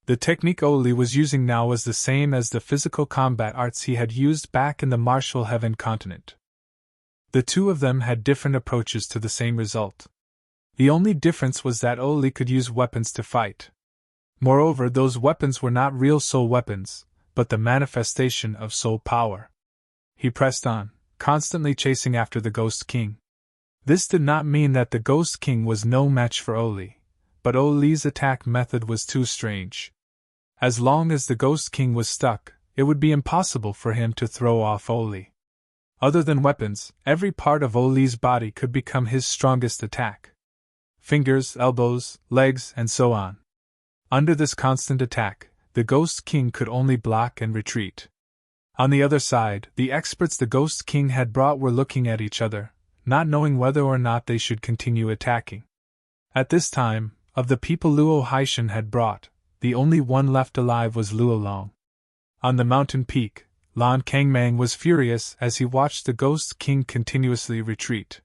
The technique Oli was using now was the same as the physical combat arts he had used back in the martial heaven continent. The two of them had different approaches to the same result. The only difference was that Oli could use weapons to fight. Moreover, those weapons were not real soul weapons, but the manifestation of soul power. He pressed on, constantly chasing after the Ghost King. This did not mean that the Ghost King was no match for Oli, but Oli's attack method was too strange. As long as the Ghost King was stuck, it would be impossible for him to throw off Oli. Other than weapons, every part of Oli's body could become his strongest attack. Fingers, elbows, legs, and so on. Under this constant attack, the Ghost King could only block and retreat. On the other side, the experts the Ghost King had brought were looking at each other, not knowing whether or not they should continue attacking. At this time, of the people Luo Haishan had brought, the only one left alive was Luo Long. On the mountain peak, Lan Kangmang was furious as he watched the Ghost King continuously retreat.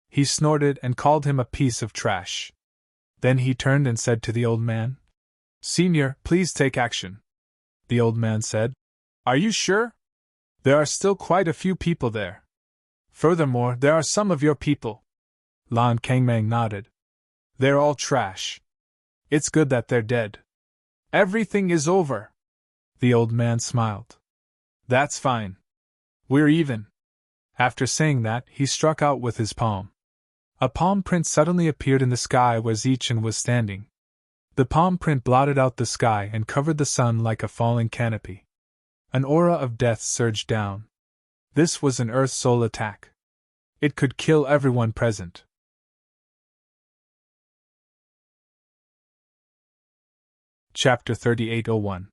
He snorted and called him a piece of trash. Then he turned and said to the old man, "Senior, please take action." The old man said, "Are you sure? There are still quite a few people there. Furthermore, there are some of your people." Lan Kangmang nodded. "They're all trash. It's good that they're dead. Everything is over." The old man smiled. "That's fine. We're even." After saying that, he struck out with his palm. A palm print suddenly appeared in the sky where Zichen was standing. The palm print blotted out the sky and covered the sun like a falling canopy. An aura of death surged down. This was an Earth Soul attack. It could kill everyone present. Chapter 3801.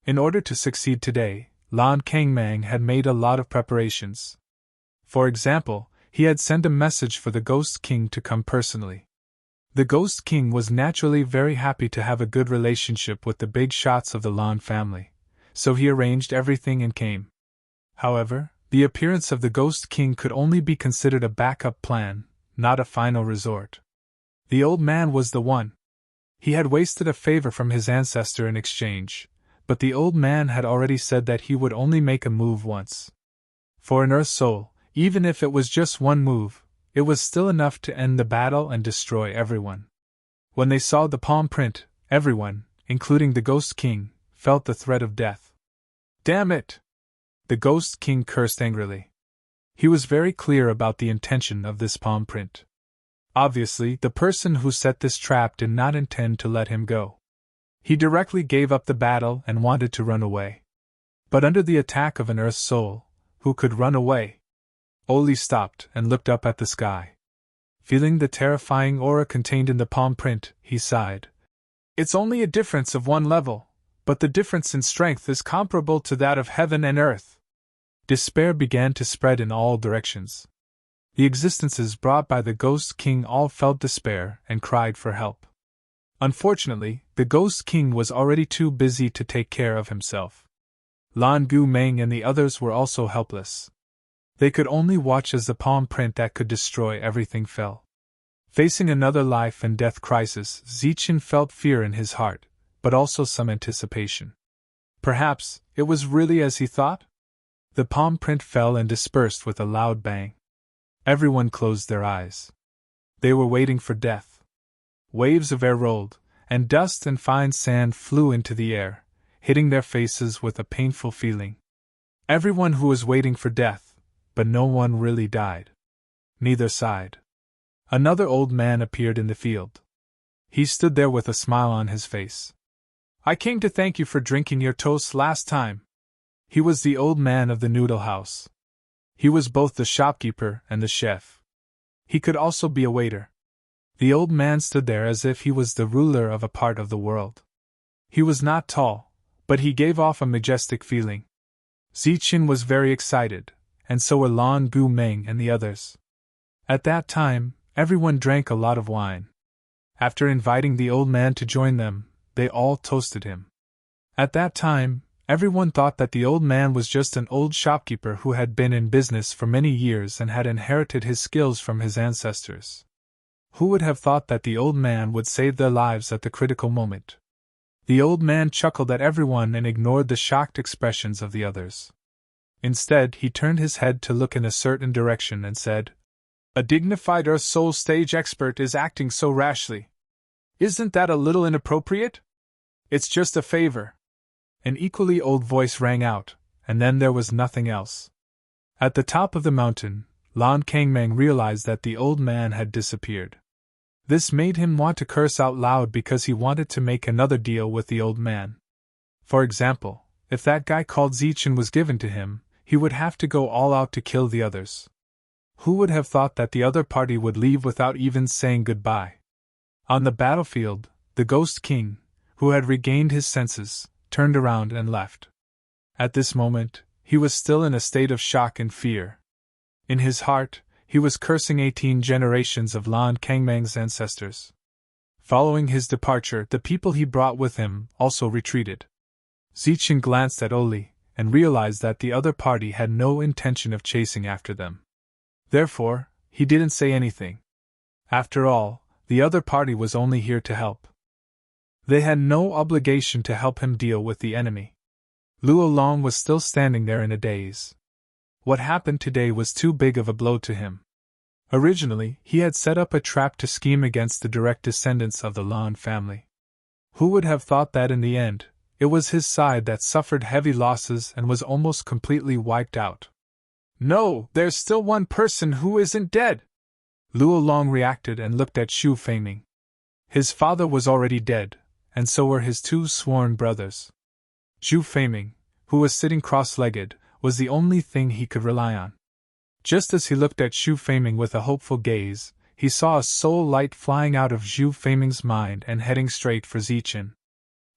In order to succeed today, Lan Kangmang had made a lot of preparations. For example, he had sent a message for the Ghost King to come personally. The Ghost King was naturally very happy to have a good relationship with the big shots of the Lan family, so he arranged everything and came. However, the appearance of the Ghost King could only be considered a backup plan, not a final resort. The old man was the one. He had wasted a favor from his ancestor in exchange, but the old man had already said that he would only make a move once. For an Earth Soul, even if it was just one move, it was still enough to end the battle and destroy everyone. When they saw the palm print, everyone, including the Ghost King, felt the threat of death. "Damn it!" The Ghost King cursed angrily. He was very clear about the intention of this palm print. Obviously, the person who set this trap did not intend to let him go. He directly gave up the battle and wanted to run away. But under the attack of an Earth Soul, who could run away? Oli stopped and looked up at the sky. Feeling the terrifying aura contained in the palm print, he sighed. "It's only a difference of 1 level, but the difference in strength is comparable to that of heaven and earth." Despair began to spread in all directions. The existences brought by the Ghost King all felt despair and cried for help. Unfortunately, the Ghost King was already too busy to take care of himself. Lan Gu Meng and the others were also helpless. They could only watch as the palm print that could destroy everything fell. Facing another life and death crisis, Zichen felt fear in his heart, but also some anticipation. Perhaps it was really as he thought? The palm print fell and dispersed with a loud bang. Everyone closed their eyes. They were waiting for death. Waves of air rolled, and dust and fine sand flew into the air, hitting their faces with a painful feeling. Everyone who was waiting for death, but no one really died. Neither sighed. Another old man appeared in the field. He stood there with a smile on his face. I came to thank you for drinking your toast last time. He was the old man of the noodle house. He was both the shopkeeper and the chef. He could also be a waiter. The old man stood there as if he was the ruler of a part of the world. He was not tall, but he gave off a majestic feeling. Zichen was very excited, and so were Lan Gu Meng and the others. At that time, everyone drank a lot of wine. After inviting the old man to join them, they all toasted him. At that time, everyone thought that the old man was just an old shopkeeper who had been in business for many years and had inherited his skills from his ancestors. Who would have thought that the old man would save their lives at the critical moment? The old man chuckled at everyone and ignored the shocked expressions of the others. Instead, he turned his head to look in a certain direction and said, A dignified Earth Soul stage expert is acting so rashly. Isn't that a little inappropriate? It's just a favor. An equally old voice rang out, and then there was nothing else. At the top of the mountain, Lan Kangmeng realized that the old man had disappeared. This made him want to curse out loud because he wanted to make another deal with the old man. For example, if that guy called Zichen was given to him, he would have to go all out to kill the others. Who would have thought that the other party would leave without even saying goodbye? On the battlefield, the Ghost King, who had regained his senses, turned around and left. At this moment, he was still in a state of shock and fear. In his heart, he was cursing 18 generations of Lan Kangmeng's ancestors. Following his departure, the people he brought with him also retreated. Zichen glanced at Oli and realized that the other party had no intention of chasing after them. Therefore, he didn't say anything. After all, the other party was only here to help. They had no obligation to help him deal with the enemy. Luo Long was still standing there in a daze. What happened today was too big of a blow to him. Originally, he had set up a trap to scheme against the direct descendants of the Lan family. Who would have thought that in the end, it was his side that suffered heavy losses and was almost completely wiped out? No, there's still one person who isn't dead! Luo Long reacted and looked at Xu Feiming. His father was already dead, and so were his 2 sworn brothers. Xu Feiming, who was sitting cross-legged, was the only thing he could rely on. Just as he looked at Xu Feiming with a hopeful gaze, he saw a soul light flying out of Xu Feiming's mind and heading straight for Zichen.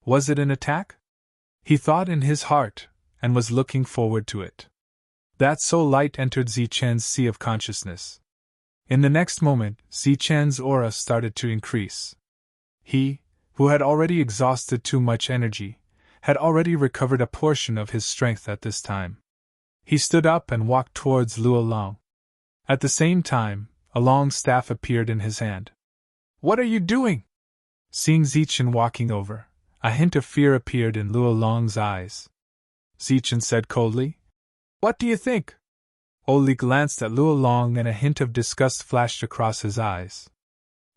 Was it an attack? He thought in his heart, and was looking forward to it. That soul light entered Zichen's sea of consciousness. In the next moment, Zichen's aura started to increase. He, who had already exhausted too much energy, had already recovered a portion of his strength at this time. He stood up and walked towards Luo Long. At the same time, a long staff appeared in his hand. What are you doing? Seeing Zichen walking over, a hint of fear appeared in Luo Long's eyes. Zichen said coldly, What do you think? Oli glanced at Luo Long and a hint of disgust flashed across his eyes.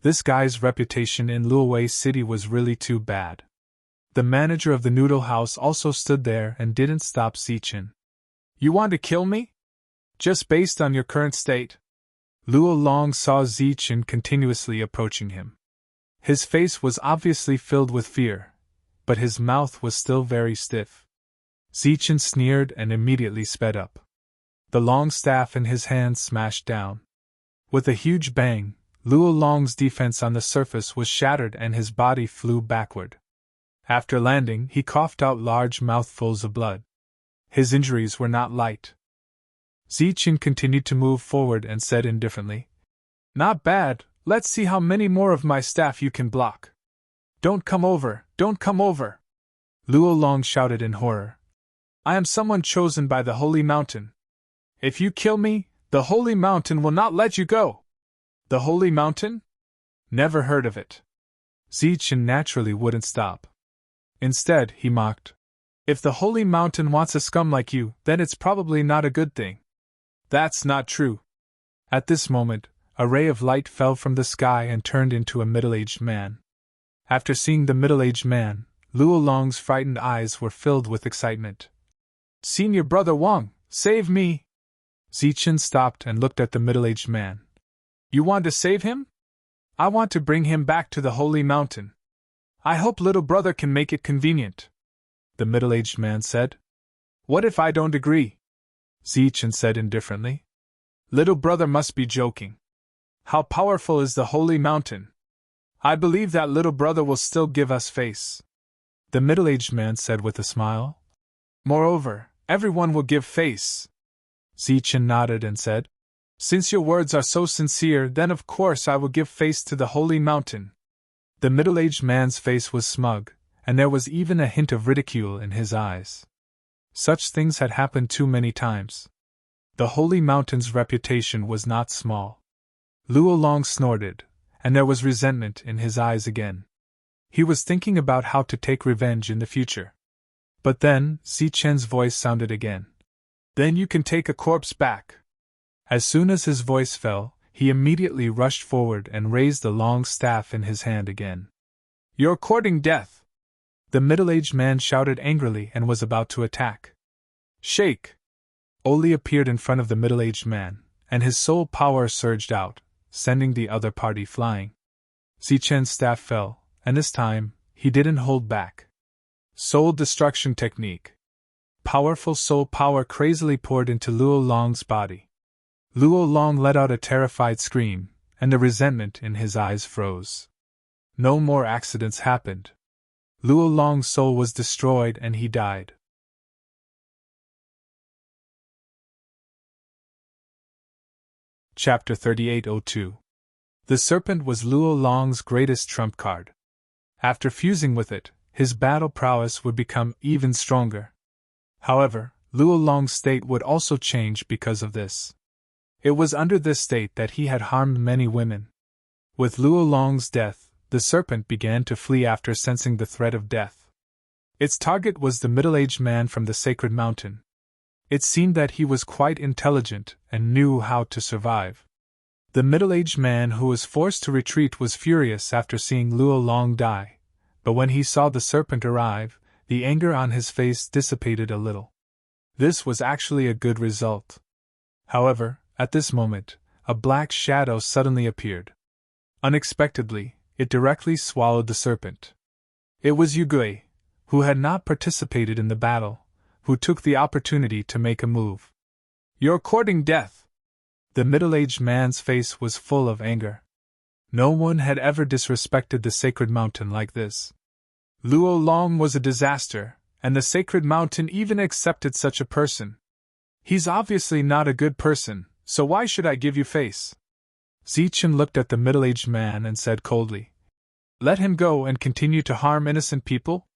This guy's reputation in Luowei City was really too bad. The manager of the noodle house also stood there and didn't stop Zichen. You want to kill me? Just based on your current state? Luo Long saw Zichen continuously approaching him. His face was obviously filled with fear, but his mouth was still very stiff. Zichen sneered and immediately sped up. The long staff in his hand smashed down. With a huge bang, Luo Long's defense on the surface was shattered and his body flew backward. After landing, he coughed out large mouthfuls of blood. His injuries were not light. Zichen continued to move forward and said indifferently, Not bad, let's see how many more of my staff you can block. Don't come over, don't come over! Luo Long shouted in horror. I am someone chosen by the Holy Mountain. If you kill me, the Holy Mountain will not let you go. The Holy Mountain? Never heard of it. Zichen naturally wouldn't stop. Instead, he mocked. If the Holy Mountain wants a scum like you, then it's probably not a good thing. That's not true. At this moment, a ray of light fell from the sky and turned into a middle-aged man. After seeing the middle-aged man, Luo Long's frightened eyes were filled with excitement. Senior Brother Wang, save me! Zichen stopped and looked at the middle-aged man. You want to save him? I want to bring him back to the holy mountain. I hope little brother can make it convenient. The middle-aged man said. What if I don't agree? Zichen said indifferently. Little brother must be joking. How powerful is the holy mountain? I believe that little brother will still give us face. The middle-aged man said with a smile. Moreover, everyone will give face. Zichen nodded and said, Since your words are so sincere, then of course I will give face to the holy mountain. The middle-aged man's face was smug, and there was even a hint of ridicule in his eyes. Such things had happened too many times. The holy mountain's reputation was not small. Luo Long snorted, and there was resentment in his eyes again. He was thinking about how to take revenge in the future. But then, Zichen's voice sounded again. Then you can take a corpse back. As soon as his voice fell, he immediately rushed forward and raised the long staff in his hand again. You're courting death! The middle-aged man shouted angrily and was about to attack. Shake! Oli appeared in front of the middle-aged man, and his soul power surged out, sending the other party flying. Zichen's staff fell, and this time, he didn't hold back. Soul destruction technique. Powerful soul power crazily poured into Luo Long's body. Luo Long let out a terrified scream, and the resentment in his eyes froze. No more accidents happened. Luo Long's soul was destroyed and he died. Chapter 3802. The serpent was Luo Long's greatest trump card. After fusing with it, his battle prowess would become even stronger. However, Luo Long's state would also change because of this. It was under this state that he had harmed many women. With Luo Long's death, the serpent began to flee after sensing the threat of death. Its target was the middle-aged man from the sacred mountain. It seemed that he was quite intelligent and knew how to survive. The middle-aged man who was forced to retreat was furious after seeing Luo Long die, but when he saw the serpent arrive, the anger on his face dissipated a little. This was actually a good result. However, at this moment, a black shadow suddenly appeared. Unexpectedly, it directly swallowed the serpent. It was Yugui, who had not participated in the battle, who took the opportunity to make a move. You're courting death! The middle-aged man's face was full of anger. No one had ever disrespected the sacred mountain like this. Luo Long was a disaster, and the sacred mountain even accepted such a person. He's obviously not a good person, so why should I give you face? Zichen looked at the middle-aged man and said coldly, Let him go and continue to harm innocent people?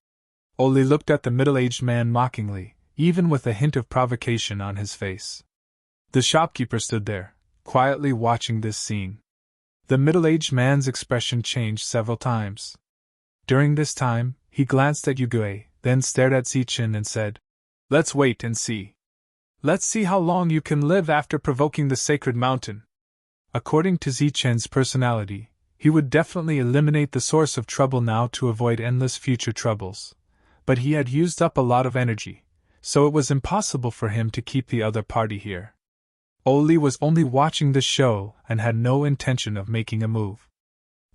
Oli looked at the middle-aged man mockingly, even with a hint of provocation on his face. The shopkeeper stood there, quietly watching this scene. The middle-aged man's expression changed several times. During this time, he glanced at Yugui, then stared at Zichen and said, Let's wait and see. Let's see how long you can live after provoking the sacred mountain. According to Zichen's personality, he would definitely eliminate the source of trouble now to avoid endless future troubles. But he had used up a lot of energy, so it was impossible for him to keep the other party here. Oli was only watching the show and had no intention of making a move.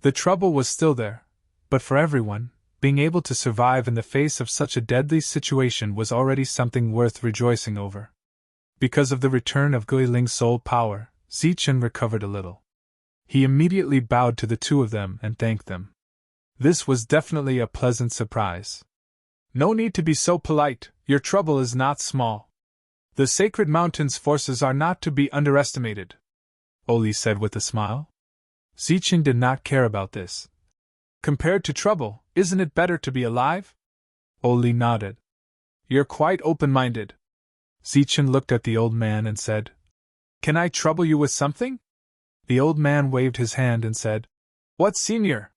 The trouble was still there, but for everyone, being able to survive in the face of such a deadly situation was already something worth rejoicing over. Because of the return of Guiling's soul power, Zichen recovered a little. He immediately bowed to the two of them and thanked them. This was definitely a pleasant surprise. No need to be so polite, your trouble is not small. The sacred mountain's forces are not to be underestimated, Oli said with a smile. Zichen did not care about this. Compared to trouble, isn't it better to be alive? Oli nodded. You're quite open-minded. Zichen looked at the old man and said, Can I trouble you with something? The old man waved his hand and said, What, senior?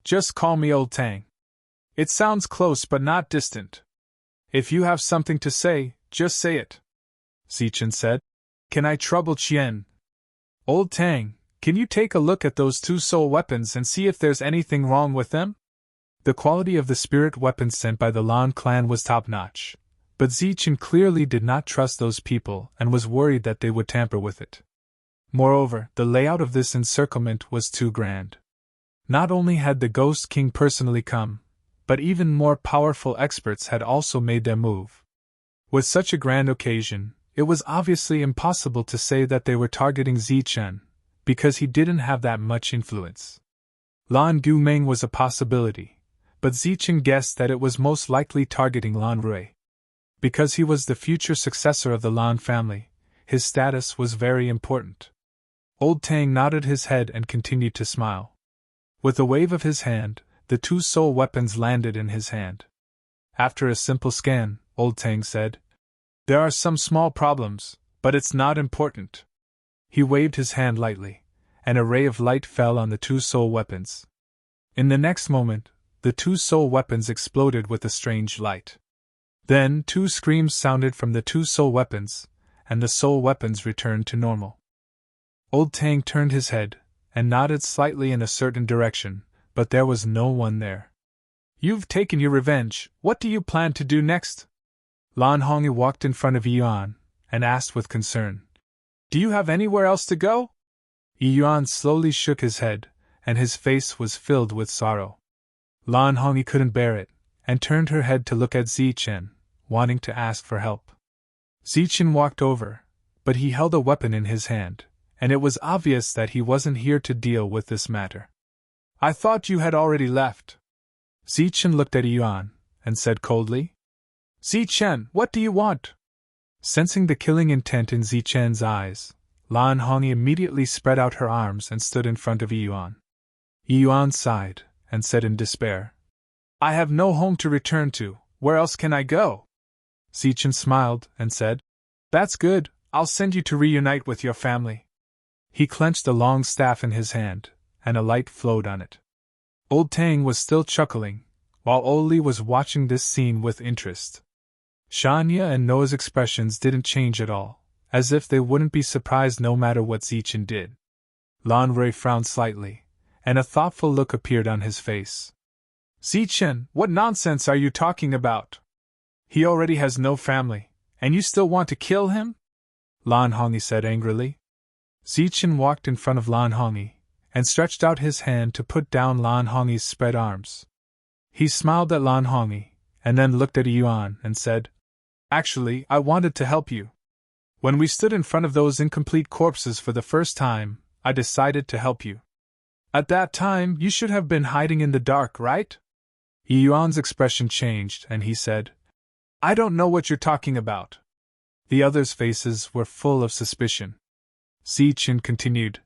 Just call me Old Tang. It sounds close but not distant. If you have something to say, just say it. Zichen said, Can I trouble Qian? Old Tang, can you take a look at those two soul weapons and see if there's anything wrong with them? The quality of the spirit weapons sent by the Lan clan was top-notch, but Zichen clearly did not trust those people and was worried that they would tamper with it. Moreover, the layout of this encirclement was too grand. Not only had the Ghost King personally come, but even more powerful experts had also made their move. With such a grand occasion, it was obviously impossible to say that they were targeting Zichen, because he didn't have that much influence. Lan Gumeng was a possibility, but Zichen guessed that it was most likely targeting Lan Rui. Because he was the future successor of the Lan family, his status was very important. Old Tang nodded his head and continued to smile. With a wave of his hand, the two soul weapons landed in his hand. After a simple scan, Old Tang said, "There are some small problems, but it's not important." He waved his hand lightly, and a ray of light fell on the two soul weapons. In the next moment, the two soul weapons exploded with a strange light. Then 2 screams sounded from the 2 soul weapons, and the soul weapons returned to normal. Old Tang turned his head, and nodded slightly in a certain direction, but there was no one there. "You've taken your revenge, what do you plan to do next?" Lan Hongyi walked in front of Yuan, and asked with concern, "Do you have anywhere else to go?" Yuan slowly shook his head, and his face was filled with sorrow. Lan Hongyi couldn't bear it, and turned her head to look at Zichen, wanting to ask for help. Zichen walked over, but he held a weapon in his hand, and it was obvious that he wasn't here to deal with this matter. "I thought you had already left." Zichen looked at Yuan, and said coldly, "Zichen, what do you want?" Sensing the killing intent in Zichen's eyes, Lan Hongyi immediately spread out her arms and stood in front of Yuan. Yuan sighed, and said in despair, "I have no home to return to, where else can I go?" Zichen smiled, and said, "That's good, I'll send you to reunite with your family." He clenched a long staff in his hand, and a light flowed on it. Old Tang was still chuckling, while Oli was watching this scene with interest. Shanya and Noah's expressions didn't change at all, as if they wouldn't be surprised no matter what Zichen did. Lan Rui frowned slightly, and a thoughtful look appeared on his face. "Zichen, what nonsense are you talking about? He already has no family, and you still want to kill him?" Lan Hongyi said angrily. Zichen walked in front of Lan Hongyi, and stretched out his hand to put down Lan Hongyi's spread arms. He smiled at Lan Hongyi, and then looked at Yuan and said, "Actually, I wanted to help you. When we stood in front of those incomplete corpses for the first time, I decided to help you. At that time, you should have been hiding in the dark, right?" Yuan's expression changed, and he said, "I don't know what you're talking about." The others' faces were full of suspicion. Zichen continued,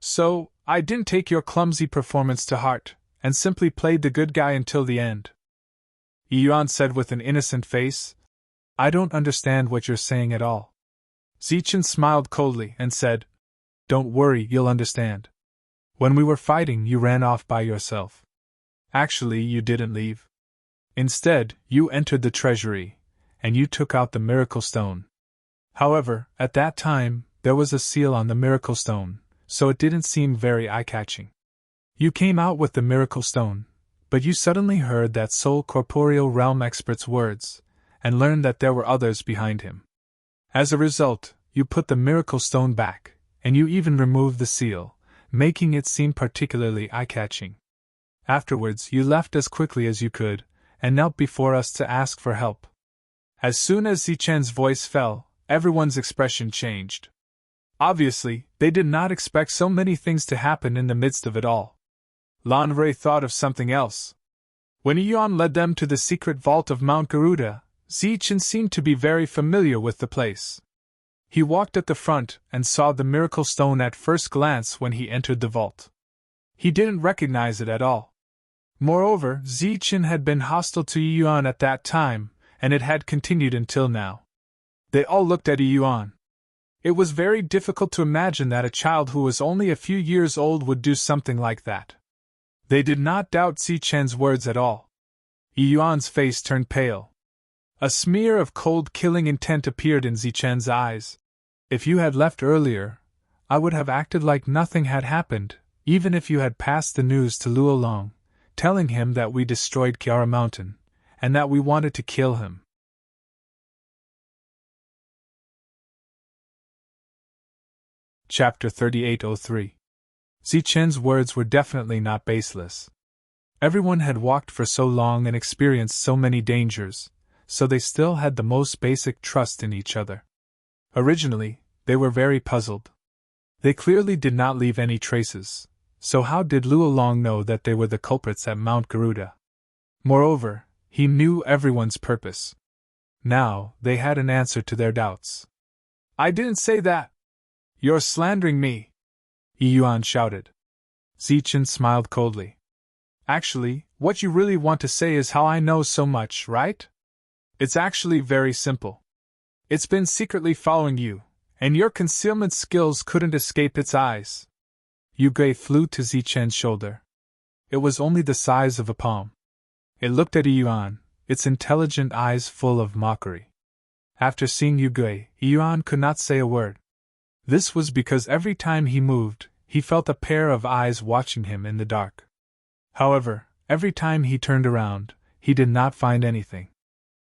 "So, I didn't take your clumsy performance to heart, and simply played the good guy until the end." Yuan said with an innocent face, "I don't understand what you're saying at all." Zichen smiled coldly and said, "Don't worry, you'll understand. When we were fighting, you ran off by yourself. Actually, you didn't leave. Instead, you entered the treasury, and you took out the miracle stone. However, at that time, there was a seal on the miracle stone, so it didn't seem very eye-catching. You came out with the miracle stone, but you suddenly heard that soul corporeal realm expert's words, and learned that there were others behind him. As a result, you put the miracle stone back, and you even removed the seal, making it seem particularly eye-catching. Afterwards, you left as quickly as you could, and knelt before us to ask for help." As soon as Zichen's voice fell, everyone's expression changed. Obviously, they did not expect so many things to happen in the midst of it all. Lan Rui thought of something else. When Yuan led them to the secret vault of Mount Garuda, Zichen seemed to be very familiar with the place. He walked at the front and saw the miracle stone at first glance when he entered the vault. He didn't recognize it at all. Moreover, Zichen had been hostile to Yuan at that time, and it had continued until now. They all looked at Yuan. It was very difficult to imagine that a child who was only a few years old would do something like that. They did not doubt Zichen's words at all. Yuan's face turned pale. A smear of cold killing intent appeared in Zichen's eyes. "If you had left earlier, I would have acted like nothing had happened, even if you had passed the news to Luolong, telling him that we destroyed Kiara Mountain, and that we wanted to kill him." Chapter 3803. Zichen's words were definitely not baseless. Everyone had walked for so long and experienced so many dangers, so they still had the most basic trust in each other. Originally, they were very puzzled. They clearly did not leave any traces, so how did Luolong know that they were the culprits at Mount Garuda? Moreover, he knew everyone's purpose. Now, they had an answer to their doubts. I didn't say that! You're slandering me! Yuan shouted. Zichen smiled coldly. Actually, what you really want to say is how I know so much, right? It's actually very simple. It's been secretly following you, and your concealment skills couldn't escape its eyes. Yugui flew to Zichen's shoulder. It was only the size of a palm. It looked at Yuan, its intelligent eyes full of mockery. After seeing Yugui, Yuan could not say a word. This was because every time he moved, he felt a pair of eyes watching him in the dark. However, every time he turned around, he did not find anything.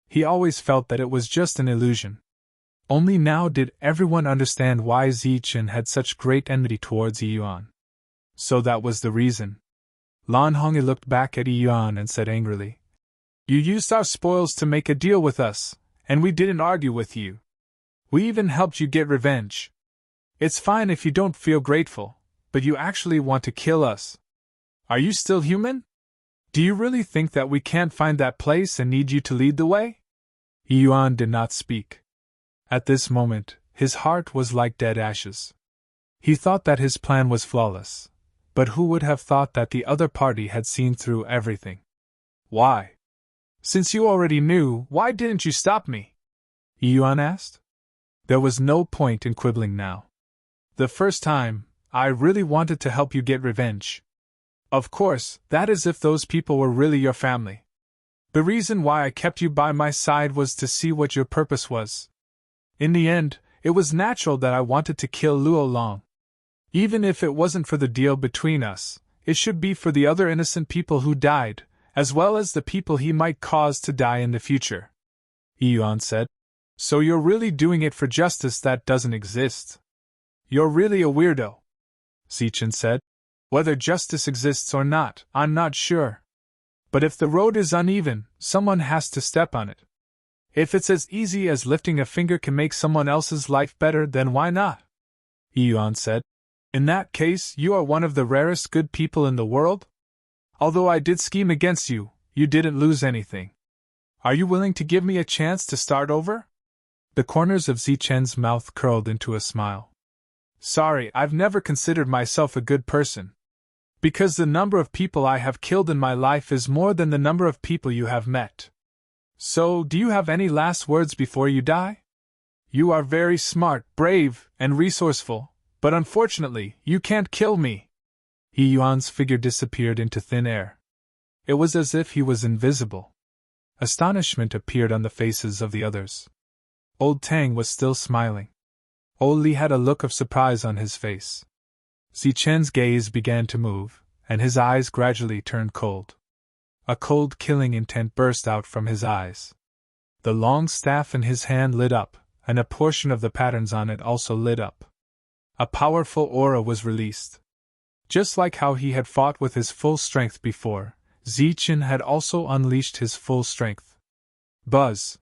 He always felt that it was just an illusion. Only now did everyone understand why Zichen had such great enmity towards Yuan. So that was the reason. Lan Hongyi looked back at Yuan and said angrily, You used our spoils to make a deal with us, and we didn't argue with you. We even helped you get revenge. It's fine if you don't feel grateful, but you actually want to kill us. Are you still human? Do you really think that we can't find that place and need you to lead the way? Yuan did not speak. At this moment, his heart was like dead ashes. He thought that his plan was flawless, but who would have thought that the other party had seen through everything? Why? Since you already knew, why didn't you stop me? Yuan asked. There was no point in quibbling now. The first time, I really wanted to help you get revenge. Of course, that is if those people were really your family. The reason why I kept you by my side was to see what your purpose was. In the end, it was natural that I wanted to kill Luolong. Even if it wasn't for the deal between us, it should be for the other innocent people who died, as well as the people he might cause to die in the future. Yuan said. So you're really doing it for justice that doesn't exist. You're really a weirdo. Zichen said. Whether justice exists or not, I'm not sure. But if the road is uneven, someone has to step on it. If it's as easy as lifting a finger can make someone else's life better, then why not? Yuan said. In that case, you are one of the rarest good people in the world? Although I did scheme against you, you didn't lose anything. Are you willing to give me a chance to start over? The corners of Zichen's mouth curled into a smile. Sorry, I've never considered myself a good person. Because the number of people I have killed in my life is more than the number of people you have met. So, do you have any last words before you die? You are very smart, brave, and resourceful, but unfortunately, you can't kill me. Yuan's figure disappeared into thin air. It was as if he was invisible. Astonishment appeared on the faces of the others. Old Tang was still smiling. Old Li had a look of surprise on his face. Zichen's gaze began to move, and his eyes gradually turned cold. A cold killing intent burst out from his eyes. The long staff in his hand lit up, and a portion of the patterns on it also lit up. A powerful aura was released. Just like how he had fought with his full strength before, Zichen had also unleashed his full strength. Buzz!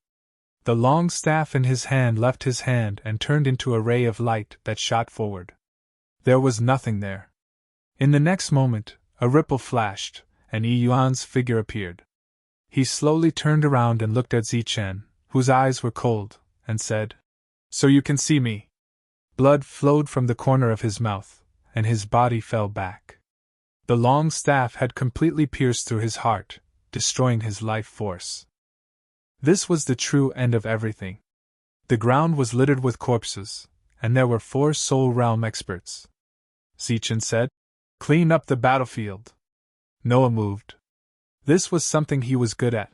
The long staff in his hand left his hand and turned into a ray of light that shot forward. There was nothing there. In the next moment, a ripple flashed, and Yuan's figure appeared. He slowly turned around and looked at Zichen, whose eyes were cold, and said, So you can see me. Blood flowed from the corner of his mouth, and his body fell back. The long staff had completely pierced through his heart, destroying his life force. This was the true end of everything. The ground was littered with corpses, and there were 4 Soul Realm experts. Zichen said, Clean up the battlefield. Noah moved. This was something he was good at.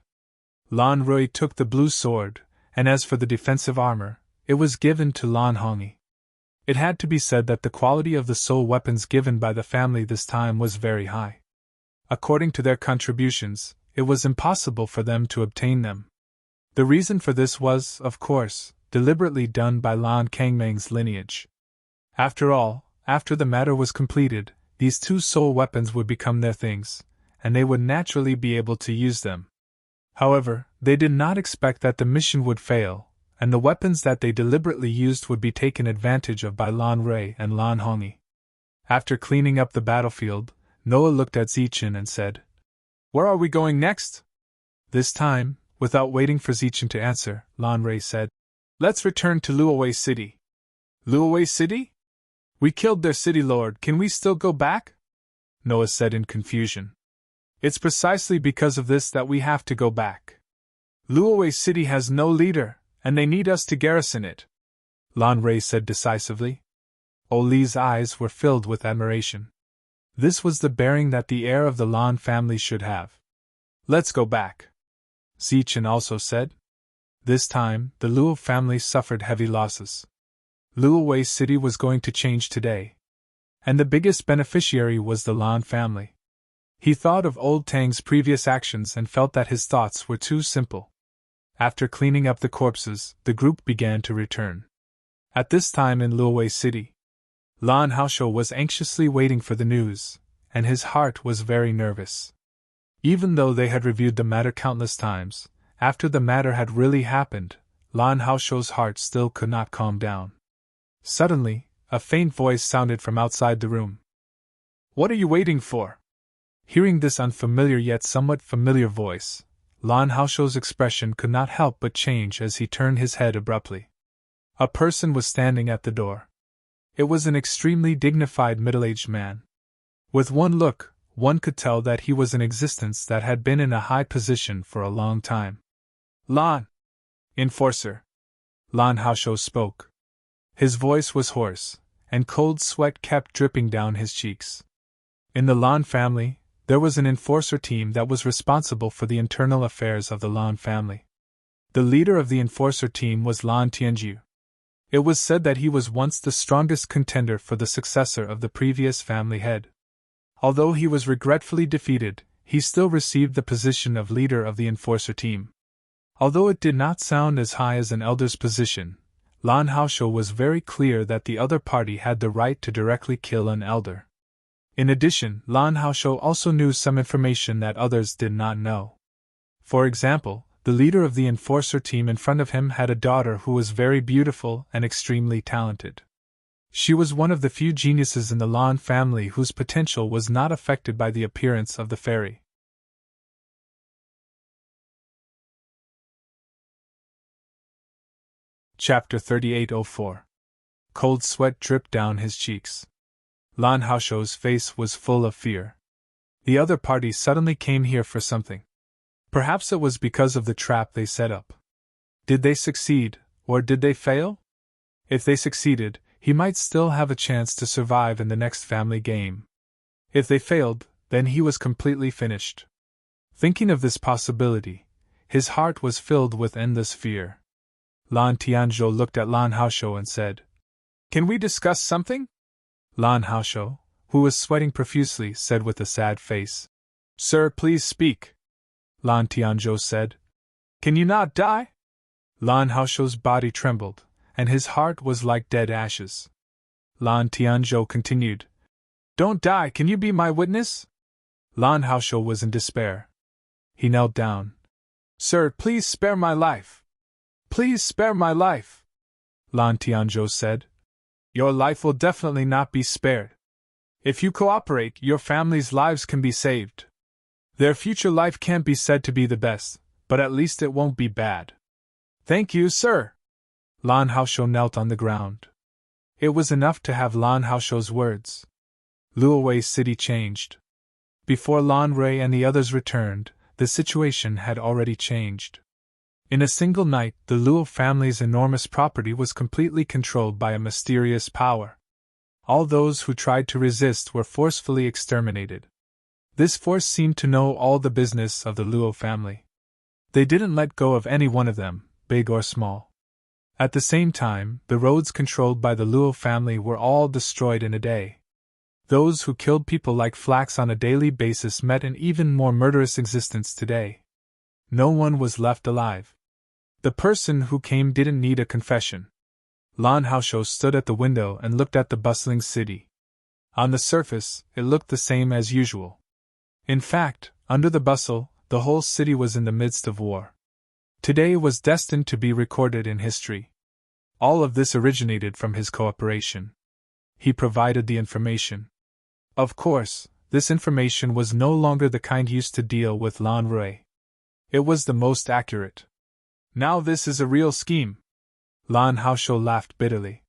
Lan Rui took the blue sword, and as for the defensive armor, it was given to Lan Hongyi. It had to be said that the quality of the soul weapons given by the family this time was very high. According to their contributions, it was impossible for them to obtain them. The reason for this was, of course, deliberately done by Lan Kangmeng's lineage. After all, after the matter was completed, these two soul weapons would become their things, and they would naturally be able to use them. However, they did not expect that the mission would fail, and the weapons that they deliberately used would be taken advantage of by Lan Rui and Lan Hongyi. After cleaning up the battlefield, Noah looked at Zichen and said, "Where are we going next?" This time, without waiting for Zichen to answer, Lan Rui said, "Let's return to Luowei City." "Luowei City? We killed their city lord, can we still go back?" Noah said in confusion. "It's precisely because of this that we have to go back. Luowei City has no leader, and they need us to garrison it," Lan Rui said decisively. Oli's eyes were filled with admiration. This was the bearing that the heir of the Lan family should have. "Let's go back," Zichen also said. This time, the Luo family suffered heavy losses. Luowei City was going to change today. And the biggest beneficiary was the Lan family. He thought of old Tang's previous actions and felt that his thoughts were too simple. After cleaning up the corpses, the group began to return. At this time in Luowei City, Lan Haosho was anxiously waiting for the news, and his heart was very nervous. Even though they had reviewed the matter countless times, after the matter had really happened, Lan Haosho's heart still could not calm down. Suddenly, a faint voice sounded from outside the room. "What are you waiting for?" Hearing this unfamiliar yet somewhat familiar voice, Lan Haosho's expression could not help but change as he turned his head abruptly. A person was standing at the door. It was an extremely dignified middle-aged man. With one look, one could tell that he was an existence that had been in a high position for a long time. "Lan! Enforcer!" Lan Haosho spoke. His voice was hoarse, and cold sweat kept dripping down his cheeks. In the Lan family, there was an enforcer team that was responsible for the internal affairs of the Lan family. The leader of the enforcer team was Lan Tianju. It was said that he was once the strongest contender for the successor of the previous family head. Although he was regretfully defeated, he still received the position of leader of the enforcer team. Although it did not sound as high as an elder's position, Lan Haosho was very clear that the other party had the right to directly kill an elder. In addition, Lan Haosho also knew some information that others did not know. For example, the leader of the enforcer team in front of him had a daughter who was very beautiful and extremely talented. She was one of the few geniuses in the Lan family whose potential was not affected by the appearance of the fairy. Chapter 3804. Cold sweat dripped down his cheeks. Lan Haosho's face was full of fear. The other party suddenly came here for something. Perhaps it was because of the trap they set up. Did they succeed, or did they fail? If they succeeded, he might still have a chance to survive in the next family game. If they failed, then he was completely finished. Thinking of this possibility, his heart was filled with endless fear. Lan Tianzhou looked at Lan Haosho and said, "Can we discuss something?" Lan Haosho, who was sweating profusely, said with a sad face, "Sir, please speak." Lan Tianzhou said, "Can you not die?" Lan Haosho's body trembled, and his heart was like dead ashes. Lan Tianzhou continued, "Don't die, can you be my witness?" Lan Haosho was in despair. He knelt down. "Sir, please spare my life. Please spare my life," Lan Tianzhou said. "Your life will definitely not be spared. If you cooperate, your family's lives can be saved. Their future life can't be said to be the best, but at least it won't be bad." "Thank you, sir." Lan Haosho knelt on the ground. It was enough to have Lan Haosho's words. Luowei City changed. Before Lan Rui and the others returned, the situation had already changed. In a single night, the Luo family's enormous property was completely controlled by a mysterious power. All those who tried to resist were forcefully exterminated. This force seemed to know all the business of the Luo family. They didn't let go of any one of them, big or small. At the same time, the roads controlled by the Luo family were all destroyed in a day. Those who killed people like flax on a daily basis met an even more murderous existence today. No one was left alive. The person who came didn't need a confession. Lan Haosho stood at the window and looked at the bustling city. On the surface, it looked the same as usual. In fact, under the bustle, the whole city was in the midst of war. Today was destined to be recorded in history. All of this originated from his cooperation. He provided the information. Of course, this information was no longer the kind used to deal with Lan Rui. It was the most accurate. Now this is a real scheme. Lan Haosho laughed bitterly.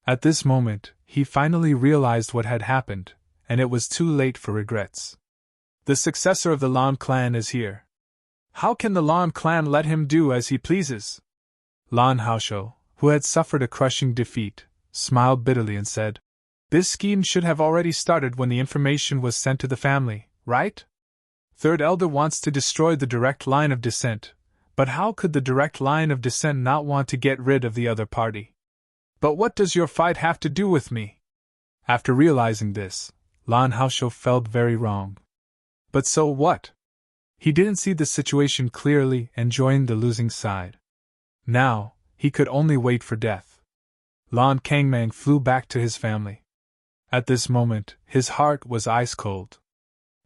At this moment, he finally realized what had happened, and it was too late for regrets. The successor of the Lan clan is here. How can the Lan clan let him do as he pleases? Lan Haosho, who had suffered a crushing defeat, smiled bitterly and said, "This scheme should have already started when the information was sent to the family, right? Third Elder wants to destroy the direct line of descent, but how could the direct line of descent not want to get rid of the other party? But what does your fight have to do with me?" After realizing this, Lan Haosho felt very wrong. But so what? He didn't see the situation clearly and joined the losing side. Now, he could only wait for death. Lan Kangmang flew back to his family. At this moment, his heart was ice cold.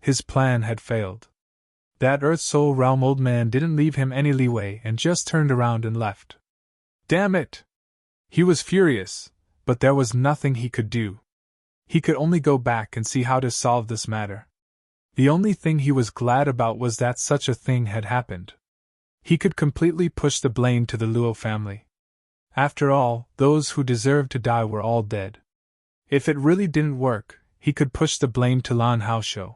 His plan had failed. That Earth Soul Realm old man didn't leave him any leeway and just turned around and left. Damn it! He was furious, but there was nothing he could do. He could only go back and see how to solve this matter. The only thing he was glad about was that such a thing had happened. He could completely push the blame to the Luo family. After all, those who deserved to die were all dead. If it really didn't work, he could push the blame to Lan Haosho.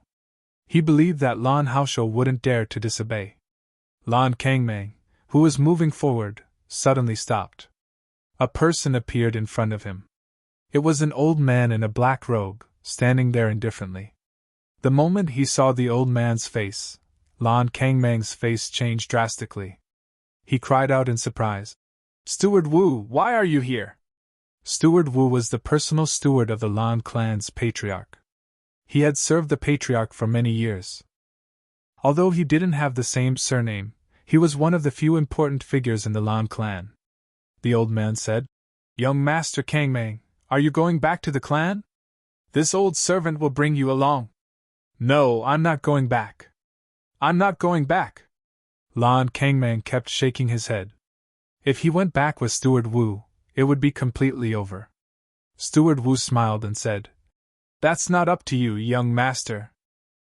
He believed that Lan Haosho wouldn't dare to disobey. Lan Kangmang, who was moving forward, suddenly stopped. A person appeared in front of him. It was an old man in a black robe, standing there indifferently. The moment he saw the old man's face, Lan Kangmang's face changed drastically. He cried out in surprise, "Steward Wu, why are you here?" Steward Wu was the personal steward of the Lan clan's patriarch. He had served the patriarch for many years. Although he didn't have the same surname, he was one of the few important figures in the Lan clan. The old man said, "Young Master Kangmang, are you going back to the clan? This old servant will bring you along." "No, I'm not going back. I'm not going back." Lan Kangmang kept shaking his head. If he went back with Steward Wu, it would be completely over. Steward Wu smiled and said, "That's not up to you, young master."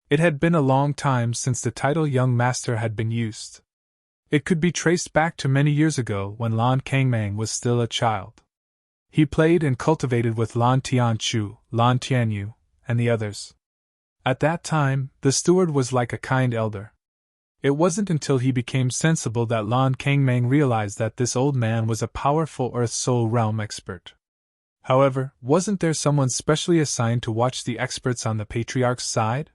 It had been a long time since the title young master had been used. It could be traced back to many years ago when Lan Kangmang was still a child. He played and cultivated with Lan Tianchu, Lan Tianyu, and the others. At that time, the steward was like a kind elder. It wasn't until he became sensible that Lan Kangmang realized that this old man was a powerful Earth Soul Realm expert. However, wasn't there someone specially assigned to watch the experts on the patriarch's side?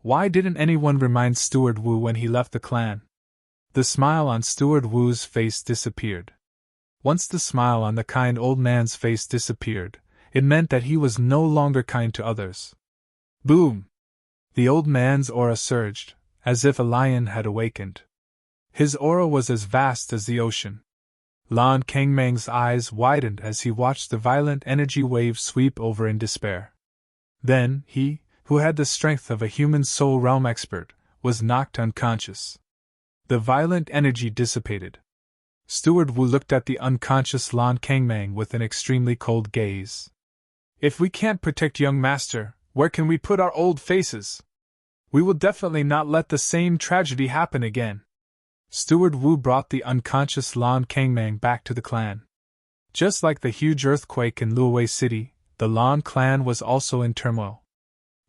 Why didn't anyone remind Steward Wu when he left the clan? The smile on Steward Wu's face disappeared. Once the smile on the kind old man's face disappeared, it meant that he was no longer kind to others. Boom! The old man's aura surged, as if a lion had awakened. His aura was as vast as the ocean. Lan Kangmang's eyes widened as he watched the violent energy wave sweep over in despair. Then, he, who had the strength of a human soul realm expert, was knocked unconscious. The violent energy dissipated. Steward Wu looked at the unconscious Lan Kangmang with an extremely cold gaze. "If we can't protect young master, where can we put our old faces? We will definitely not let the same tragedy happen again." Steward Wu brought the unconscious Lan Kangmang back to the clan. Just like the huge earthquake in Luowei City, the Lan clan was also in turmoil.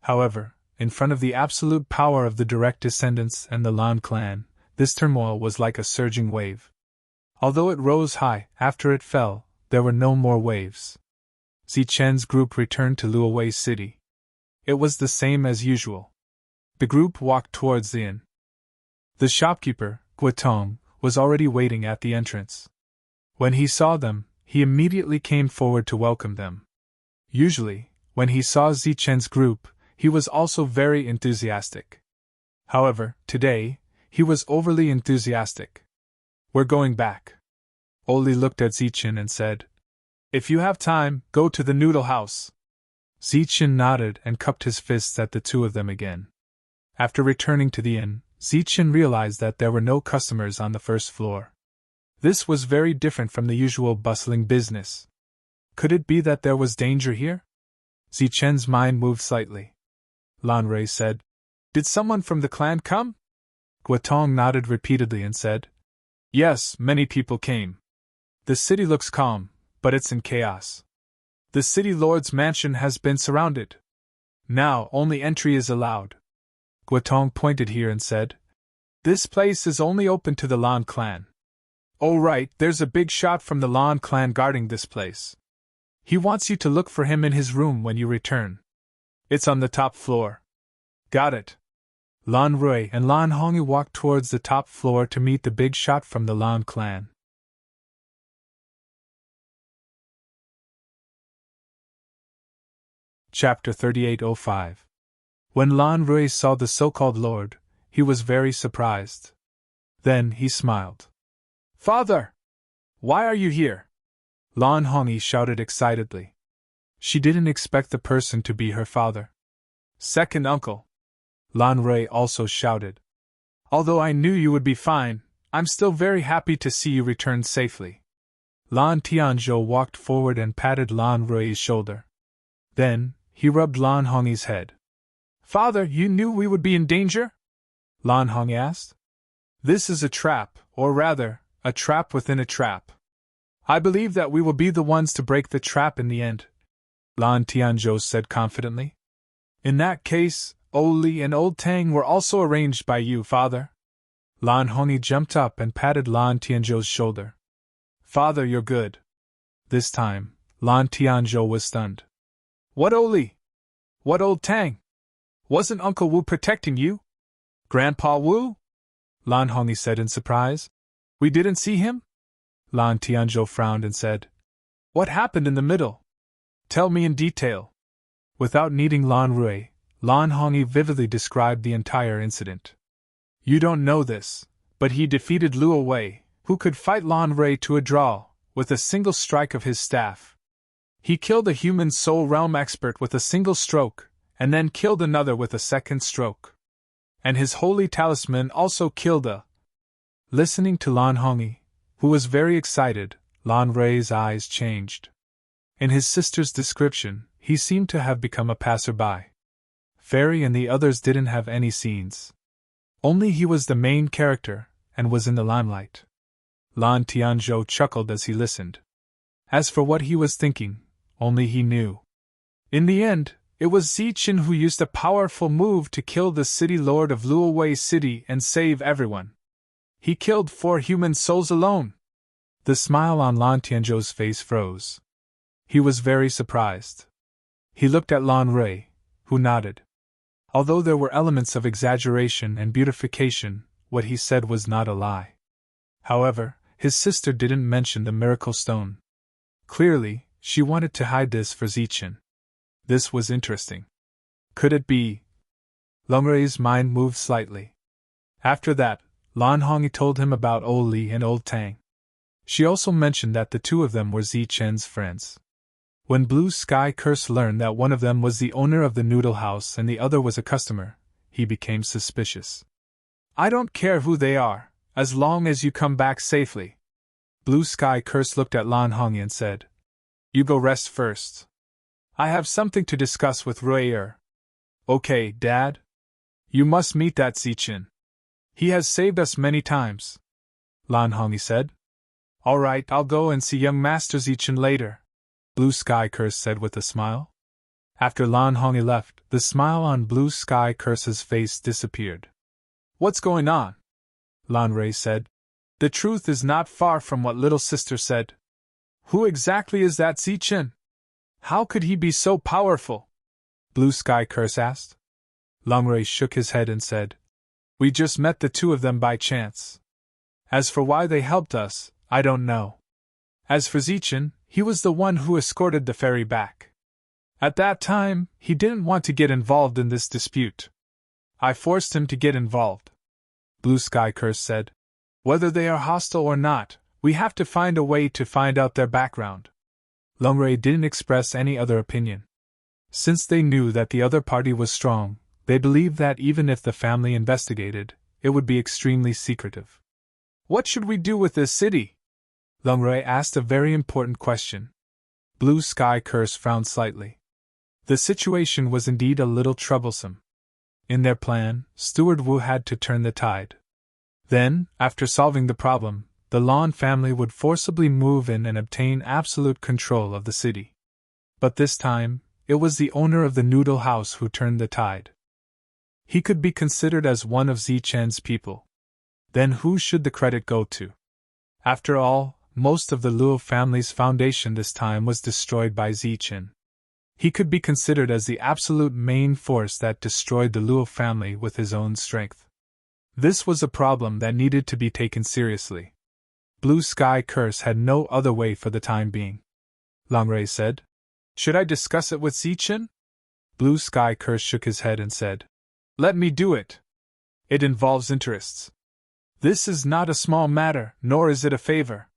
However, in front of the absolute power of the direct descendants and the Lan clan, this turmoil was like a surging wave. Although it rose high, after it fell, there were no more waves. Zichen's group returned to Luowei City. It was the same as usual. The group walked towards the inn. The shopkeeper, Guotong, was already waiting at the entrance. When he saw them, he immediately came forward to welcome them. Usually, when he saw Zichen's group, he was also very enthusiastic. However, today, he was overly enthusiastic. "We're going back." Oli looked at Zichen and said, "If you have time, go to the noodle house." Zichen nodded and cupped his fists at the two of them again. After returning to the inn, Zichen realized that there were no customers on the first floor. This was very different from the usual bustling business. Could it be that there was danger here? Zichen's mind moved slightly. Lan Rui said, "Did someone from the clan come?" Guotong nodded repeatedly and said, "Yes, many people came. The city looks calm, but it's in chaos. The city lord's mansion has been surrounded. Now only entry is allowed." Guotong pointed here and said, "This place is only open to the Lan clan. Oh right, there's a big shot from the Lan clan guarding this place. He wants you to look for him in his room when you return. It's on the top floor." "Got it." Lan Rui and Lan Hongyu walked towards the top floor to meet the big shot from the Lan clan. Chapter 3805. When Lan Rui saw the so-called lord, he was very surprised. Then he smiled. "Father! Why are you here?" Lan Hongyu shouted excitedly. She didn't expect the person to be her father. "Second uncle!" Lan Rui also shouted. "Although I knew you would be fine, I'm still very happy to see you return safely." Lan Tianzhou walked forward and patted Lan Rui's shoulder. Then, he rubbed Lan Hongyu's head. "Father, you knew we would be in danger?" Lan Hongyu asked. "This is a trap, or rather, a trap within a trap. I believe that we will be the ones to break the trap in the end," Lan Tianzhou said confidently. "In that case, Oli and Old Tang were also arranged by you, father." Lan Hongyu jumped up and patted Lan Tianzhou's shoulder. "Father, you're good." This time, Lan Tianzhou was stunned. "What Oli? What Old Tang? Wasn't Uncle Wu protecting you? Grandpa Wu?" Lan Hongyu said in surprise. "We didn't see him?" Lan Tianzhou frowned and said, "What happened in the middle? Tell me in detail." Without needing Lan Rui, Lan Hongyu vividly described the entire incident. "You don't know this, but he defeated Luo Wei, who could fight Lan Rui to a draw, with a single strike of his staff. He killed a human soul realm expert with a single stroke, and then killed another with a second stroke. And his holy talisman also killed a..." Listening to Lan Hongyu, who was very excited, Lan Rui's eyes changed. In his sister's description, he seemed to have become a passerby. Fairy and the others didn't have any scenes. Only he was the main character, and was in the limelight. Lan Tianzhou chuckled as he listened. As for what he was thinking, only he knew. In the end, it was Zichen who used a powerful move to kill the city lord of Luowei City and save everyone. He killed 4 human souls alone. The smile on Lan Tianzhou's face froze. He was very surprised. He looked at Lan Rui, who nodded. Although there were elements of exaggeration and beautification, what he said was not a lie. However, his sister didn't mention the miracle stone. Clearly, she wanted to hide this for Zichen. This was interesting. Could it be? Lan Rui's mind moved slightly. After that, Lan Hongyu told him about Oli and Old Tang. She also mentioned that the two of them were Zichen's friends. When Blue Sky Curse learned that one of them was the owner of the noodle house and the other was a customer, he became suspicious. "I don't care who they are, as long as you come back safely." Blue Sky Curse looked at Lan Hongyu and said, "You go rest first. I have something to discuss with Rui. Okay, Dad? You must meet that Zichen. He has saved us many times," Lan Hongyu said. "All right, I'll go and see young Master Zichen later," Blue Sky Curse said with a smile. After Lan Hongyu left, the smile on Blue Sky Curse's face disappeared. "What's going on?" Lan Rui said. "The truth is not far from what little sister said. Who exactly is that Zichen? How could he be so powerful?" Blue Sky Curse asked. Lan Rui shook his head and said, "We just met the two of them by chance. As for why they helped us, I don't know. As for Zichen, he was the one who escorted the ferry back. At that time, he didn't want to get involved in this dispute. I forced him to get involved," Blue Sky Curse said. "Whether they are hostile or not, we have to find a way to find out their background." Lan Rui didn't express any other opinion. Since they knew that the other party was strong, they believed that even if the family investigated, it would be extremely secretive. What should we do with this city? Lungray asked a very important question. Blue Sky Curse frowned slightly. The situation was indeed a little troublesome. In their plan, Steward Wu had to turn the tide. Then, after solving the problem, the Lan family would forcibly move in and obtain absolute control of the city. But this time, it was the owner of the noodle house who turned the tide. He could be considered as one of Zichen's people. Then who should the credit go to? After all, most of the Luo family's foundation this time was destroyed by Zichen. He could be considered as the absolute main force that destroyed the Luo family with his own strength. This was a problem that needed to be taken seriously. Blue Sky Curse had no other way for the time being. Longray said, "Should I discuss it with Zichen?" Blue Sky Curse shook his head and said, "Let me do it. It involves interests. This is not a small matter, nor is it a favor."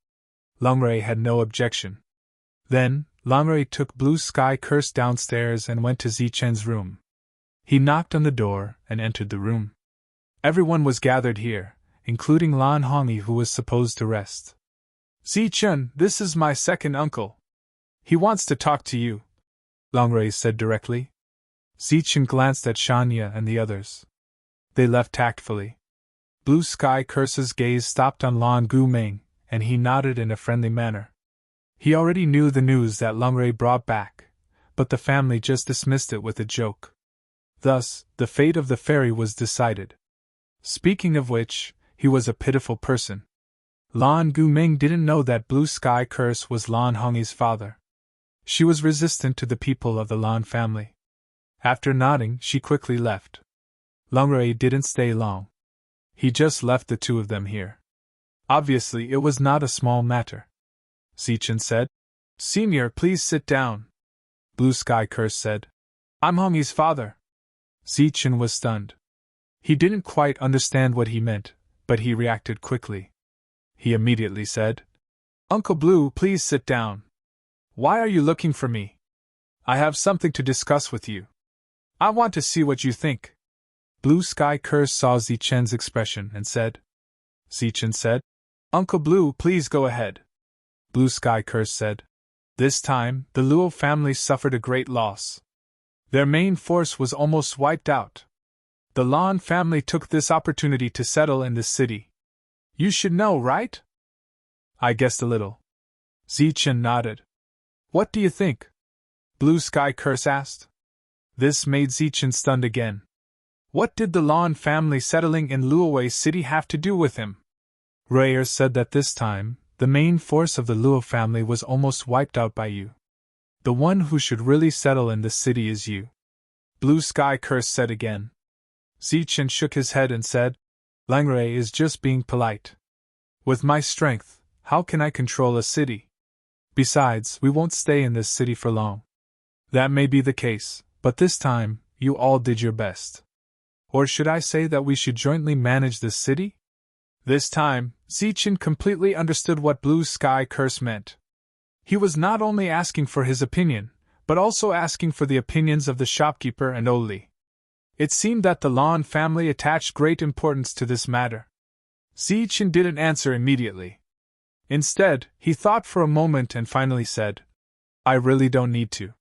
Longray had no objection. Then, Longray took Blue Sky Curse downstairs and went to Zichen's room. He knocked on the door and entered the room. Everyone was gathered here, including Lan Hongyi, who was supposed to rest. "Zichen, this is my second uncle. He wants to talk to you," Longray said directly. Zichen glanced at Shanya and the others. They left tactfully. Blue Sky Curse's gaze stopped on Lan Gumeng, and he nodded in a friendly manner. He already knew the news that Longray brought back, but the family just dismissed it with a joke. Thus, the fate of the fairy was decided. Speaking of which, he was a pitiful person. Lan Gumeng didn't know that Blue Sky Curse was Lan Hongyi's father. She was resistant to the people of the Lan family. After nodding, she quickly left. Longray didn't stay long. He just left the two of them here. Obviously, it was not a small matter. Zichen said, "Senior, please sit down." Blue Sky Curse said, "I'm Hongyi's father." Zichen was stunned. He didn't quite understand what he meant, but he reacted quickly. He immediately said, "Uncle Blue, please sit down. Why are you looking for me? I have something to discuss with you. I want to see what you think." Blue Sky Curse saw Zichen's expression and said, Zichen said, "Uncle Blue, please go ahead." Blue Sky Curse said, "This time, the Luo family suffered a great loss. Their main force was almost wiped out. The Lan family took this opportunity to settle in this city. You should know, right?" "I guessed a little." Zichen nodded. "What do you think?" Blue Sky Curse asked. This made Zichen stunned again. What did the Lan family settling in Luowei City have to do with him? Rayer said that this time, the main force of the Luo family was almost wiped out by you. The one who should really settle in the city is you. Blue Sky Curse said again. Zichen shook his head and said, "Langray is just being polite. With my strength, how can I control a city? Besides, we won't stay in this city for long." "That may be the case, but this time, you all did your best. Or should I say that we should jointly manage this city?" This time, Zichen completely understood what Blue Sky Curse meant. He was not only asking for his opinion, but also asking for the opinions of the shopkeeper and Oli. It seemed that the Lan family attached great importance to this matter. Zichen didn't answer immediately. Instead, he thought for a moment and finally said, "I really don't need to.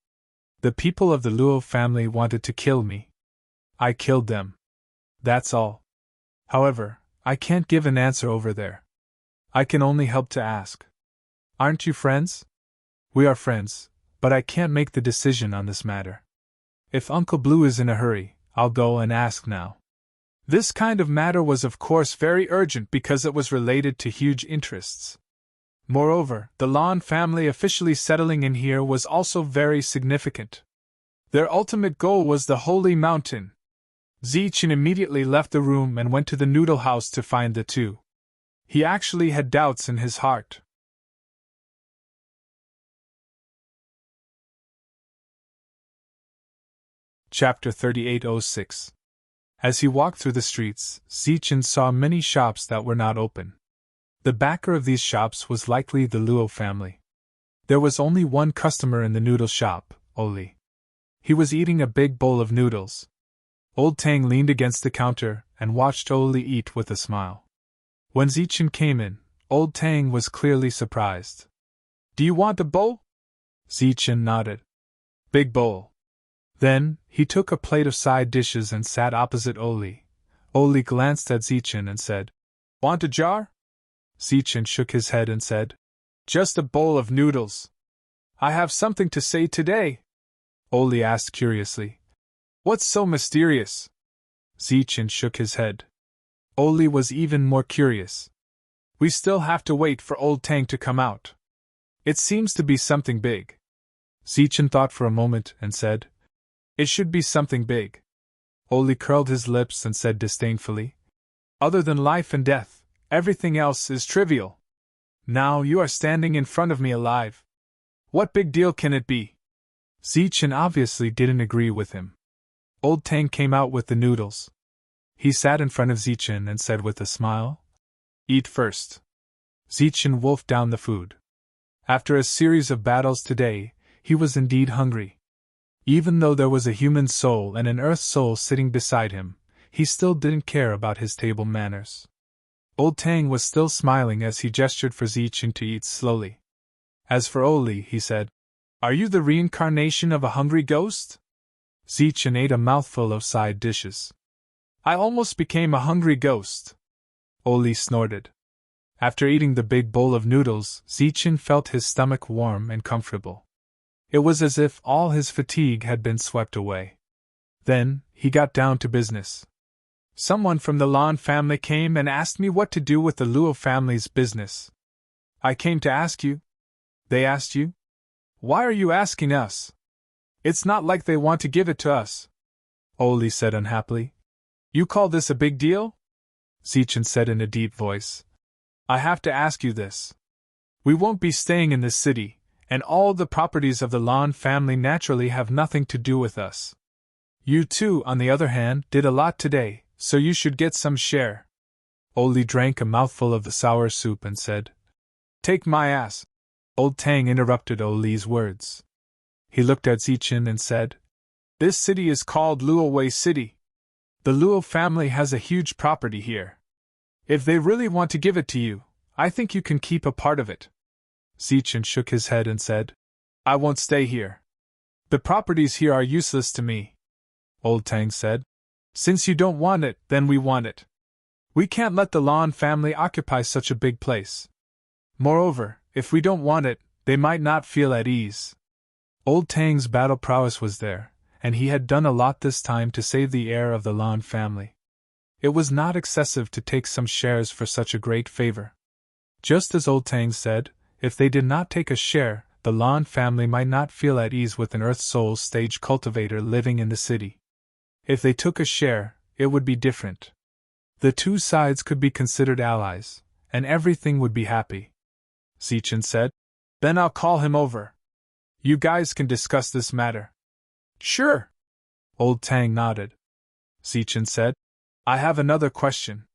The people of the Luo family wanted to kill me. I killed them. That's all. However, I can't give an answer over there. I can only help to ask. Aren't you friends?" "We are friends, but I can't make the decision on this matter. If Uncle Blue is in a hurry, I'll go and ask now." This kind of matter was of course very urgent because it was related to huge interests. Moreover, the Lan family officially settling in here was also very significant. Their ultimate goal was the Holy Mountain. Zichen immediately left the room and went to the noodle house to find the two. He actually had doubts in his heart. Chapter 3806. As he walked through the streets, Zichen saw many shops that were not open. The backer of these shops was likely the Luo family. There was only one customer in the noodle shop, Oli. He was eating a big bowl of noodles. Old Tang leaned against the counter and watched Oli eat with a smile. When Zichen came in, Old Tang was clearly surprised. "Do you want a bowl?" Zichen nodded. "Big bowl." Then, he took a plate of side dishes and sat opposite Oli. Oli glanced at Zichen and said, "Want a jar?" Zichen shook his head and said, "Just a bowl of noodles." "I have something to say today," Oli asked curiously. "What's so mysterious?" Zichen shook his head. Oli was even more curious. "We still have to wait for Old Tang to come out. It seems to be something big." Zichen thought for a moment and said, "It should be something big." Oli curled his lips and said disdainfully, "Other than life and death, everything else is trivial. Now you are standing in front of me alive. What big deal can it be?" Zichen obviously didn't agree with him. Old Tang came out with the noodles. He sat in front of Zichen and said with a smile, "Eat first." Zichen wolfed down the food. After a series of battles today, he was indeed hungry. Even though there was a human soul and an earth soul sitting beside him, he still didn't care about his table manners. Old Tang was still smiling as he gestured for Zichen to eat slowly. As for Oli, he said, "Are you the reincarnation of a hungry ghost?" Zichen ate a mouthful of side dishes. "I almost became a hungry ghost," Oli snorted. After eating the big bowl of noodles, Zichen felt his stomach warm and comfortable. It was as if all his fatigue had been swept away. Then, he got down to business. "Someone from the Lan family came and asked me what to do with the Luo family's business. I came to ask you." "They asked you? Why are you asking us? It's not like they want to give it to us," Oli said unhappily. "You call this a big deal?" Zichen said in a deep voice. "I have to ask you this. We won't be staying in this city, and all the properties of the Lan family naturally have nothing to do with us. You two, on the other hand, did a lot today, so you should get some share." Oli drank a mouthful of the sour soup and said, "Take my ass." Old Tang interrupted Oli's words. He looked at Zichen and said, "This city is called Luowei City. The Luo family has a huge property here. If they really want to give it to you, I think you can keep a part of it." Zichen shook his head and said, "I won't stay here. The properties here are useless to me." Old Tang said, "Since you don't want it, then we want it. We can't let the Lan family occupy such a big place. Moreover, if we don't want it, they might not feel at ease." Old Tang's battle prowess was there, and he had done a lot this time to save the heir of the Lan family. It was not excessive to take some shares for such a great favor. Just as Old Tang said, if they did not take a share, the Lan family might not feel at ease with an Earth Soul stage cultivator living in the city. If they took a share, it would be different. The two sides could be considered allies, and everything would be happy. Zichen said, "Then I'll call him over. You guys can discuss this matter." "Sure." Old Tang nodded. Zichen said, "I have another question."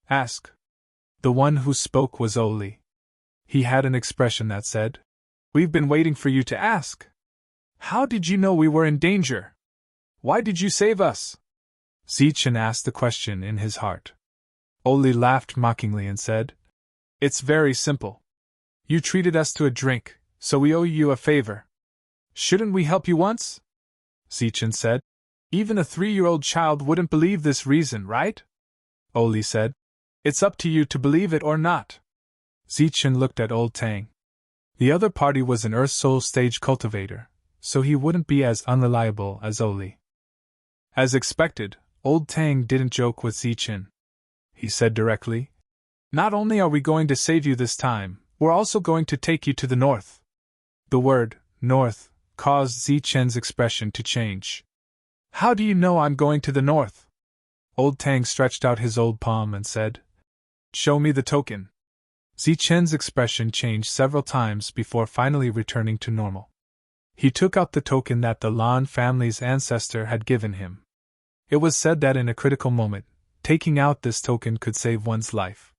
"Ask." The one who spoke was Oli. He had an expression that said, "We've been waiting for you to ask. How did you know we were in danger? Why did you save us?" Zichen asked the question in his heart. Oli laughed mockingly and said, "It's very simple. You treated us to a drink, so we owe you a favor. Shouldn't we help you once?" Zichen said, "Even a 3-year-old child wouldn't believe this reason, right?" Oli said, "It's up to you to believe it or not." Zichen looked at Old Tang. The other party was an Earth Soul stage cultivator, so he wouldn't be as unreliable as Oli. As expected, Old Tang didn't joke with Zichen. He said directly, "Not only are we going to save you this time, we're also going to take you to the north." The word, north, caused Zichen's expression to change. "How do you know I'm going to the north?" Old Tang stretched out his old palm and said, "Show me the token." Zichen's expression changed several times before finally returning to normal. He took out the token that the Lan family's ancestor had given him. It was said that in a critical moment, taking out this token could save one's life.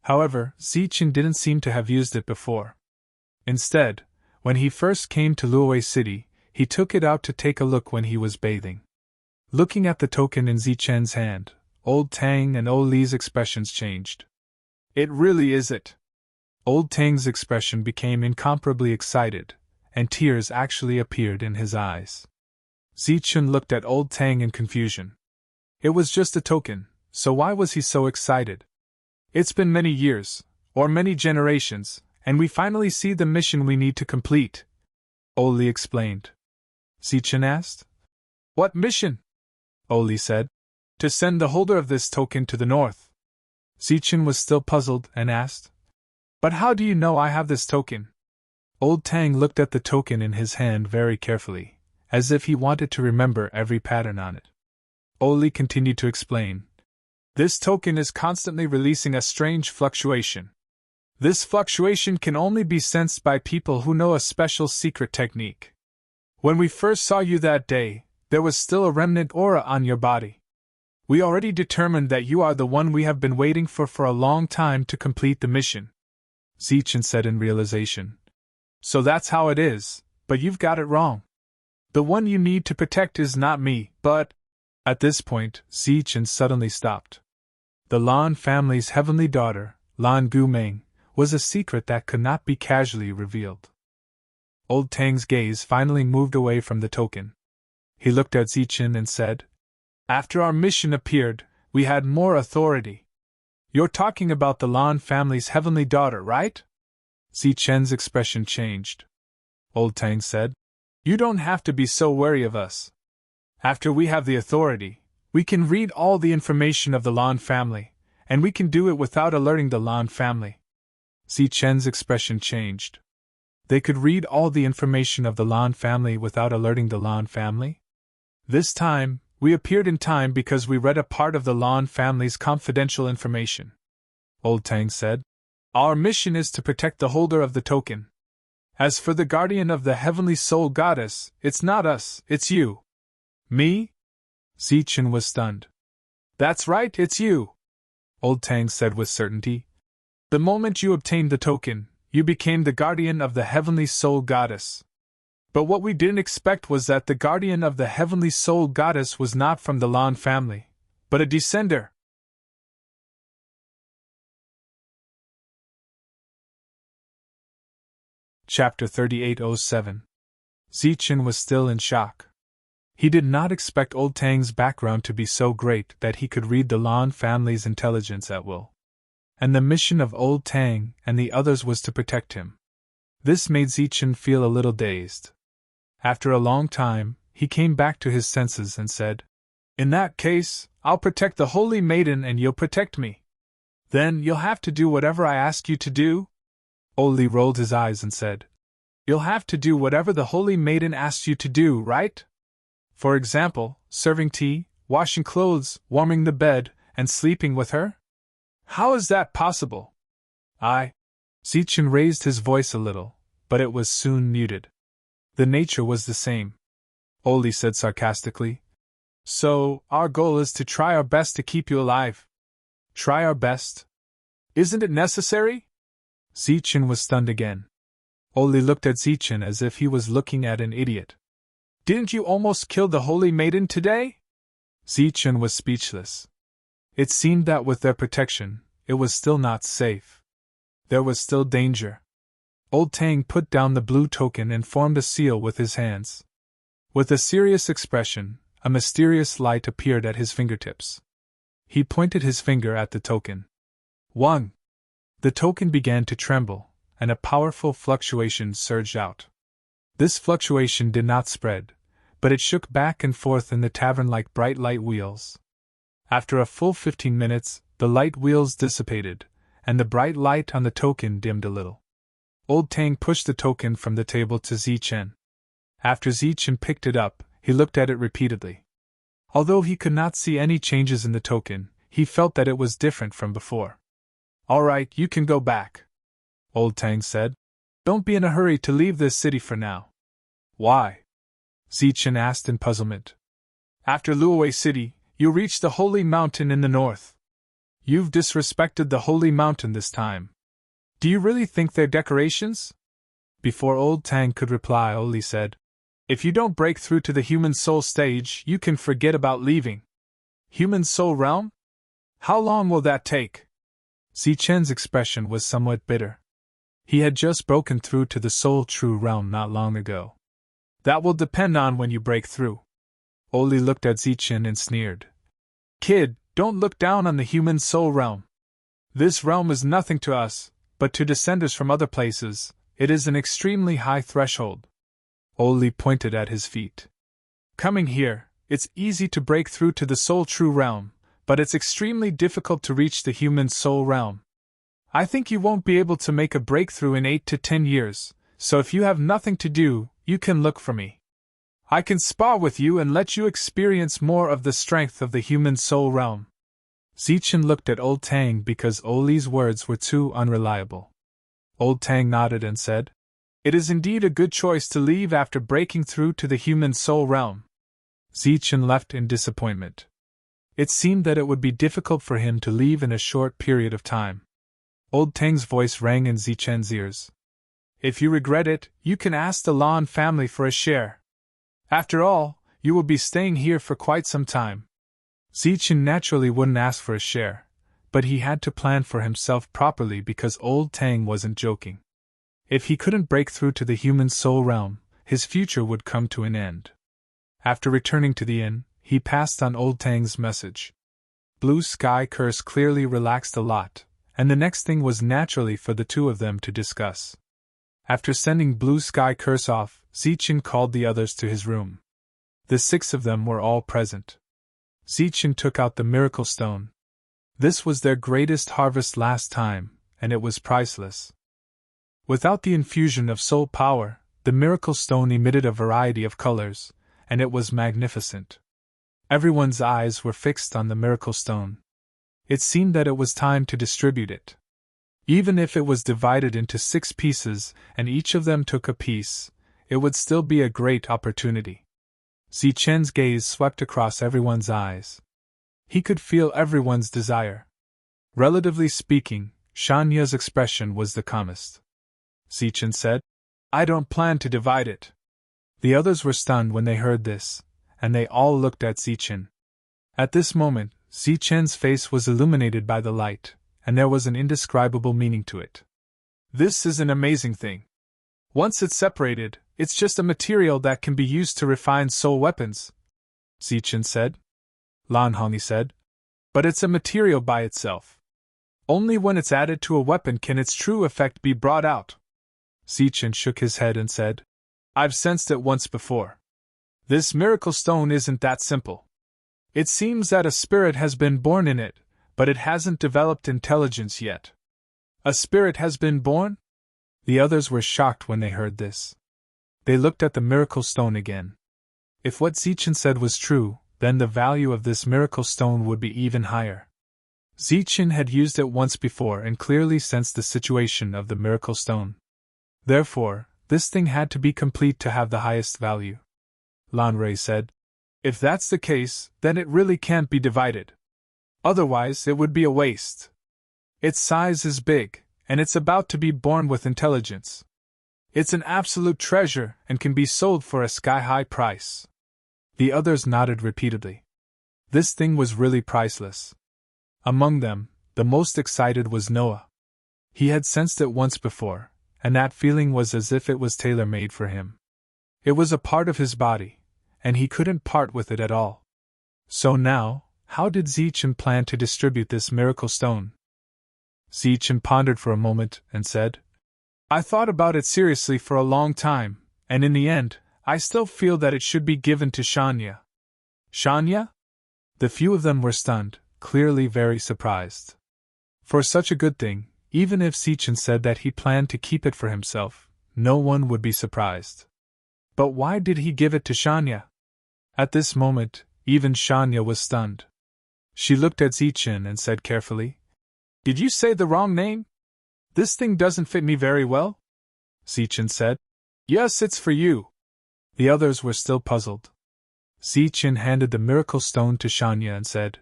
However, Zichen didn't seem to have used it before. Instead, when he first came to Luowei City, he took it out to take a look when he was bathing. Looking at the token in Zichen's hand, Old Tang and Oli's expressions changed. It really is it. Old Tang's expression became incomparably excited, and tears actually appeared in his eyes. Zichen looked at Old Tang in confusion. It was just a token, so why was he so excited? It's been many years, or many generations, and we finally see the mission we need to complete, Oli explained. Zichen asked. What mission? Oli said. To send the holder of this token to the north. Zichen was still puzzled and asked. But how do you know I have this token? Old Tang looked at the token in his hand very carefully, as if he wanted to remember every pattern on it. Oli continued to explain. This token is constantly releasing a strange fluctuation. This fluctuation can only be sensed by people who know a special secret technique. When we first saw you that day, there was still a remnant aura on your body. We already determined that you are the one we have been waiting for a long time to complete the mission, Zichen said in realization. So that's how it is, but you've got it wrong. The one you need to protect is not me, but… At this point, Zichen suddenly stopped. The Lan family's heavenly daughter, Lan Gumeng, was a secret that could not be casually revealed. Old Tang's gaze finally moved away from the token. He looked at Zichen and said, After our mission appeared, we had more authority. You're talking about the Lan family's heavenly daughter, right? Zichen's expression changed. Old Tang said, You don't have to be so wary of us. After we have the authority, we can read all the information of the Lan family, and we can do it without alerting the Lan family. Zichen's expression changed. They could read all the information of the Lan family without alerting the Lan family? This time, we appeared in time because we read a part of the Lan family's confidential information. Old Tang said, Our mission is to protect the holder of the token. As for the guardian of the heavenly soul goddess, it's not us, it's you. Me? Zichen was stunned. That's right, it's you, Old Tang said with certainty. The moment you obtained the token, you became the guardian of the heavenly soul goddess. But what we didn't expect was that the guardian of the heavenly soul goddess was not from the Lan family, but a descender. Chapter 3807. Zichen was still in shock. He did not expect Old Tang's background to be so great that he could read the Lan family's intelligence at will. And the mission of Old Tang and the others was to protect him. This made Zichen feel a little dazed. After a long time, he came back to his senses and said, In that case, I'll protect the Holy Maiden and you'll protect me. Then you'll have to do whatever I ask you to do? Oli rolled his eyes and said, You'll have to do whatever the Holy Maiden asks you to do, right? For example, serving tea, washing clothes, warming the bed, and sleeping with her? How is that possible? Zichen raised his voice a little, but it was soon muted. The nature was the same. Oli said sarcastically. So, our goal is to try our best to keep you alive. Try our best? Isn't it necessary? Zichen was stunned again. Oli looked at Zichen as if he was looking at an idiot. Didn't you almost kill the Holy Maiden today? Zichen was speechless. It seemed that with their protection, it was still not safe. There was still danger. Old Tang put down the blue token and formed a seal with his hands. With a serious expression, a mysterious light appeared at his fingertips. He pointed his finger at the token. 1. The token began to tremble, and a powerful fluctuation surged out. This fluctuation did not spread, but it shook back and forth in the tavern like bright light wheels. After a full 15 minutes, the light wheels dissipated, and the bright light on the token dimmed a little. Old Tang pushed the token from the table to Zichen. After Zichen picked it up, he looked at it repeatedly. Although he could not see any changes in the token, he felt that it was different from before. All right, you can go back, Old Tang said. Don't be in a hurry to leave this city for now. Why? Zichen asked in puzzlement. After Luowei City, you'll reach the Holy Mountain in the north. You've disrespected the Holy Mountain this time. Do you really think they're decorations? Before Old Tang could reply, Oli said, If you don't break through to the human soul stage, you can forget about leaving. Human soul realm? How long will that take? Zichen's expression was somewhat bitter. He had just broken through to the soul true realm not long ago. That will depend on when you break through. Oli looked at Zichen and sneered. Kid, don't look down on the human soul realm. This realm is nothing to us, but to descenders from other places, it is an extremely high threshold. Oli pointed at his feet. Coming here, it's easy to break through to the soul true realm, but it's extremely difficult to reach the human soul realm. I think you won't be able to make a breakthrough in 8 to 10 years, so if you have nothing to do, you can look for me. I can spar with you and let you experience more of the strength of the human soul realm. Zichen looked at Old Tang because Oli's words were too unreliable. Old Tang nodded and said, It is indeed a good choice to leave after breaking through to the human soul realm. Zichen left in disappointment. It seemed that it would be difficult for him to leave in a short period of time. Old Tang's voice rang in Zichen's ears. If you regret it, you can ask the Lan family for a share. After all, you will be staying here for quite some time. Zichen naturally wouldn't ask for a share, but he had to plan for himself properly because Old Tang wasn't joking. If he couldn't break through to the human soul realm, his future would come to an end. After returning to the inn, he passed on Old Tang's message. Blue Sky Curse clearly relaxed a lot, and the next thing was naturally for the two of them to discuss. After sending Blue Sky Curse off, Zichen called the others to his room. The 6 of them were all present. Zichen took out the miracle stone. This was their greatest harvest last time, and it was priceless. Without the infusion of soul power, the miracle stone emitted a variety of colors, and it was magnificent. Everyone's eyes were fixed on the miracle stone. It seemed that it was time to distribute it. Even if it was divided into 6 pieces and each of them took a piece, it would still be a great opportunity. Zichen's gaze swept across everyone's eyes. He could feel everyone's desire. Relatively speaking, Shanya's expression was the calmest. Zichen said, I don't plan to divide it. The others were stunned when they heard this, and they all looked at Zichen. At this moment, Zichen's face was illuminated by the light, and there was an indescribable meaning to it. This is an amazing thing. Once it's separated, it's just a material that can be used to refine soul weapons, Zichen said. Lan Hongyi said. But it's a material by itself. Only when it's added to a weapon can its true effect be brought out. Zichen shook his head and said, I've sensed it once before. This miracle stone isn't that simple. It seems that a spirit has been born in it, but it hasn't developed intelligence yet. A spirit has been born? The others were shocked when they heard this. They looked at the miracle stone again. If what Zichen said was true, then the value of this miracle stone would be even higher. Zichen had used it once before and clearly sensed the situation of the miracle stone. Therefore, this thing had to be complete to have the highest value. Lan Rui said, If that's the case, then it really can't be divided. Otherwise, it would be a waste. Its size is big, and it's about to be born with intelligence. It's an absolute treasure and can be sold for a sky-high price. The others nodded repeatedly. This thing was really priceless. Among them, the most excited was Noah. He had sensed it once before, and that feeling was as if it was tailor-made for him. It was a part of his body, and he couldn't part with it at all. So now, how did Zichen plan to distribute this miracle stone? Zichen pondered for a moment and said, I thought about it seriously for a long time, and in the end, I still feel that it should be given to Shanya. Shanya? The few of them were stunned, clearly very surprised. For such a good thing, even if Zichen said that he planned to keep it for himself, no one would be surprised. But why did he give it to Shanya? At this moment, even Shanya was stunned. She looked at Zichen and said carefully, Did you say the wrong name? This thing doesn't fit me very well? Zichen said, Yes, it's for you. The others were still puzzled. Zichen handed the miracle stone to Shanya and said,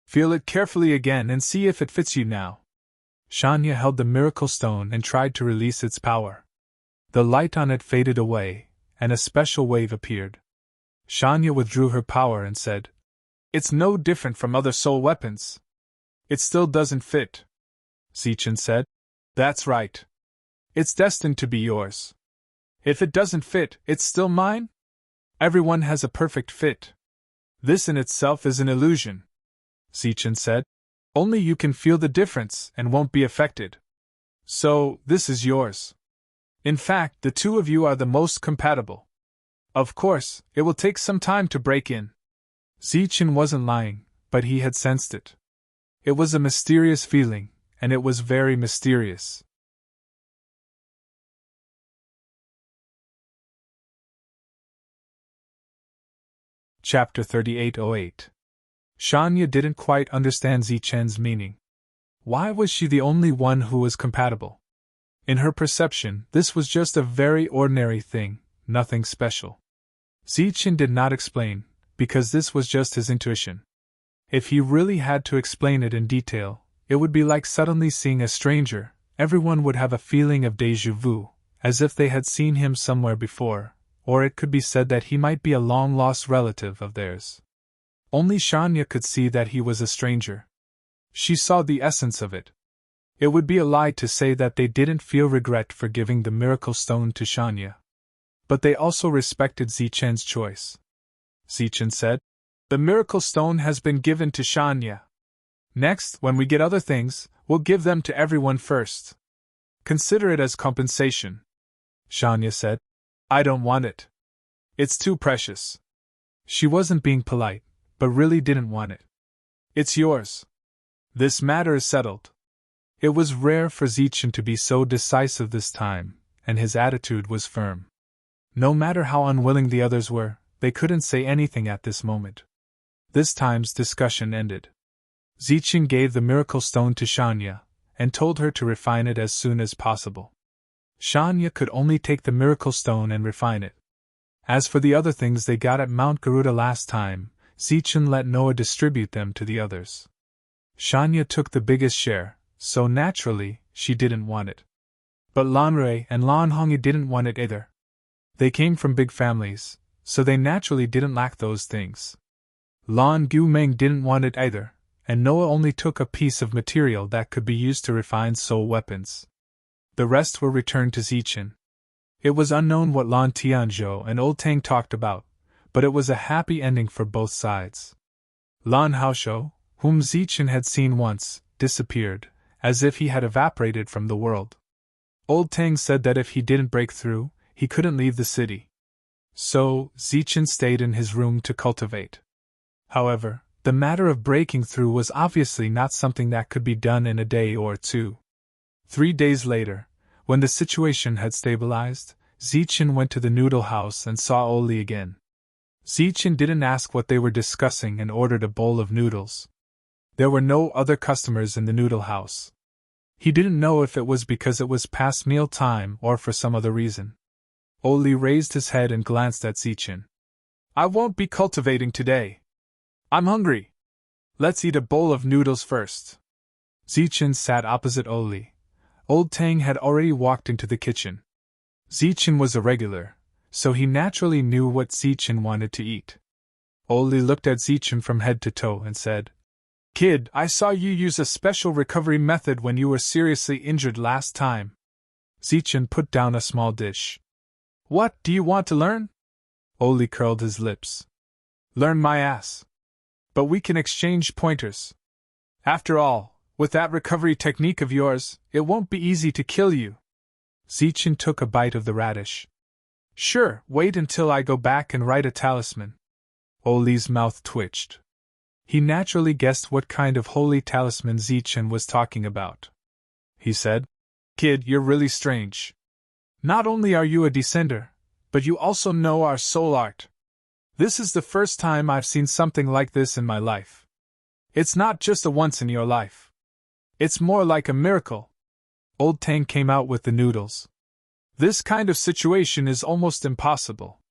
Feel it carefully again and see if it fits you now. Shanya held the miracle stone and tried to release its power. The light on it faded away, and a special wave appeared. Shanya withdrew her power and said, "It's no different from other soul weapons. It still doesn't fit." Zichen said, "That's right. It's destined to be yours. If it doesn't fit, it's still mine? Everyone has a perfect fit. This in itself is an illusion," Zichen said. "Only you can feel the difference and won't be affected. So, this is yours. In fact, the two of you are the most compatible. Of course, it will take some time to break in." Zichen wasn't lying, but he had sensed it. It was a mysterious feeling, and it was very mysterious. Chapter 3808. Shanya didn't quite understand Zichen's meaning. Why was she the only one who was compatible? In her perception, this was just a very ordinary thing, nothing special. Zichen did not explain, because this was just his intuition. If he really had to explain it in detail, it would be like suddenly seeing a stranger. Everyone would have a feeling of déjà vu, as if they had seen him somewhere before, or it could be said that he might be a long-lost relative of theirs. Only Shanya could see that he was a stranger. She saw the essence of it. It would be a lie to say that they didn't feel regret for giving the miracle stone to Shanya. But they also respected Zichen's choice. Zichen said, "The miracle stone has been given to Shanya. Next, when we get other things, we'll give them to everyone first. Consider it as compensation." Shanya said, "I don't want it. It's too precious." She wasn't being polite, but really didn't want it. "It's yours. This matter is settled." It was rare for Zichen to be so decisive this time, and his attitude was firm. No matter how unwilling the others were, they couldn't say anything at this moment. This time's discussion ended. Zichen gave the miracle stone to Shanya, and told her to refine it as soon as possible. Shanya could only take the miracle stone and refine it. As for the other things they got at Mount Garuda last time, Zichen let Noah distribute them to the others. Shanya took the biggest share, so naturally, she didn't want it. But Lanrei and Lan Hongyi didn't want it either. They came from big families, so they naturally didn't lack those things. Lan Gumeng didn't want it either, and Noah only took a piece of material that could be used to refine soul weapons. The rest were returned to Zichen. It was unknown what Lan Tianzhou and Old Tang talked about, but it was a happy ending for both sides. Lan Haoshou, whom Zichen had seen once, disappeared, as if he had evaporated from the world. Old Tang said that if he didn't break through, he couldn't leave the city. So, Zichen stayed in his room to cultivate. However, the matter of breaking through was obviously not something that could be done in a day or two. 3 days later, when the situation had stabilized, Zichen went to the noodle house and saw Oli again. Zichen didn't ask what they were discussing and ordered a bowl of noodles. There were no other customers in the noodle house. He didn't know if it was because it was past meal time or for some other reason. Oli raised his head and glanced at Zichen. "I won't be cultivating today. I'm hungry. Let's eat a bowl of noodles first." Zichen sat opposite Oli. Old Tang had already walked into the kitchen. Zichen was a regular, so he naturally knew what Zichen wanted to eat. Oli looked at Zichen from head to toe and said, "Kid, I saw you use a special recovery method when you were seriously injured last time." Zichen put down a small dish. "What, do you want to learn?" Oli curled his lips. "Learn my ass. But we can exchange pointers. After all, with that recovery technique of yours, it won't be easy to kill you." Zichen took a bite of the radish. "Sure, wait until I go back and write a talisman." Oli's mouth twitched. He naturally guessed what kind of holy talisman Zichen was talking about. He said, "Kid, you're really strange. Not only are you a descender, but you also know our soul art. This is the first time I've seen something like this in my life. It's not just a once in your life. It's more like a miracle." Old Tang came out with the noodles. "This kind of situation is almost impossible."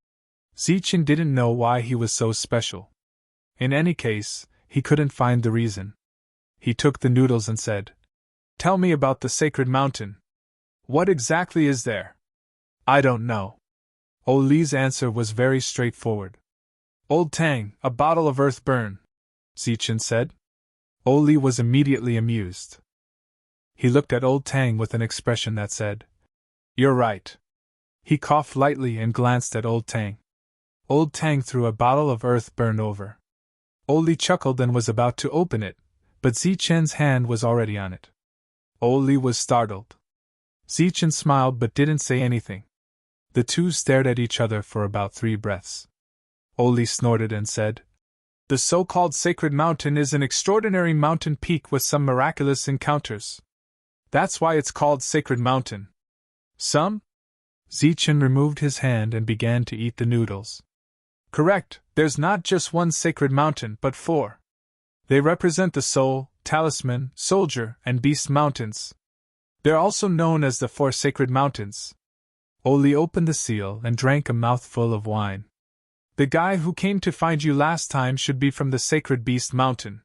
Zichen didn't know why he was so special. In any case, he couldn't find the reason. He took the noodles and said, "Tell me about the sacred mountain. What exactly is there?" "I don't know." Oli's answer was very straightforward. Old Tang, a bottle of earth burn, Zichen said. Oli was immediately amused. He looked at Old Tang with an expression that said, "You're right." He coughed lightly and glanced at Old Tang. Old Tang threw a bottle of earth burn over. Oli chuckled and was about to open it, but Zichen's hand was already on it. Oli was startled. Zichen smiled but didn't say anything. The two stared at each other for about 3 breaths. Oli snorted and said, "The so-called Sacred Mountain is an extraordinary mountain peak with some miraculous encounters. That's why it's called Sacred Mountain." "Some?" Zichen removed his hand and began to eat the noodles. "Correct, there's not just one sacred mountain but 4. They represent the soul, talisman, soldier, and beast mountains. They're also known as the 4 sacred mountains." Oli opened the seal and drank a mouthful of wine. "The guy who came to find you last time should be from the Sacred Beast Mountain."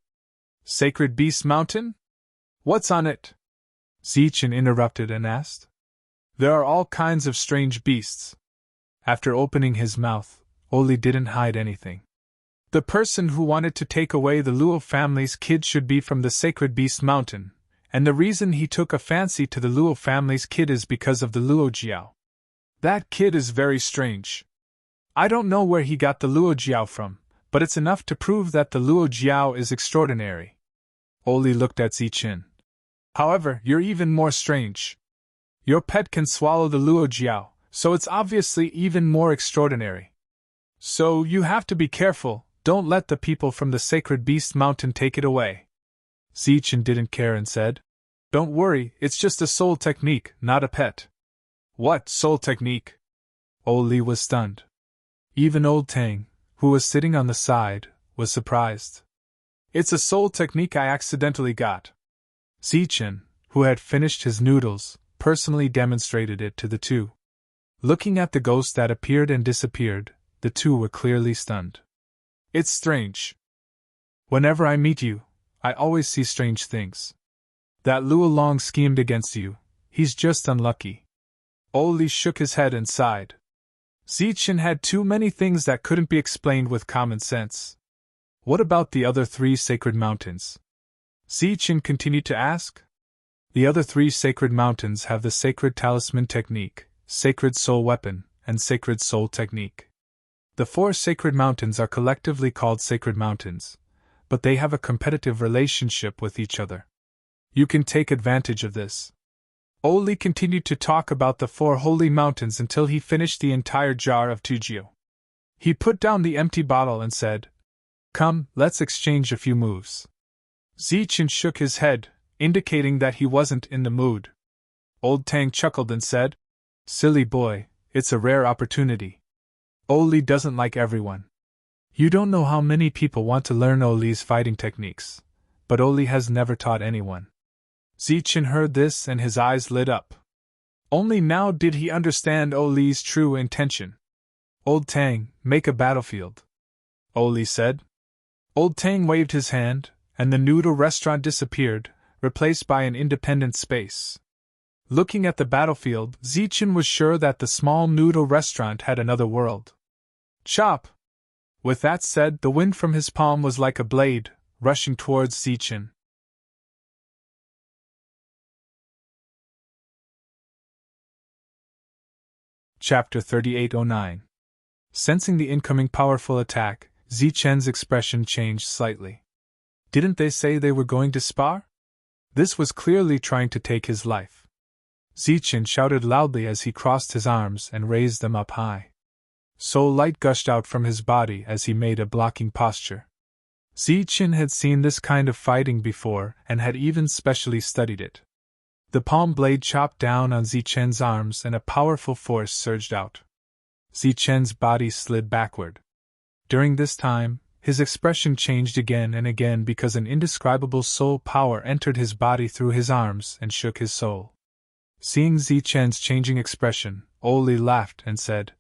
"Sacred Beast Mountain? What's on it?" Zichen interrupted and asked. "There are all kinds of strange beasts." After opening his mouth, Oli didn't hide anything. "The person who wanted to take away the Luo family's kid should be from the Sacred Beast Mountain, and the reason he took a fancy to the Luo family's kid is because of the Luo Jiao. That kid is very strange. I don't know where he got the Luo Jiao from, but it's enough to prove that the Luo Jiao is extraordinary." Oli looked at Zichen. "However, you're even more strange. Your pet can swallow the Luo Jiao, so it's obviously even more extraordinary. So you have to be careful, don't let the people from the Sacred Beast Mountain take it away." Zichen didn't care and said, "Don't worry, it's just a soul technique, not a pet." "What soul technique?" Oli was stunned. Even Old Tang, who was sitting on the side, was surprised. "It's a soul technique I accidentally got." Zichen, who had finished his noodles, personally demonstrated it to the two. Looking at the ghost that appeared and disappeared, the two were clearly stunned. "It's strange. Whenever I meet you, I always see strange things. That Luo Long schemed against you, he's just unlucky." Oli shook his head and sighed. Zichen had too many things that couldn't be explained with common sense. "What about the other 3 sacred mountains?" Zichen continued to ask. "The other 3 sacred mountains have the Sacred Talisman Technique, Sacred Soul Weapon, and Sacred Soul Technique. The 4 sacred mountains are collectively called Sacred Mountains, but they have a competitive relationship with each other. You can take advantage of this." Oli continued to talk about the 4 holy mountains until he finished the entire jar of Tujio. He put down the empty bottle and said, "Come, let's exchange a few moves." Zichen shook his head, indicating that he wasn't in the mood. Old Tang chuckled and said, "Silly boy, it's a rare opportunity. Oli doesn't like everyone. You don't know how many people want to learn Oli's fighting techniques, but Oli has never taught anyone." Zichen heard this and his eyes lit up. Only now did he understand Oli's true intention. "Old Tang, make a battlefield," Oli said. Old Tang waved his hand, and the noodle restaurant disappeared, replaced by an independent space. Looking at the battlefield, Zichen was sure that the small noodle restaurant had another world. "Chop!" With that said, the wind from his palm was like a blade, rushing towards Zichen. Chapter 3809. Sensing the incoming powerful attack, Zichen's expression changed slightly. Didn't they say they were going to spar? This was clearly trying to take his life. Zichen shouted loudly as he crossed his arms and raised them up high. Soul light gushed out from his body as he made a blocking posture. Zichen had seen this kind of fighting before and had even specially studied it. The palm blade chopped down on Zichen's arms and a powerful force surged out. Zichen's body slid backward. During this time, his expression changed again and again because an indescribable soul power entered his body through his arms and shook his soul. Seeing Zichen's changing expression, Oli laughed and said,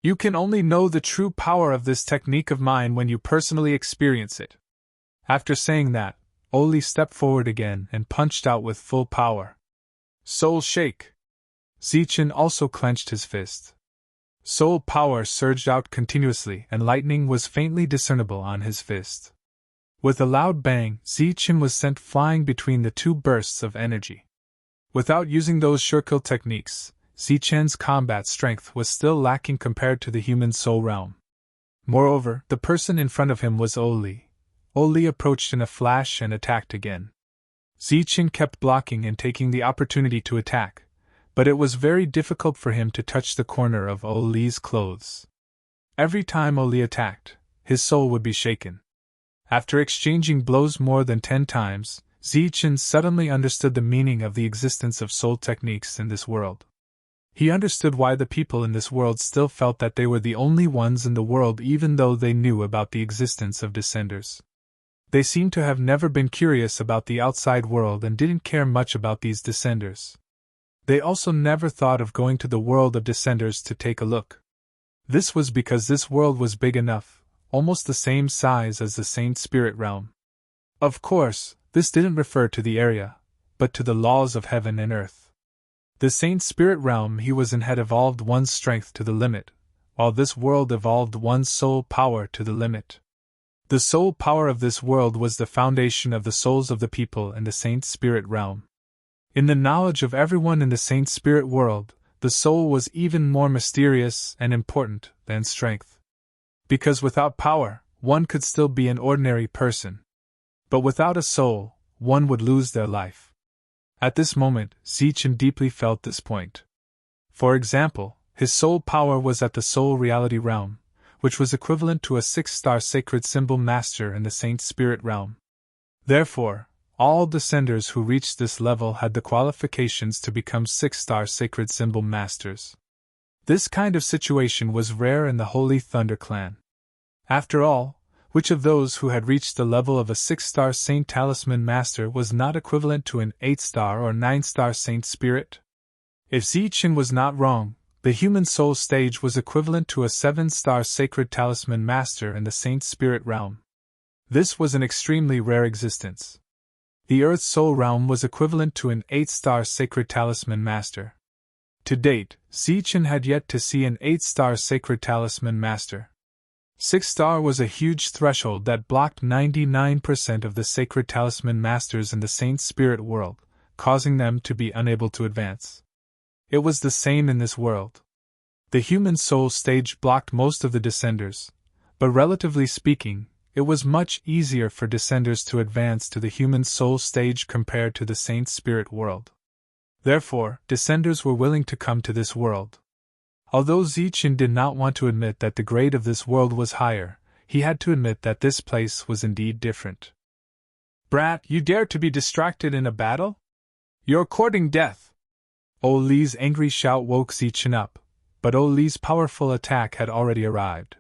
"You can only know the true power of this technique of mine when you personally experience it." After saying that, Oli stepped forward again and punched out with full power. Soul shake! Zichen also clenched his fist. Soul power surged out continuously and lightning was faintly discernible on his fist. With a loud bang, Zichen was sent flying between the two bursts of energy. Without using those sure-kill techniques, Zichen's combat strength was still lacking compared to the human soul realm. Moreover, the person in front of him was Oli. Oli approached in a flash and attacked again. Zichen kept blocking and taking the opportunity to attack, but it was very difficult for him to touch the corner of Oli's clothes. Every time Oli attacked, his soul would be shaken. After exchanging blows more than 10 times, Zichen suddenly understood the meaning of the existence of soul techniques in this world. He understood why the people in this world still felt that they were the only ones in the world even though they knew about the existence of descenders. They seemed to have never been curious about the outside world and didn't care much about these descenders. They also never thought of going to the world of descenders to take a look. This was because this world was big enough, almost the same size as the Saint Spirit realm. Of course, this didn't refer to the area, but to the laws of heaven and earth. The Saint Spirit realm he was in had evolved one's strength to the limit, while this world evolved one's soul power to the limit. The soul power of this world was the foundation of the souls of the people in the Saint Spirit realm. In the knowledge of everyone in the Saint Spirit world, the soul was even more mysterious and important than strength. Because without power, one could still be an ordinary person. But without a soul, one would lose their life. At this moment, Zichen deeply felt this point. For example, his soul power was at the soul reality realm, which was equivalent to a 6-star sacred symbol master in the Saint Spirit realm. Therefore, all descenders who reached this level had the qualifications to become 6-star sacred symbol masters. This kind of situation was rare in the Holy Thunder clan. After all, which of those who had reached the level of a 6-star Saint Talisman Master was not equivalent to an 8-star or 9-star Saint Spirit? If Zichen was not wrong, the human soul stage was equivalent to a 7-star Sacred Talisman Master in the Saint Spirit realm. This was an extremely rare existence. The Earth Soul realm was equivalent to an 8-star Sacred Talisman Master. To date, Zichen had yet to see an 8-star Sacred Talisman Master. 6-star was a huge threshold that blocked 99% of the Sacred Talisman Masters in the Saint Spirit world, causing them to be unable to advance. It was the same in this world. The human soul stage blocked most of the descenders, but relatively speaking, it was much easier for descenders to advance to the human soul stage compared to the Saint Spirit world. Therefore, descenders were willing to come to this world. Although Zichen did not want to admit that the grade of this world was higher, he had to admit that this place was indeed different. Brat, you dare to be distracted in a battle? You're courting death! Oli's angry shout woke Zichen up, but Oli's powerful attack had already arrived.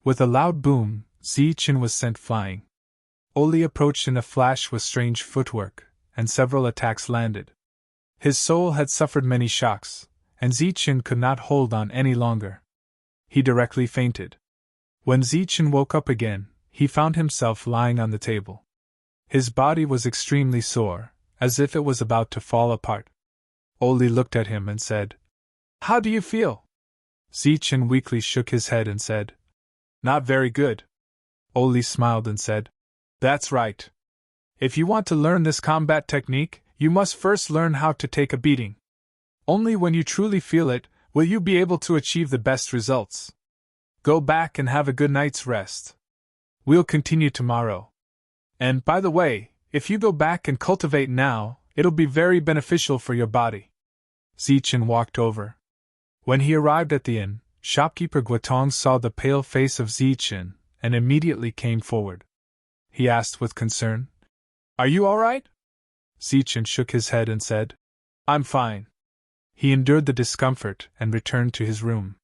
With a loud boom, Zichen was sent flying. Oli approached in a flash with strange footwork, and several attacks landed. His soul had suffered many shocks, and Zichen could not hold on any longer. He directly fainted. When Zichen woke up again, he found himself lying on the table. His body was extremely sore, as if it was about to fall apart. Oli looked at him and said, "How do you feel?" Zichen weakly shook his head and said, "Not very good." Oli smiled and said, "That's right. If you want to learn this combat technique, you must first learn how to take a beating. Only when you truly feel it, will you be able to achieve the best results. Go back and have a good night's rest. We'll continue tomorrow. And, by the way, if you go back and cultivate now, it'll be very beneficial for your body." Zichen walked over. When he arrived at the inn, shopkeeper Guotong saw the pale face of Zichen and immediately came forward. He asked with concern, "Are you all right?" Zichen shook his head and said, "I'm fine." He endured the discomfort and returned to his room.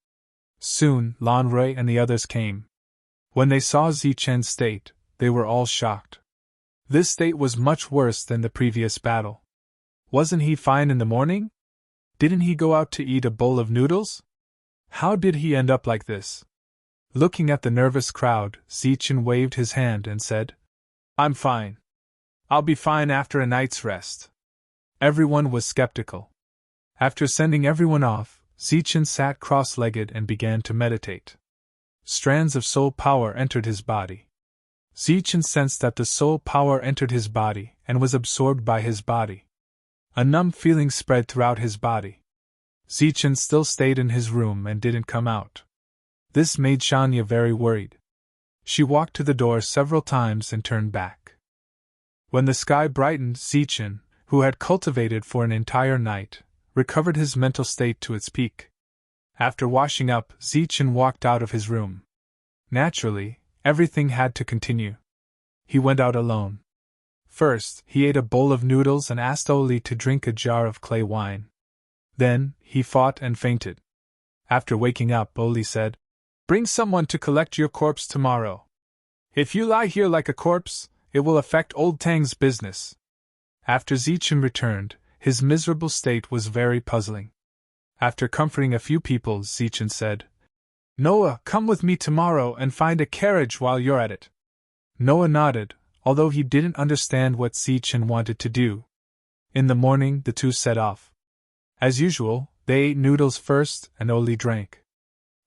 Soon, Lan Rui and the others came. When they saw Zichen's state, they were all shocked. This state was much worse than the previous battle. Wasn't he fine in the morning? Didn't he go out to eat a bowl of noodles? How did he end up like this? Looking at the nervous crowd, Zichen waved his hand and said, "I'm fine. I'll be fine after a night's rest." Everyone was skeptical. After sending everyone off, Zichen sat cross-legged and began to meditate. Strands of soul power entered his body. Zichen sensed that the soul power entered his body and was absorbed by his body. A numb feeling spread throughout his body. Zichen still stayed in his room and didn't come out. This made Shanya very worried. She walked to the door several times and turned back. When the sky brightened, Zichen, who had cultivated for an entire night, recovered his mental state to its peak. After washing up, Zichen walked out of his room. Naturally, everything had to continue. He went out alone. First, he ate a bowl of noodles and asked Oli to drink a jar of clay wine. Then, he fought and fainted. After waking up, Oli said, "Bring someone to collect your corpse tomorrow. If you lie here like a corpse, it will affect Old Tang's business." After Zichen returned, his miserable state was very puzzling. After comforting a few people, Zichen said, "Noah, come with me tomorrow and find a carriage while you're at it." Noah nodded, although he didn't understand what Zichen wanted to do. In the morning, the two set off. As usual, they ate noodles first and Oli drank.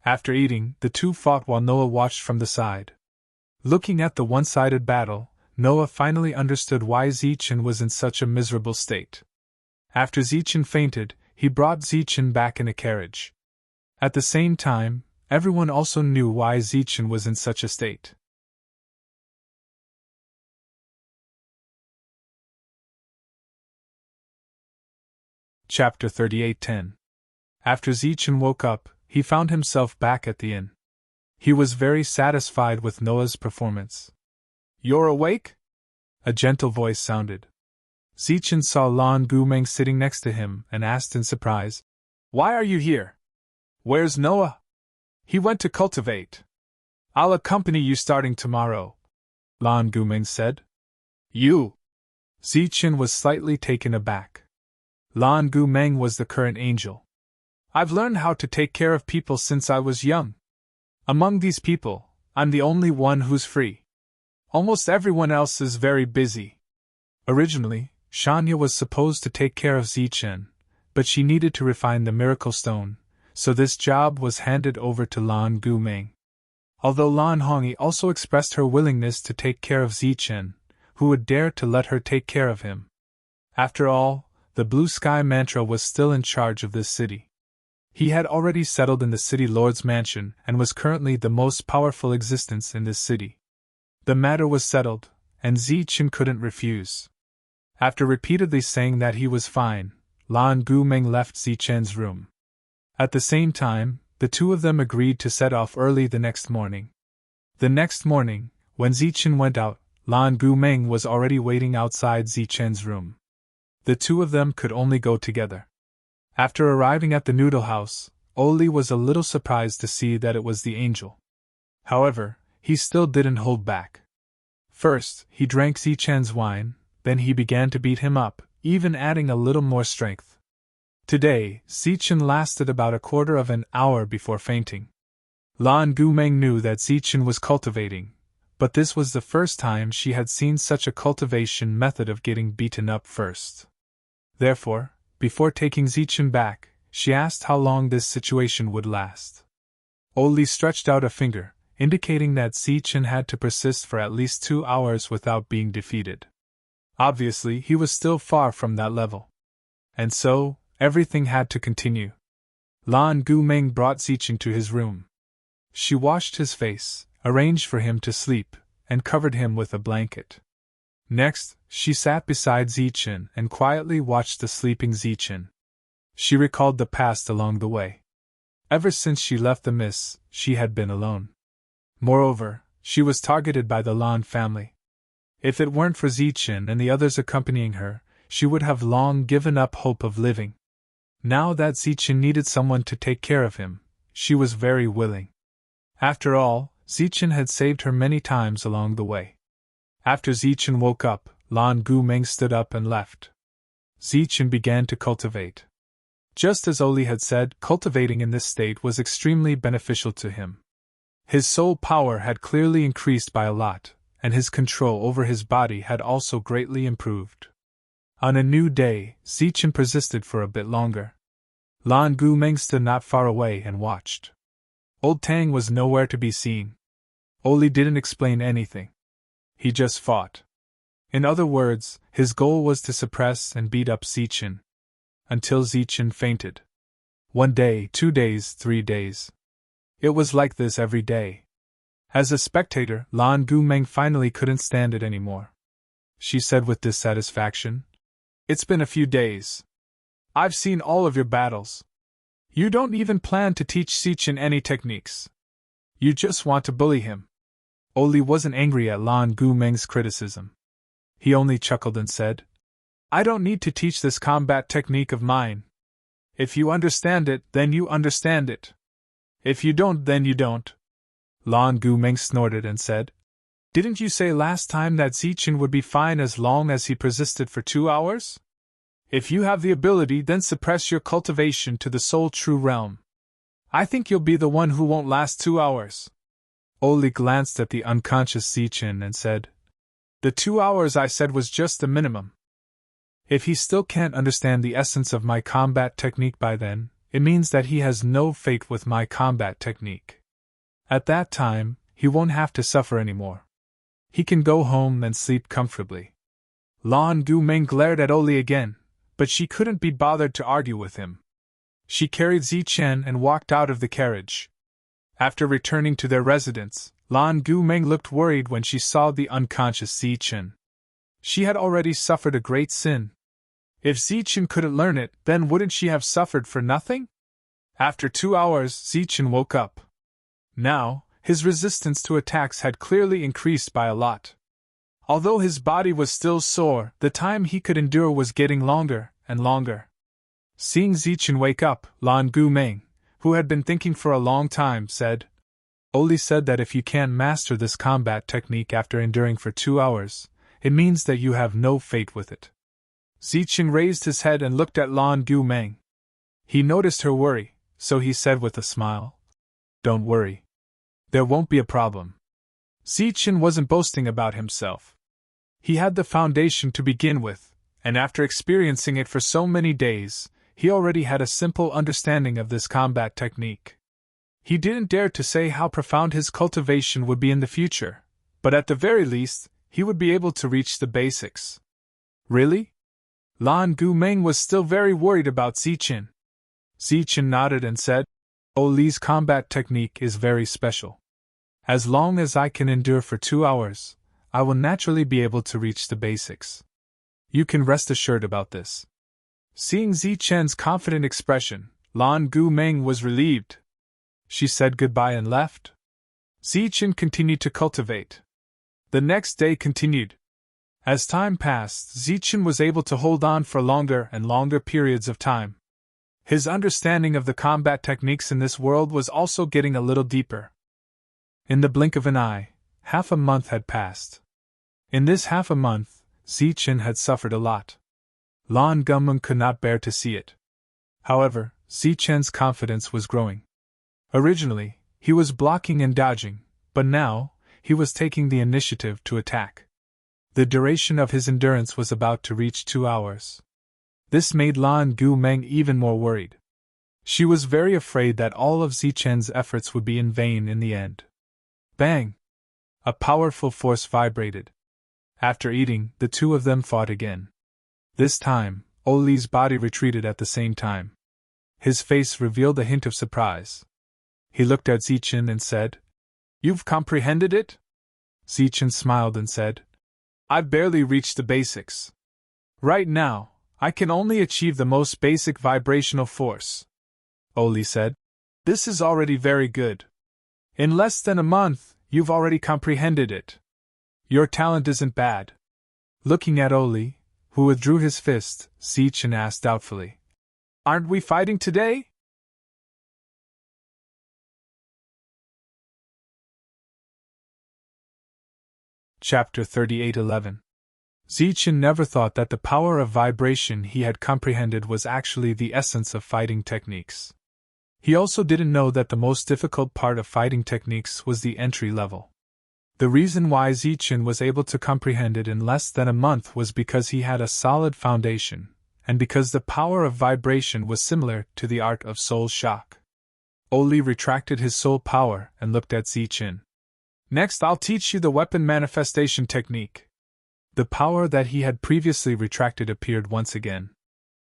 After eating, the two fought while Noah watched from the side. Looking at the one-sided battle, Noah finally understood why Zichen was in such a miserable state. After Zichen fainted, he brought Zichen back in a carriage. At the same time, everyone also knew why Zichen was in such a state. Chapter 38:10. After Zichen woke up, he found himself back at the inn. He was very satisfied with Noah's performance. "You're awake?" A gentle voice sounded. Zichen saw Lan Gumeng sitting next to him and asked in surprise, "Why are you here? Where's Noah?" "He went to cultivate. I'll accompany you starting tomorrow," Lan Gumeng said. "You?" Zichen was slightly taken aback. Lan Gumeng was the current angel. "I've learned how to take care of people since I was young. Among these people, I'm the only one who's free. Almost everyone else is very busy." Originally, Shanya was supposed to take care of Zichen, but she needed to refine the miracle stone, so this job was handed over to Lan Gumeng. Although Lan Hongyi also expressed her willingness to take care of Zichen, who would dare to let her take care of him? After all, the Blue Sky Mantra was still in charge of this city. He had already settled in the city lord's mansion and was currently the most powerful existence in this city. The matter was settled, and Zichen couldn't refuse. After repeatedly saying that he was fine, Lan Gumeng left Zichen's room. At the same time, the two of them agreed to set off early the next morning. The next morning, when Zichen went out, Lan Gumeng was already waiting outside Zichen's room. The two of them could only go together. After arriving at the noodle house, Oli was a little surprised to see that it was the angel. However, he still didn't hold back. First, he drank Zichen's wine, then he began to beat him up, even adding a little more strength. Today, Zichen lasted about a quarter of an hour before fainting. Lan Gumeng knew that Zichen was cultivating, but this was the first time she had seen such a cultivation method of getting beaten up first. Therefore, before taking Zichen back, she asked how long this situation would last. Oli stretched out a finger, indicating that Zichen had to persist for at least 2 hours without being defeated. Obviously, he was still far from that level. And so, everything had to continue. Lan Gumeng brought Zichen to his room. She washed his face, arranged for him to sleep, and covered him with a blanket. Next, she sat beside Zichen and quietly watched the sleeping Zichen. She recalled the past along the way. Ever since she left the Miss, she had been alone. Moreover, she was targeted by the Lan family. If it weren't for Zichen and the others accompanying her, she would have long given up hope of living. Now that Zichen needed someone to take care of him, she was very willing. After all, Zichen had saved her many times along the way. After Zichen woke up, Lan Gumeng stood up and left. Zichen began to cultivate. Just as Oli had said, cultivating in this state was extremely beneficial to him. His soul power had clearly increased by a lot, and his control over his body had also greatly improved. On a new day, Zichen persisted for a bit longer. Lan Gu-meng stood not far away and watched. Old Tang was nowhere to be seen. Oli didn't explain anything. He just fought. In other words, his goal was to suppress and beat up Zichen. Until Zichen fainted. 1 day, 2 days, 3 days. It was like this every day. As a spectator, Lan Gu-meng finally couldn't stand it anymore. She said with dissatisfaction, "It's been a few days. I've seen all of your battles. You don't even plan to teach Zichen any techniques. You just want to bully him." Oli wasn't angry at Lan Gu-meng's criticism. He only chuckled and said, "I don't need to teach this combat technique of mine. If you understand it, then you understand it. If you don't, then you don't." Lan Gu-meng snorted and said, "Didn't you say last time that Zichen would be fine as long as he persisted for 2 hours? If you have the ability, then suppress your cultivation to the sole true realm. I think you'll be the one who won't last 2 hours." Oli glanced at the unconscious Zichen and said, "The 2 hours I said was just the minimum. If he still can't understand the essence of my combat technique by then, it means that he has no faith with my combat technique. At that time, he won't have to suffer anymore. He can go home and sleep comfortably." Lan Gu-meng glared at Oli again, but she couldn't be bothered to argue with him. She carried Zichen and walked out of the carriage. After returning to their residence, Lan Gu-meng looked worried when she saw the unconscious Zichen. She had already suffered a great sin. If Zichen couldn't learn it, then wouldn't she have suffered for nothing? After 2 hours, Zichen woke up. Now, his resistance to attacks had clearly increased by a lot. Although his body was still sore, the time he could endure was getting longer and longer. Seeing Zichen wake up, Lan Gu-meng, who had been thinking for a long time, said, "Oli said that if you can't master this combat technique after enduring for 2 hours, it means that you have no fate with it." Zichen raised his head and looked at Lan Gu-meng. He noticed her worry, so he said with a smile, "Don't worry. There won't be a problem." Zichen wasn't boasting about himself. He had the foundation to begin with, and after experiencing it for so many days, he already had a simple understanding of this combat technique. He didn't dare to say how profound his cultivation would be in the future, but at the very least, he would be able to reach the basics. "Really?" Lan Gu-meng was still very worried about Zichen. Zichen nodded and said, "Oli's combat technique is very special. As long as I can endure for 2 hours, I will naturally be able to reach the basics. You can rest assured about this." Seeing Zichen's confident expression, Lan Gu-meng was relieved. She said goodbye and left. Zichen continued to cultivate. The next day continued. As time passed, Zichen was able to hold on for longer and longer periods of time. His understanding of the combat techniques in this world was also getting a little deeper. In the blink of an eye, half a month had passed. In this half a month, Zichen had suffered a lot. Lan Gu-meng could not bear to see it. However, Zichen's confidence was growing. Originally, he was blocking and dodging, but now, he was taking the initiative to attack. The duration of his endurance was about to reach 2 hours. This made Lan Gu-meng even more worried. She was very afraid that all of Zichen's efforts would be in vain in the end. Bang! A powerful force vibrated. After eating, the two of them fought again. This time, Oli's body retreated at the same time. His face revealed a hint of surprise. He looked at Zichen and said, "You've comprehended it?" Zichen smiled and said, "I've barely reached the basics. Right now, I can only achieve the most basic vibrational force." Oli said, "This is already very good. In less than a month, you've already comprehended it. Your talent isn't bad." Looking at Oli, who withdrew his fist, Zichen asked doubtfully, "Aren't we fighting today?" Chapter 38:11. Zichen never thought that the power of vibration he had comprehended was actually the essence of fighting techniques. He also didn't know that the most difficult part of fighting techniques was the entry level. The reason why Zichen was able to comprehend it in less than a month was because he had a solid foundation, and because the power of vibration was similar to the art of soul shock. Oli retracted his soul power and looked at Zichen. Next, I'll teach you the weapon manifestation technique. The power that he had previously retracted appeared once again.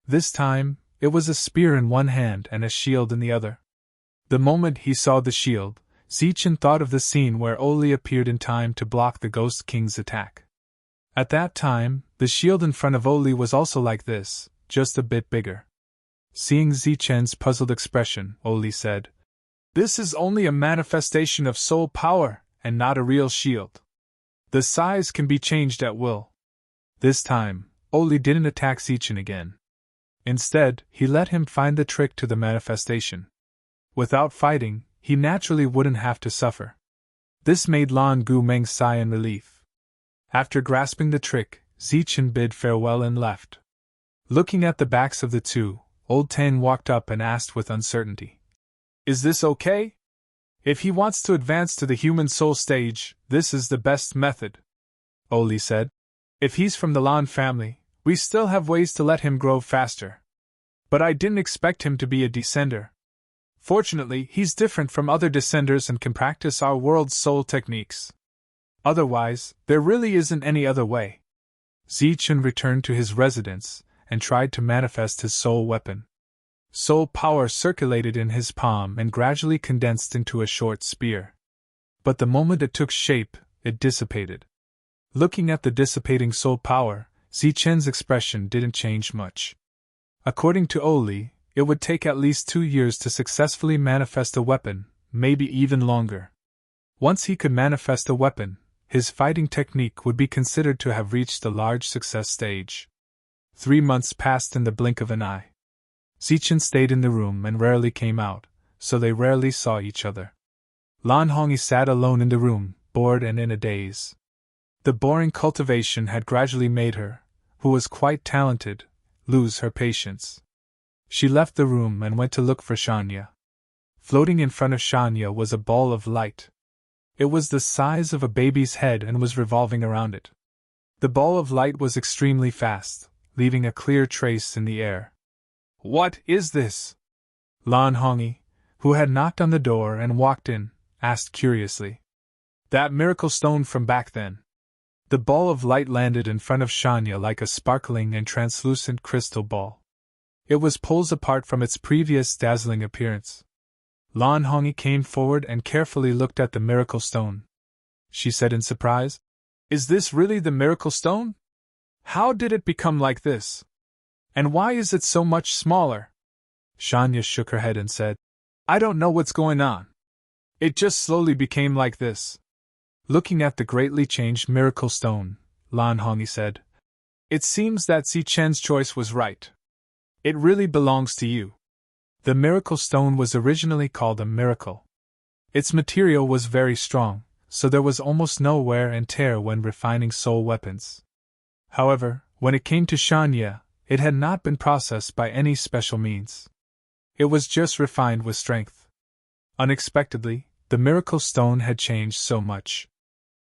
This time, it was a spear in one hand and a shield in the other. The moment he saw the shield, Zichen thought of the scene where Oli appeared in time to block the Ghost King's attack. At that time, the shield in front of Oli was also like this, just a bit bigger. Seeing Zichen's puzzled expression, Oli said, "This is only a manifestation of soul power, and not a real shield. The size can be changed at will." This time, Oli didn't attack Zichen again. Instead, he let him find the trick to the manifestation. Without fighting, he naturally wouldn't have to suffer. This made Lan Gumeng sigh in relief. After grasping the trick, Zichen bid farewell and left. Looking at the backs of the two, Old Tang walked up and asked with uncertainty, "Is this okay? If he wants to advance to the human soul stage, this is the best method." Oli said, "If he's from the Lan family, we still have ways to let him grow faster. But I didn't expect him to be a descender. Fortunately, he's different from other descenders and can practice our world's soul techniques. Otherwise, there really isn't any other way." Zichen returned to his residence and tried to manifest his soul weapon. Soul power circulated in his palm and gradually condensed into a short spear. But the moment it took shape, it dissipated. Looking at the dissipating soul power, Zichen's expression didn't change much. According to Oli, it would take at least 2 years to successfully manifest a weapon, maybe even longer. Once he could manifest a weapon, his fighting technique would be considered to have reached a large success stage. 3 months passed in the blink of an eye. Zichen stayed in the room and rarely came out, so they rarely saw each other. Lan Hongyi sat alone in the room, bored and in a daze. The boring cultivation had gradually made her, who was quite talented, lose her patience. She left the room and went to look for Shanya. Floating in front of Shanya was a ball of light. It was the size of a baby's head and was revolving around it. The ball of light was extremely fast, leaving a clear trace in the air. "What is this?" Lan Hongyi, who had knocked on the door and walked in, asked curiously. "That miracle stone from back then." The ball of light landed in front of Shanya like a sparkling and translucent crystal ball. It was poles apart from its previous dazzling appearance. Lan Hongyi came forward and carefully looked at the miracle stone. She said in surprise, "Is this really the miracle stone? How did it become like this? And why is it so much smaller?" Shanya shook her head and said, "I don't know what's going on. It just slowly became like this." Looking at the greatly changed miracle stone, Lan Hongyi said, "It seems that Zichen's choice was right. It really belongs to you." The miracle stone was originally called a miracle. Its material was very strong, so there was almost no wear and tear when refining soul weapons. However, when it came to Shanya, it had not been processed by any special means. It was just refined with strength. Unexpectedly, the miracle stone had changed so much.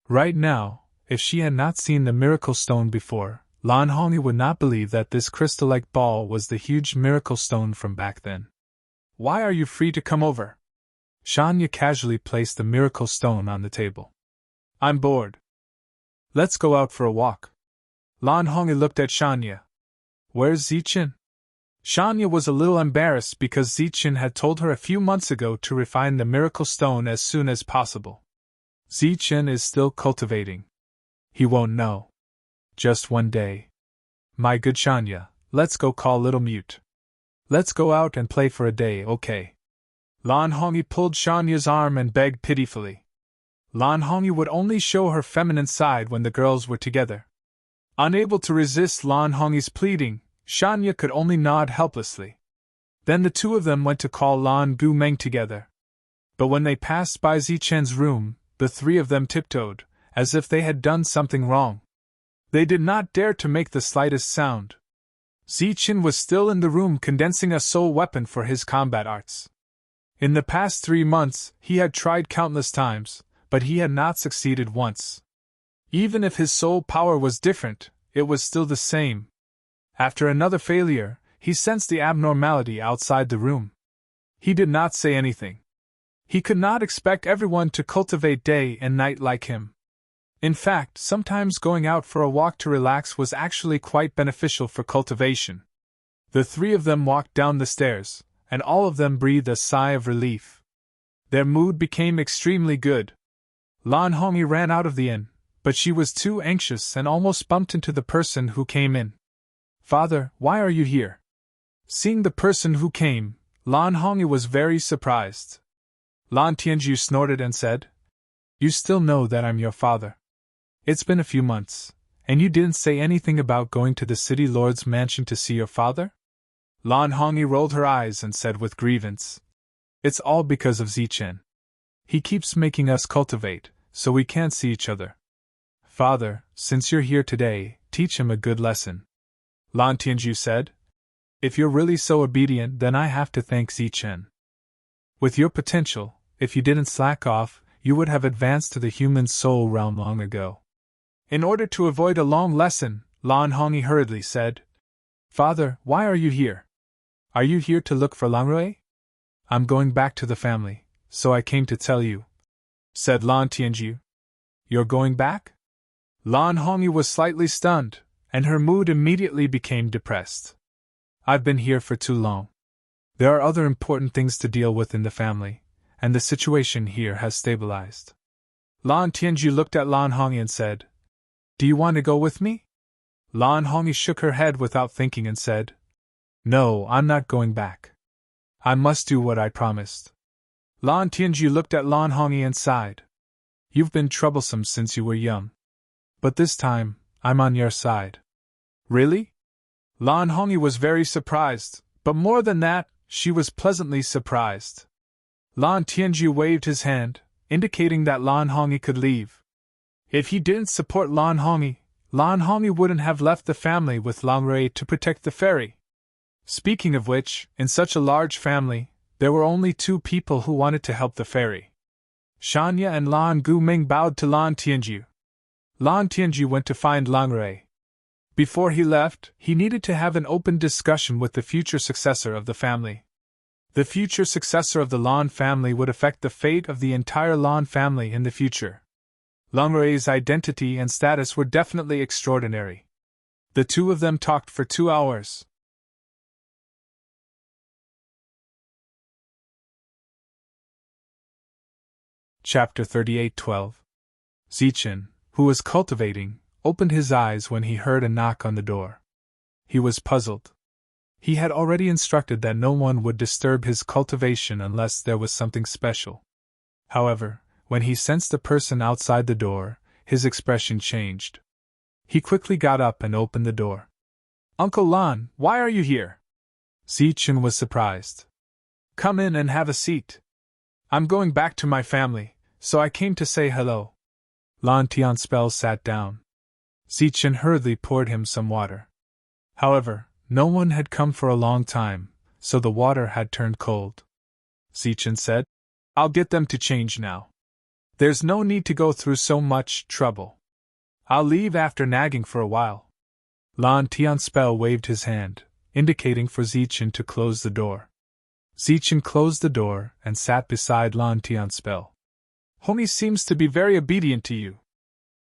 Right now, if she had not seen the miracle stone before, Lan Hongyi would not believe that this crystal-like ball was the huge miracle stone from back then. "Why are you free to come over?" Shanya casually placed the miracle stone on the table. "I'm bored. Let's go out for a walk." Lan Hongyi looked at Shanya. "Where's Zichen?" Shanya was a little embarrassed because Zichen had told her a few months ago to refine the miracle stone as soon as possible. "Zichen is still cultivating. He won't know. Just one day." "My good Shanya, let's go call Little Mute. Let's go out and play for a day, okay?" Lan Hongyi pulled Shanya's arm and begged pitifully. Lan Hongyi would only show her feminine side when the girls were together. Unable to resist Lan Hongyi's pleading, Shanya could only nod helplessly. Then the two of them went to call Lan Gumeng together. But when they passed by Zichen's room, the three of them tiptoed, as if they had done something wrong. They did not dare to make the slightest sound. Zichen was still in the room condensing a soul weapon for his combat arts. In the past 3 months, he had tried countless times, but he had not succeeded once. Even if his soul power was different, it was still the same. After another failure, he sensed the abnormality outside the room. He did not say anything. He could not expect everyone to cultivate day and night like him. In fact, sometimes going out for a walk to relax was actually quite beneficial for cultivation. The three of them walked down the stairs, and all of them breathed a sigh of relief. Their mood became extremely good. Lan Hongyi ran out of the inn, but she was too anxious and almost bumped into the person who came in. "Father, why are you here?" Seeing the person who came, Lan Hongyi was very surprised. Lan Tianju snorted and said, "You still know that I'm your father. It's been a few months, and you didn't say anything about going to the city lord's mansion to see your father?" Lan Hongyi rolled her eyes and said with grievance, "It's all because of Zichen. He keeps making us cultivate, so we can't see each other. Father, since you're here today, teach him a good lesson." Lan Tianju said, "If you're really so obedient, then I have to thank Zichen. With your potential, if you didn't slack off, you would have advanced to the human soul realm long ago." In order to avoid a long lesson, Lan Hongyi hurriedly said, "Father, why are you here? Are you here to look for Langrui?" "I'm going back to the family, so I came to tell you," said Lan Tianju. "You're going back?" Lan Hongyi was slightly stunned, and her mood immediately became depressed. "I've been here for too long. There are other important things to deal with in the family, and the situation here has stabilized." Lan Tianju looked at Lan Hongyi and said, "Do you want to go with me?" Lan Hongyi shook her head without thinking and said, "No, I'm not going back. I must do what I promised." Lan Tianju looked at Lan Hongyi and sighed. "You've been troublesome since you were young. But this time, I'm on your side." "Really?" Lan Hongyi was very surprised, but more than that, she was pleasantly surprised. Lan Tianju waved his hand, indicating that Lan Hongyi could leave. If he didn't support Lan Hongyi wouldn't have left the family with Langrui to protect the fairy. Speaking of which, in such a large family, there were only two people who wanted to help the fairy. Shanya and Lan Guming bowed to Lan Tianju. Lan Tianju went to find Langrui. Before he left, he needed to have an open discussion with the future successor of the family. The future successor of the Lan family would affect the fate of the entire Lan family in the future. Langrui's identity and status were definitely extraordinary. The two of them talked for 2 hours. Chapter 38:12. Zichen, who was cultivating, opened his eyes when he heard a knock on the door. He was puzzled. He had already instructed that no one would disturb his cultivation unless there was something special. However, when he sensed the person outside the door, his expression changed. He quickly got up and opened the door. "Uncle Lan, why are you here?" Zichen was surprised. "Come in and have a seat. I'm going back to my family, so I came to say hello." Lan Tianspel sat down. Zichen hurriedly poured him some water. However, no one had come for a long time, so the water had turned cold. Zichen said, "I'll get them to change now. There's no need to go through so much trouble. I'll leave after nagging for a while." Lan Tianspel waved his hand, indicating for Zichen to close the door. Zichen closed the door and sat beside Lan Tianspel. "Hongyi seems to be very obedient to you.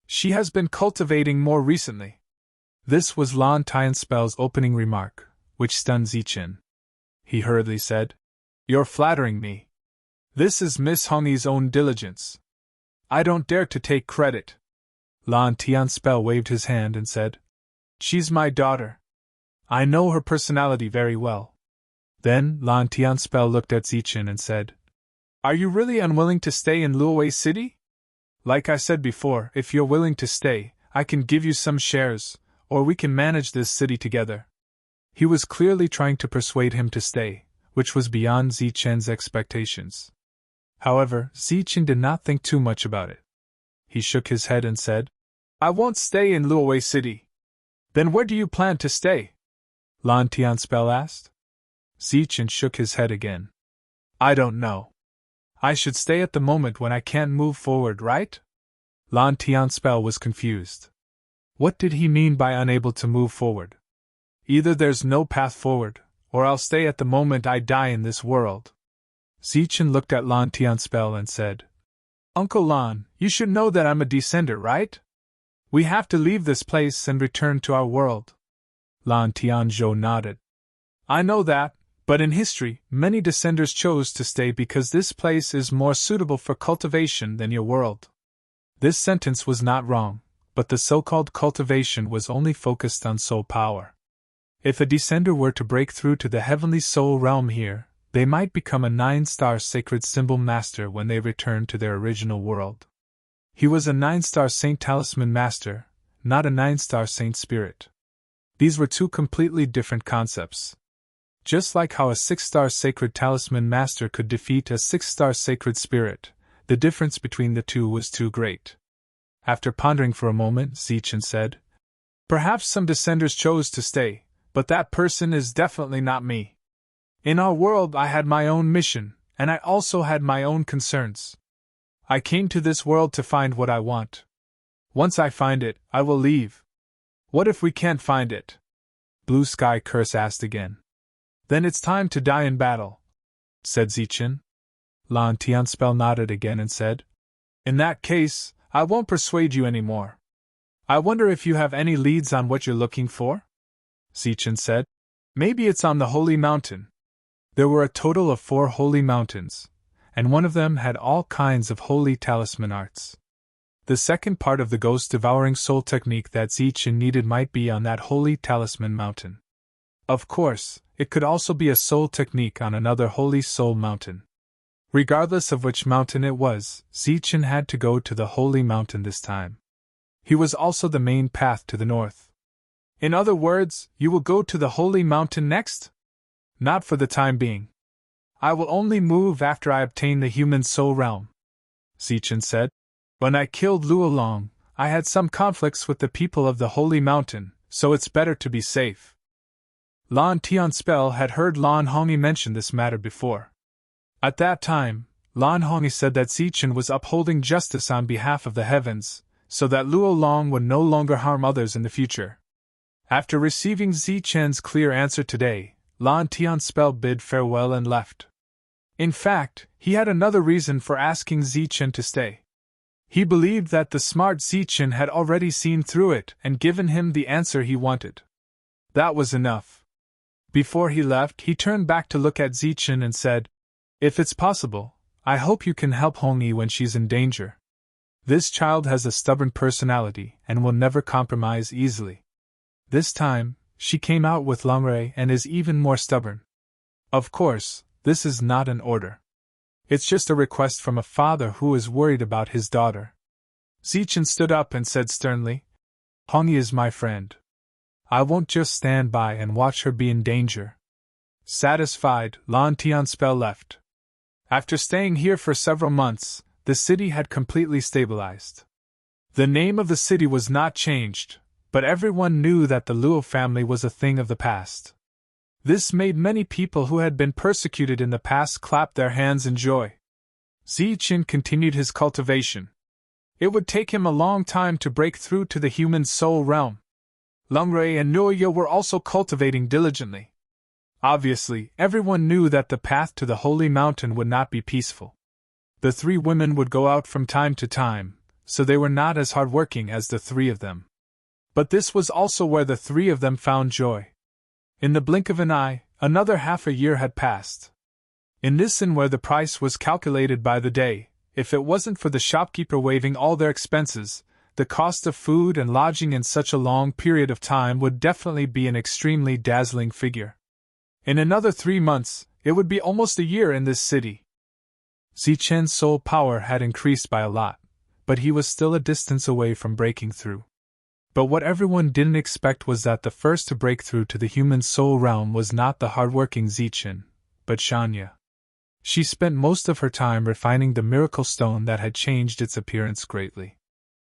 She has been cultivating more recently." This was Lan Tianspel's opening remark, which stunned Zichen. He hurriedly said, "You're flattering me. This is Miss Hongyi's own diligence. I don't dare to take credit." Lan Tianspel waved his hand and said, "She's my daughter. I know her personality very well." Then Lan Tianspel looked at Zichen and said, "Are you really unwilling to stay in Luowei City? Like I said before, if you're willing to stay, I can give you some shares, or we can manage this city together." He was clearly trying to persuade him to stay, which was beyond Zichen's expectations. However, Zichen did not think too much about it. He shook his head and said, "I won't stay in Luowei City." "Then where do you plan to stay?" Lan Tianspel asked. Zichen shook his head again. "I don't know. I should stay at the moment when I can't move forward, right?" Lan Tianspel was confused. What did he mean by unable to move forward? Either there's no path forward, or I'll stay at the moment I die in this world. Zichen looked at Lan Tianspel and said, Uncle Lan, you should know that I'm a descender, right? We have to leave this place and return to our world. Lan Tianzhou nodded. I know that, but in history, many descenders chose to stay because this place is more suitable for cultivation than your world. This sentence was not wrong, but the so-called cultivation was only focused on soul power. If a descender were to break through to the heavenly soul realm here, they might become a 9-star sacred symbol master when they return to their original world. He was a 9-star saint talisman master, not a 9-star saint spirit. These were two completely different concepts. Just like how a 6-star sacred talisman master could defeat a 6-star sacred spirit, the difference between the two was too great. After pondering for a moment, Zichen said, Perhaps some descenders chose to stay, but that person is definitely not me. In our world I had my own mission, and I also had my own concerns. I came to this world to find what I want. Once I find it, I will leave. What if we can't find it? Blue Sky Curse asked again. Then it's time to die in battle, said Zichen. Lan Tianspel nodded again and said, In that case, I won't persuade you anymore. I wonder if you have any leads on what you're looking for? Zichen said, Maybe it's on the Holy Mountain. There were a total of 4 holy mountains, and one of them had all kinds of holy talisman arts. The second part of the ghost-devouring soul technique that Zichen needed might be on that holy talisman mountain. Of course, it could also be a soul technique on another holy soul mountain. Regardless of which mountain it was, Zichen had to go to the holy mountain this time. He was also the main path to the north. In other words, you will go to the holy mountain next? Not for the time being. I will only move after I obtain the human soul realm, Zichen said. When I killed Luolong, I had some conflicts with the people of the holy mountain, so it's better to be safe. Lan Tianspel had heard Lan Hongyi mention this matter before. At that time, Lan Hongyi said that Zichen was upholding justice on behalf of the heavens, so that Luolong would no longer harm others in the future. After receiving Zichen's clear answer today, Lan Tianspel bid farewell and left. In fact, he had another reason for asking Zichen to stay. He believed that the smart Zichen had already seen through it and given him the answer he wanted. That was enough. Before he left, he turned back to look at Zichen and said, If it's possible, I hope you can help Hongyi when she's in danger. This child has a stubborn personality and will never compromise easily. This time, she came out with Longrui and is even more stubborn. Of course, this is not an order. It's just a request from a father who is worried about his daughter. Zichen stood up and said sternly, Hongyi is my friend. I won't just stand by and watch her be in danger. Satisfied, Lan Tianspel left. After staying here for several months, the city had completely stabilized. The name of the city was not changed, but everyone knew that the Luo family was a thing of the past. This made many people who had been persecuted in the past clap their hands in joy. Zichen continued his cultivation. It would take him a long time to break through to the human soul realm. Longrui and Nuoya were also cultivating diligently. Obviously, everyone knew that the path to the holy mountain would not be peaceful. The 3 women would go out from time to time, so they were not as hardworking as the 3 of them. But this was also where the 3 of them found joy. In the blink of an eye, another half a year had passed. In this inn where the price was calculated by the day, if it wasn't for the shopkeeper waiving all their expenses, the cost of food and lodging in such a long period of time would definitely be an extremely dazzling figure. In another 3 months, it would be almost a year in this city. Zichen's soul power had increased by a lot, but he was still a distance away from breaking through. But what everyone didn't expect was that the first to break through to the human soul realm was not the hardworking Zichen, but Shanya. She spent most of her time refining the miracle stone that had changed its appearance greatly.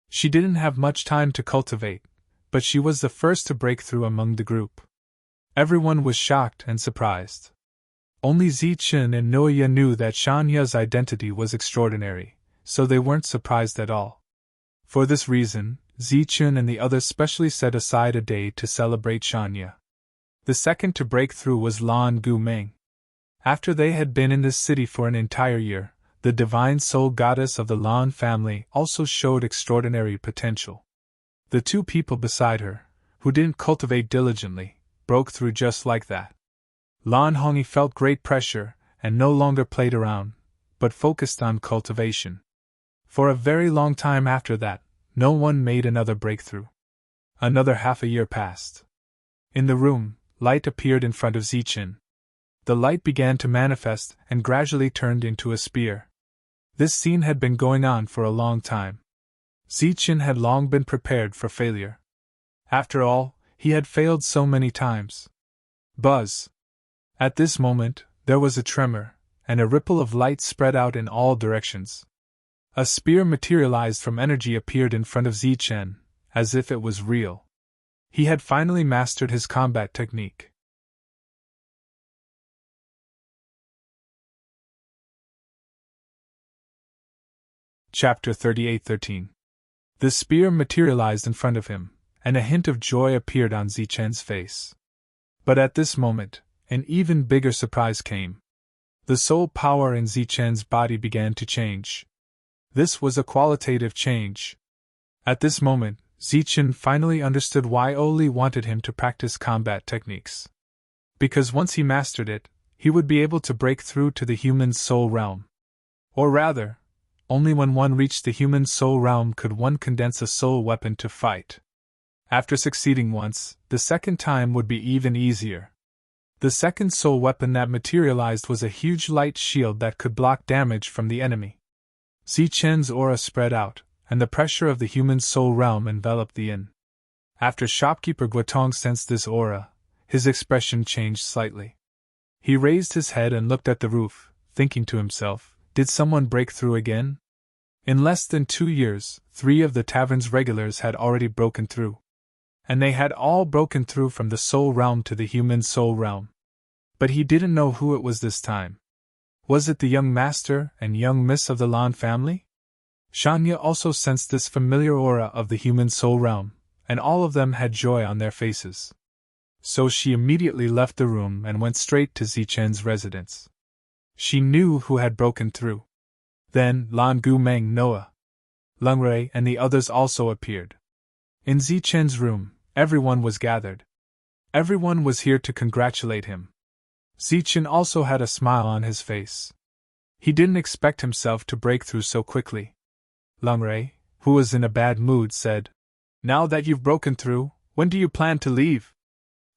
She didn't have much time to cultivate, but she was the first to break through among the group. Everyone was shocked and surprised. Only Zichen and Nuoya knew that Shanya's identity was extraordinary, so they weren't surprised at all. For this reason, Zichen and the others specially set aside a day to celebrate Shanya. The second to break through was Lan Gu Meng. After they had been in this city for an entire year, the divine soul goddess of the Lan family also showed extraordinary potential. The two people beside her, who didn't cultivate diligently, broke through just like that. Lan Hongyi felt great pressure and no longer played around, but focused on cultivation. For a very long time after that, no one made another breakthrough. Another half a year passed. In the room, light appeared in front of Zichen. The light began to manifest and gradually turned into a spear. This scene had been going on for a long time. Zichen had long been prepared for failure. After all, he had failed so many times. Buzz! At this moment, there was a tremor, and a ripple of light spread out in all directions. A spear materialized from energy appeared in front of Zichen, as if it was real. He had finally mastered his combat technique. Chapter 38:13. The spear materialized in front of him, and a hint of joy appeared on Zichen's face. But at this moment, an even bigger surprise came. The soul power in Zichen's body began to change. This was a qualitative change. At this moment, Zichen finally understood why Oli wanted him to practice combat techniques. Because once he mastered it, he would be able to break through to the human soul realm. Or rather, only when one reached the human soul realm could one condense a soul weapon to fight. After succeeding once, the second time would be even easier. The second soul weapon that materialized was a huge light shield that could block damage from the enemy. Zichen's aura spread out, and the pressure of the human soul realm enveloped the inn. After shopkeeper Guotong sensed this aura, his expression changed slightly. He raised his head and looked at the roof, thinking to himself, did someone break through again? In less than 2 years, 3 of the tavern's regulars had already broken through. And they had all broken through from the soul realm to the human soul realm. But he didn't know who it was this time. Was it the young master and young miss of the Lan family? Shanya also sensed this familiar aura of the human soul realm, and all of them had joy on their faces. So she immediately left the room and went straight to Zichen's residence. She knew who had broken through. Then Lan Gu Meng, Noah, Lung Rui, and the others also appeared. In Zichen's room, everyone was gathered. Everyone was here to congratulate him. Zichen also had a smile on his face. He didn't expect himself to break through so quickly. Lung Rui, who was in a bad mood, said, "Now that you've broken through, when do you plan to leave?"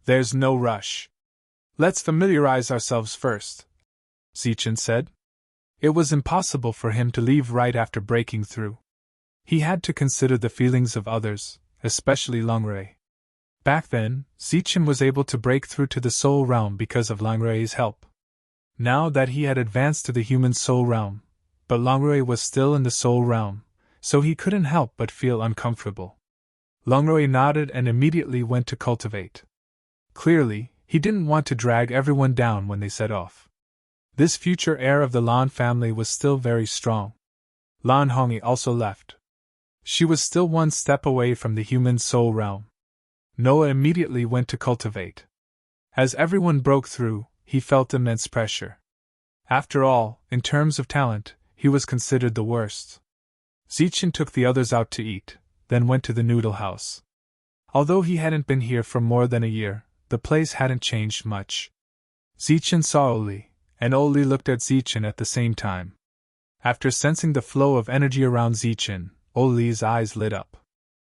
"There's no rush. Let's familiarize ourselves first," Zichen said. It was impossible for him to leave right after breaking through. He had to consider the feelings of others, especially Lung Rui. Back then, Zichen was able to break through to the soul realm because of Lung Rui's help. Now that he had advanced to the human soul realm, but Lung Rui was still in the soul realm, so he couldn't help but feel uncomfortable. Lung Rui nodded and immediately went to cultivate. Clearly, he didn't want to drag everyone down when they set off. This future heir of the Lan family was still very strong. Lan Hongyi also left. She was still one step away from the human soul realm. Noah immediately went to cultivate. As everyone broke through, he felt immense pressure. After all, in terms of talent, he was considered the worst. Zichen took the others out to eat, then went to the noodle house. Although he hadn't been here for more than a year, the place hadn't changed much. Zichen saw Oli, and Oli looked at Zichen at the same time. After sensing the flow of energy around Zichen, Oli's eyes lit up.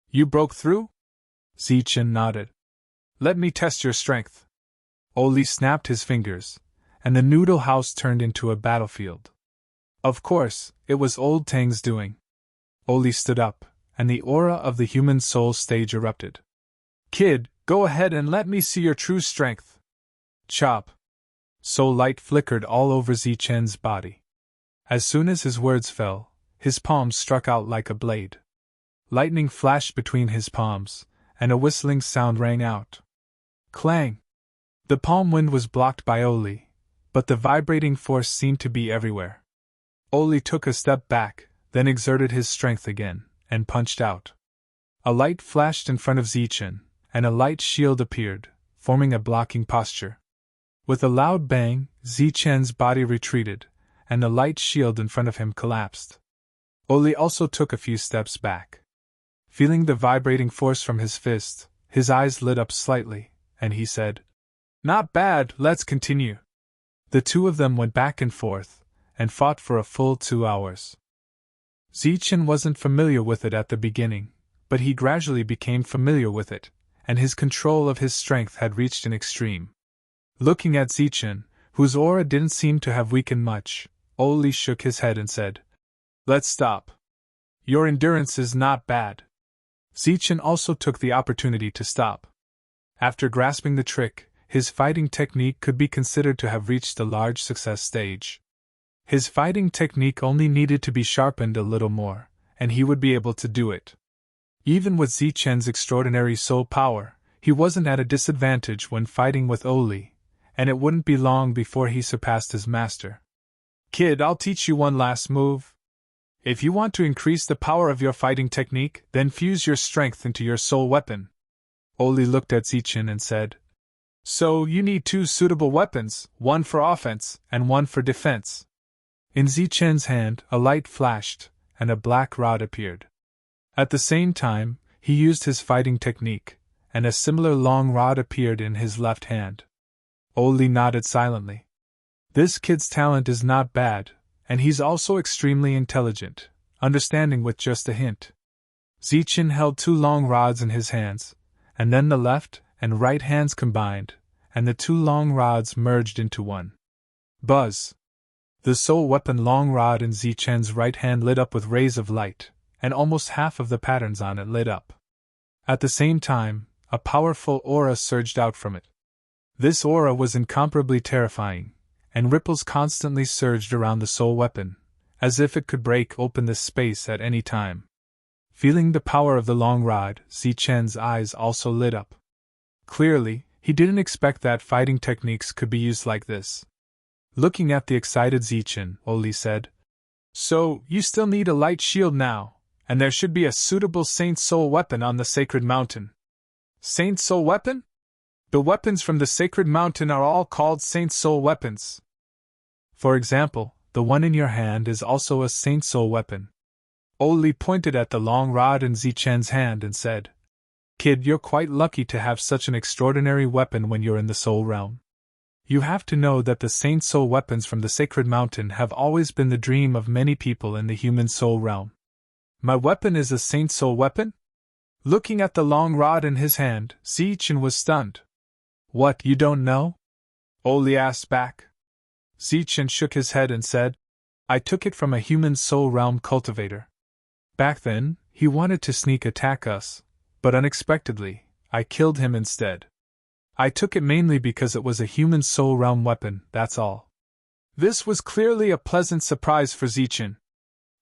"You broke through?" Zichen nodded. "Let me test your strength." Oli snapped his fingers, and the noodle house turned into a battlefield. Of course, it was old Tang's doing. Oli stood up, and the aura of the human soul stage erupted. "Kid, go ahead and let me see your true strength." Chop! Soul light flickered all over Zichen's body. As soon as his words fell, his palms struck out like a blade. Lightning flashed between his palms, and a whistling sound rang out. Clang! The palm wind was blocked by Oli, but the vibrating force seemed to be everywhere. Oli took a step back, then exerted his strength again, and punched out. A light flashed in front of Zichen, and a light shield appeared, forming a blocking posture. With a loud bang, Zichen's body retreated, and the light shield in front of him collapsed. Oli also took a few steps back. Feeling the vibrating force from his fist, his eyes lit up slightly, and he said, "Not bad, let's continue." The two of them went back and forth, and fought for a full 2 hours. Zichen wasn't familiar with it at the beginning, but he gradually became familiar with it, and his control of his strength had reached an extreme. Looking at Zichen, whose aura didn't seem to have weakened much, Oli shook his head and said, "Let's stop. Your endurance is not bad." Zichen also took the opportunity to stop. After grasping the trick, his fighting technique could be considered to have reached a large success stage. His fighting technique only needed to be sharpened a little more, and he would be able to do it. Even with Zichen's extraordinary soul power, he wasn't at a disadvantage when fighting with Oli, and it wouldn't be long before he surpassed his master. "Kid, I'll teach you one last move. If you want to increase the power of your fighting technique, then fuse your strength into your soul weapon." Oli looked at Zichen and said, "So you need 2 suitable weapons, one for offense and one for defense." In Zichen's hand, a light flashed, and a black rod appeared. At the same time, he used his fighting technique, and a similar long rod appeared in his left hand. Oli nodded silently. This kid's talent is not bad, and he's also extremely intelligent, understanding with just a hint. Zichen held 2 long rods in his hands, and then the left and right hands combined, and the 2 long rods merged into one. Buzz! The soul weapon long rod in Zichen's right hand lit up with rays of light, and almost half of the patterns on it lit up. At the same time, a powerful aura surged out from it. This aura was incomparably terrifying, and ripples constantly surged around the soul weapon, as if it could break open this space at any time. Feeling the power of the long rod, Zichen's eyes also lit up. Clearly, he didn't expect that fighting techniques could be used like this. Looking at the excited Zichen, Oli said, "So, you still need a light shield now, and there should be a suitable Saint Soul weapon on the Sacred Mountain." "Saint Soul weapon? The weapons from the Sacred Mountain are all called Saint Soul weapons. For example, the one in your hand is also a Saint Soul weapon." Oli pointed at the long rod in Zichen's hand and said, "Kid, you're quite lucky to have such an extraordinary weapon when you're in the Soul Realm. You have to know that the Saint Soul weapons from the Sacred Mountain have always been the dream of many people in the human soul realm." "My weapon is a Saint Soul weapon?" Looking at the long rod in his hand, Zichen was stunned. "What, you don't know?" Oli asked back. Zichen shook his head and said, "I took it from a human soul realm cultivator. Back then, he wanted to sneak attack us, but unexpectedly, I killed him instead. I took it mainly because it was a human soul realm weapon, that's all." This was clearly a pleasant surprise for Zichen.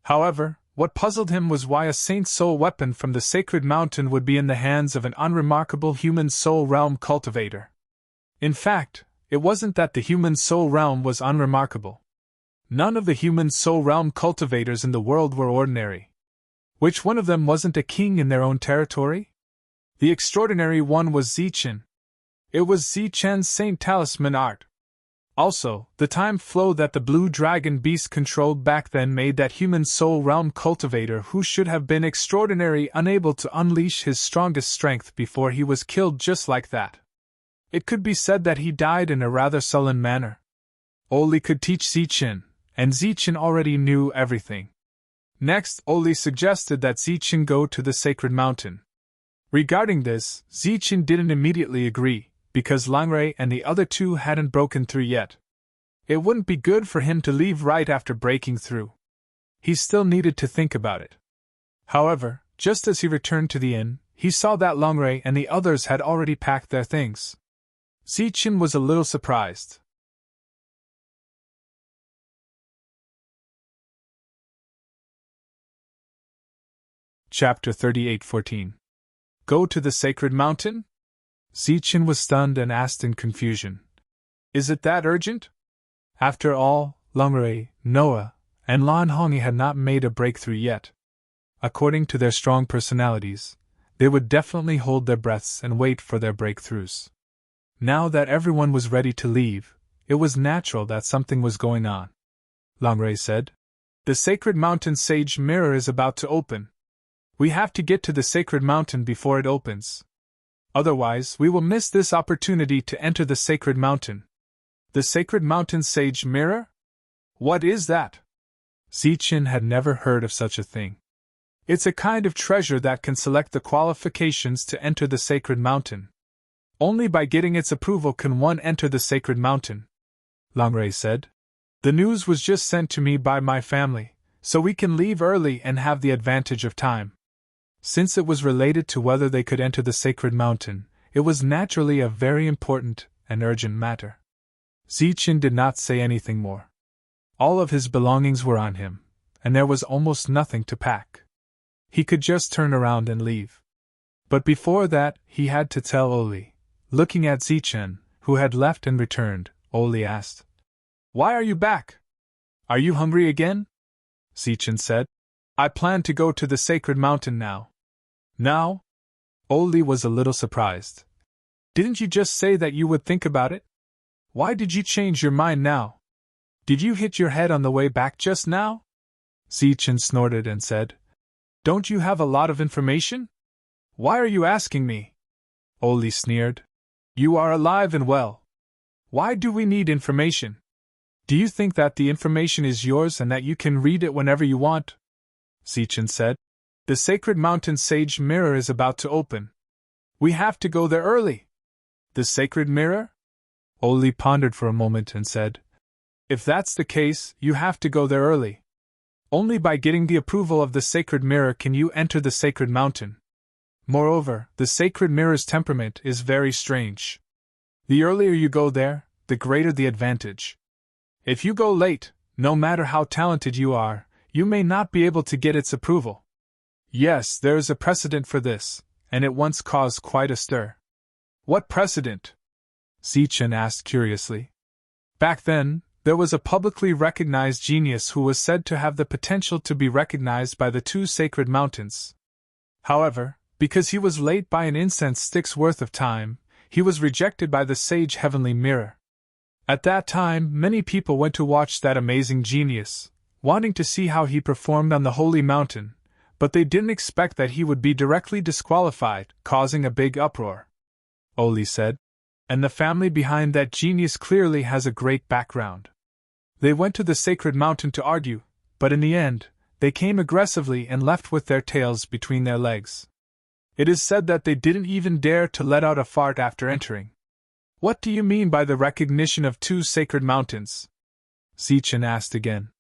However, what puzzled him was why a Saint Soul weapon from the Sacred Mountain would be in the hands of an unremarkable human soul realm cultivator. In fact, it wasn't that the human soul realm was unremarkable. None of the human soul realm cultivators in the world were ordinary. Which one of them wasn't a king in their own territory? The extraordinary one was Zichen. It was Zichen's Saint Talisman art. Also, the time flow that the blue dragon beast controlled back then made that human soul realm cultivator who should have been extraordinary unable to unleash his strongest strength before he was killed just like that. It could be said that he died in a rather sullen manner. Oli could teach Zichen, and Zichen already knew everything. Next, Oli suggested that Zichen go to the Sacred Mountain. Regarding this, Zichen didn't immediately agree, because Langray and the other 2 hadn't broken through yet. It wouldn't be good for him to leave right after breaking through. He still needed to think about it. However, just as he returned to the inn, he saw that Langray and the others had already packed their things. Zichen was a little surprised. Chapter 38:14. Go to the Sacred Mountain? Zichen was stunned and asked in confusion, "Is it that urgent?" After all, Langray, Noah, and Lan Hongyi had not made a breakthrough yet. According to their strong personalities, they would definitely hold their breaths and wait for their breakthroughs. Now that everyone was ready to leave, it was natural that something was going on. Langray said, "The sacred mountain sage mirror is about to open. We have to get to the sacred mountain before it opens. Otherwise, we will miss this opportunity to enter the sacred mountain." The sacred mountain sage mirror? What is that? Zichen had never heard of such a thing. It's a kind of treasure that can select the qualifications to enter the sacred mountain. Only by getting its approval can one enter the sacred mountain, Langray said. The news was just sent to me by my family, so we can leave early and have the advantage of time. Since it was related to whether they could enter the sacred mountain, it was naturally a very important and urgent matter. Zichen did not say anything more. All of his belongings were on him, and there was almost nothing to pack. He could just turn around and leave. But before that, he had to tell Oli. Looking at Zichen, who had left and returned, Oli asked, "Why are you back? Are you hungry again?" Zichen said, "I plan to go to the sacred mountain now." Now? Oli was a little surprised. "Didn't you just say that you would think about it? Why did you change your mind now? Did you hit your head on the way back just now?" Zichen snorted and said, "Don't you have a lot of information? Why are you asking me?" Oli sneered. "You are alive and well. Why do we need information? Do you think that the information is yours and that you can read it whenever you want?" Zichen said, "The sacred mountain sage mirror is about to open. We have to go there early." "The sacred mirror?" Oli pondered for a moment and said, "If that's the case, you have to go there early. Only by getting the approval of the sacred mirror can you enter the sacred mountain. Moreover, the sacred mirror's temperament is very strange. The earlier you go there, the greater the advantage. If you go late, no matter how talented you are, you may not be able to get its approval. Yes, there is a precedent for this, and it once caused quite a stir." "What precedent?" Zichen asked curiously. "Back then, there was a publicly recognized genius who was said to have the potential to be recognized by the two sacred mountains. However, because he was late by an incense stick's worth of time, he was rejected by the sage heavenly mirror. At that time, many people went to watch that amazing genius, wanting to see how he performed on the holy mountain, but they didn't expect that he would be directly disqualified, causing a big uproar," Oli said. "And the family behind that genius clearly has a great background. They went to the sacred mountain to argue, but in the end, they came aggressively and left with their tails between their legs. It is said that they didn't even dare to let out a fart after entering." "What do you mean by the recognition of two sacred mountains?" Zichen asked again.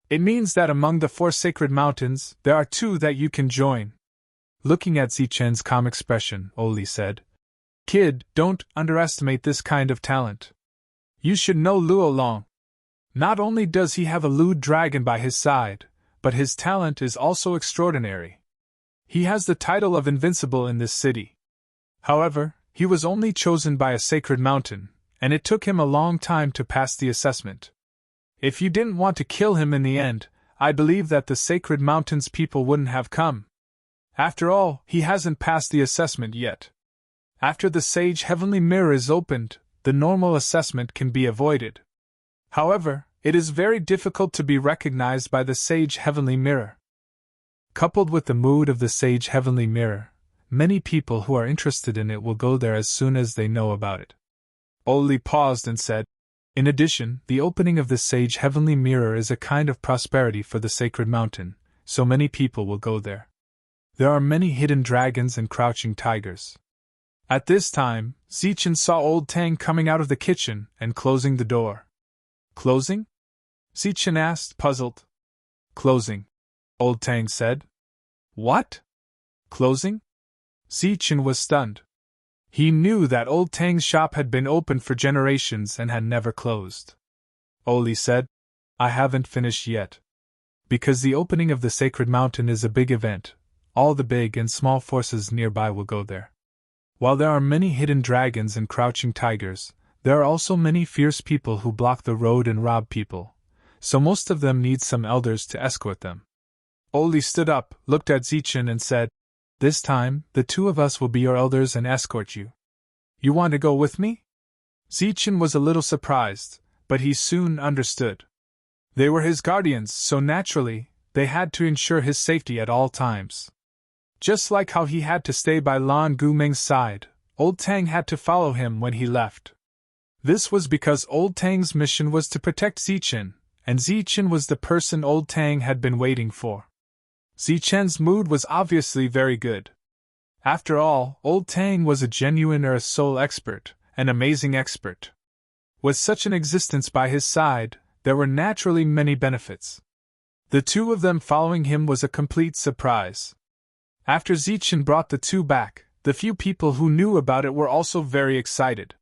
"It means that among the 4 sacred mountains, there are 2 that you can join." Looking at Zichen's calm expression, Oli said, "Kid, don't underestimate this kind of talent. You should know Luo Long. Not only does he have a lewd dragon by his side, but his talent is also extraordinary. He has the title of invincible in this city. However, he was only chosen by a sacred mountain, and it took him a long time to pass the assessment. If you didn't want to kill him in the end, I believe that the sacred mountain's people wouldn't have come. After all, he hasn't passed the assessment yet. After the sage heavenly mirror is opened, the normal assessment can be avoided. However, it is very difficult to be recognized by the sage heavenly mirror." Coupled with the mood of the sage heavenly mirror, many people who are interested in it will go there as soon as they know about it. Oli paused and said, "In addition, the opening of the sage heavenly mirror is a kind of prosperity for the sacred mountain, so many people will go there. There are many hidden dragons and crouching tigers." At this time, Zichen saw old Tang coming out of the kitchen and closing the door. "Closing?" Zichen asked, puzzled. "Closing," old Tang said. "What? Closing?" Zichen was stunned. He knew that old Tang's shop had been open for generations and had never closed. Oli said, "I haven't finished yet. Because the opening of the sacred mountain is a big event, all the big and small forces nearby will go there. While there are many hidden dragons and crouching tigers, there are also many fierce people who block the road and rob people, so most of them need some elders to escort them." Oli stood up, looked at Zichen and said, "This time, the 2 of us will be your elders and escort you. You want to go with me?" Zichen was a little surprised, but he soon understood. They were his guardians, so naturally, they had to ensure his safety at all times. Just like how he had to stay by Lan Gumeng's side, Old Tang had to follow him when he left. This was because Old Tang's mission was to protect Zichen, and Zichen was the person Old Tang had been waiting for. Zichen's mood was obviously very good. After all, Old Tang was a genuine Earth Soul expert, an amazing expert. With such an existence by his side, there were naturally many benefits. The two of them following him was a complete surprise. After Zichen brought the two back, the few people who knew about it were also very excited.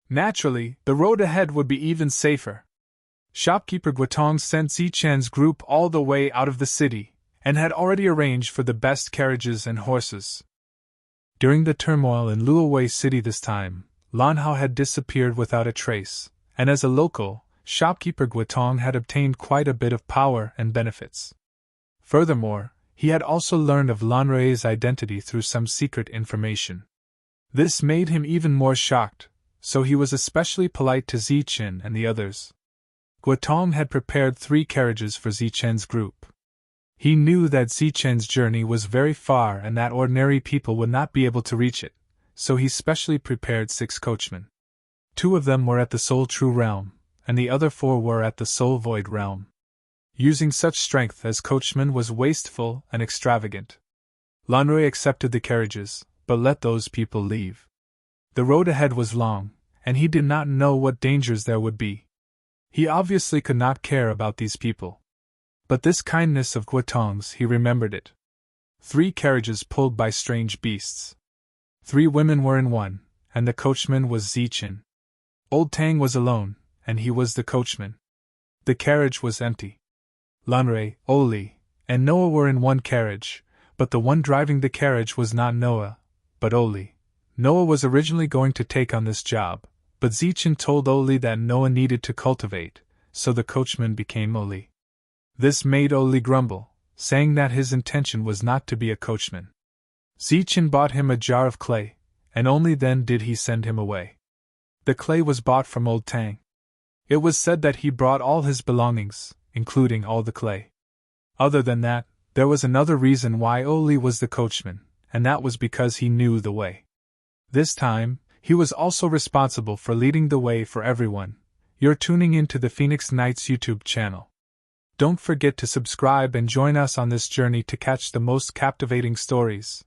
Naturally, the road ahead would be even safer. Shopkeeper Guotong sent Zichen's group all the way out of the city, and had already arranged for the best carriages and horses. During the turmoil in Luowei City this time, Lan Hao had disappeared without a trace, and as a local, Shopkeeper Guotong had obtained quite a bit of power and benefits. Furthermore, he had also learned of Lan Rui's identity through some secret information. This made him even more shocked, so he was especially polite to Zichen and the others. Guotong had prepared 3 carriages for Zichen's group. He knew that Zichen's journey was very far and that ordinary people would not be able to reach it, so he specially prepared 6 coachmen. 2 of them were at the Soul True Realm, and the other 4 were at the Soul Void Realm. Using such strength as coachmen was wasteful and extravagant. Lan Rui accepted the carriages, but let those people leave. The road ahead was long, and he did not know what dangers there would be. He obviously could not care about these people. But this kindness of Guotong's, he remembered it. 3 carriages pulled by strange beasts. 3 women were in one, and the coachman was Zichen. Old Tang was alone, and he was the coachman. The carriage was empty. Lanrei, Oli, and Noah were in one carriage, but the one driving the carriage was not Noah, but Oli. Noah was originally going to take on this job, but Zichen told Oli that Noah needed to cultivate, so the coachman became Oli. This made Oli grumble, saying that his intention was not to be a coachman. Zichen bought him a jar of clay, and only then did he send him away. The clay was bought from Old Tang. It was said that he brought all his belongings, including all the clay. Other than that, there was another reason why Oli was the coachman, and that was because he knew the way. This time, he was also responsible for leading the way for everyone. You're tuning into the Phoenix Knights YouTube channel. Don't forget to subscribe and join us on this journey to catch the most captivating stories.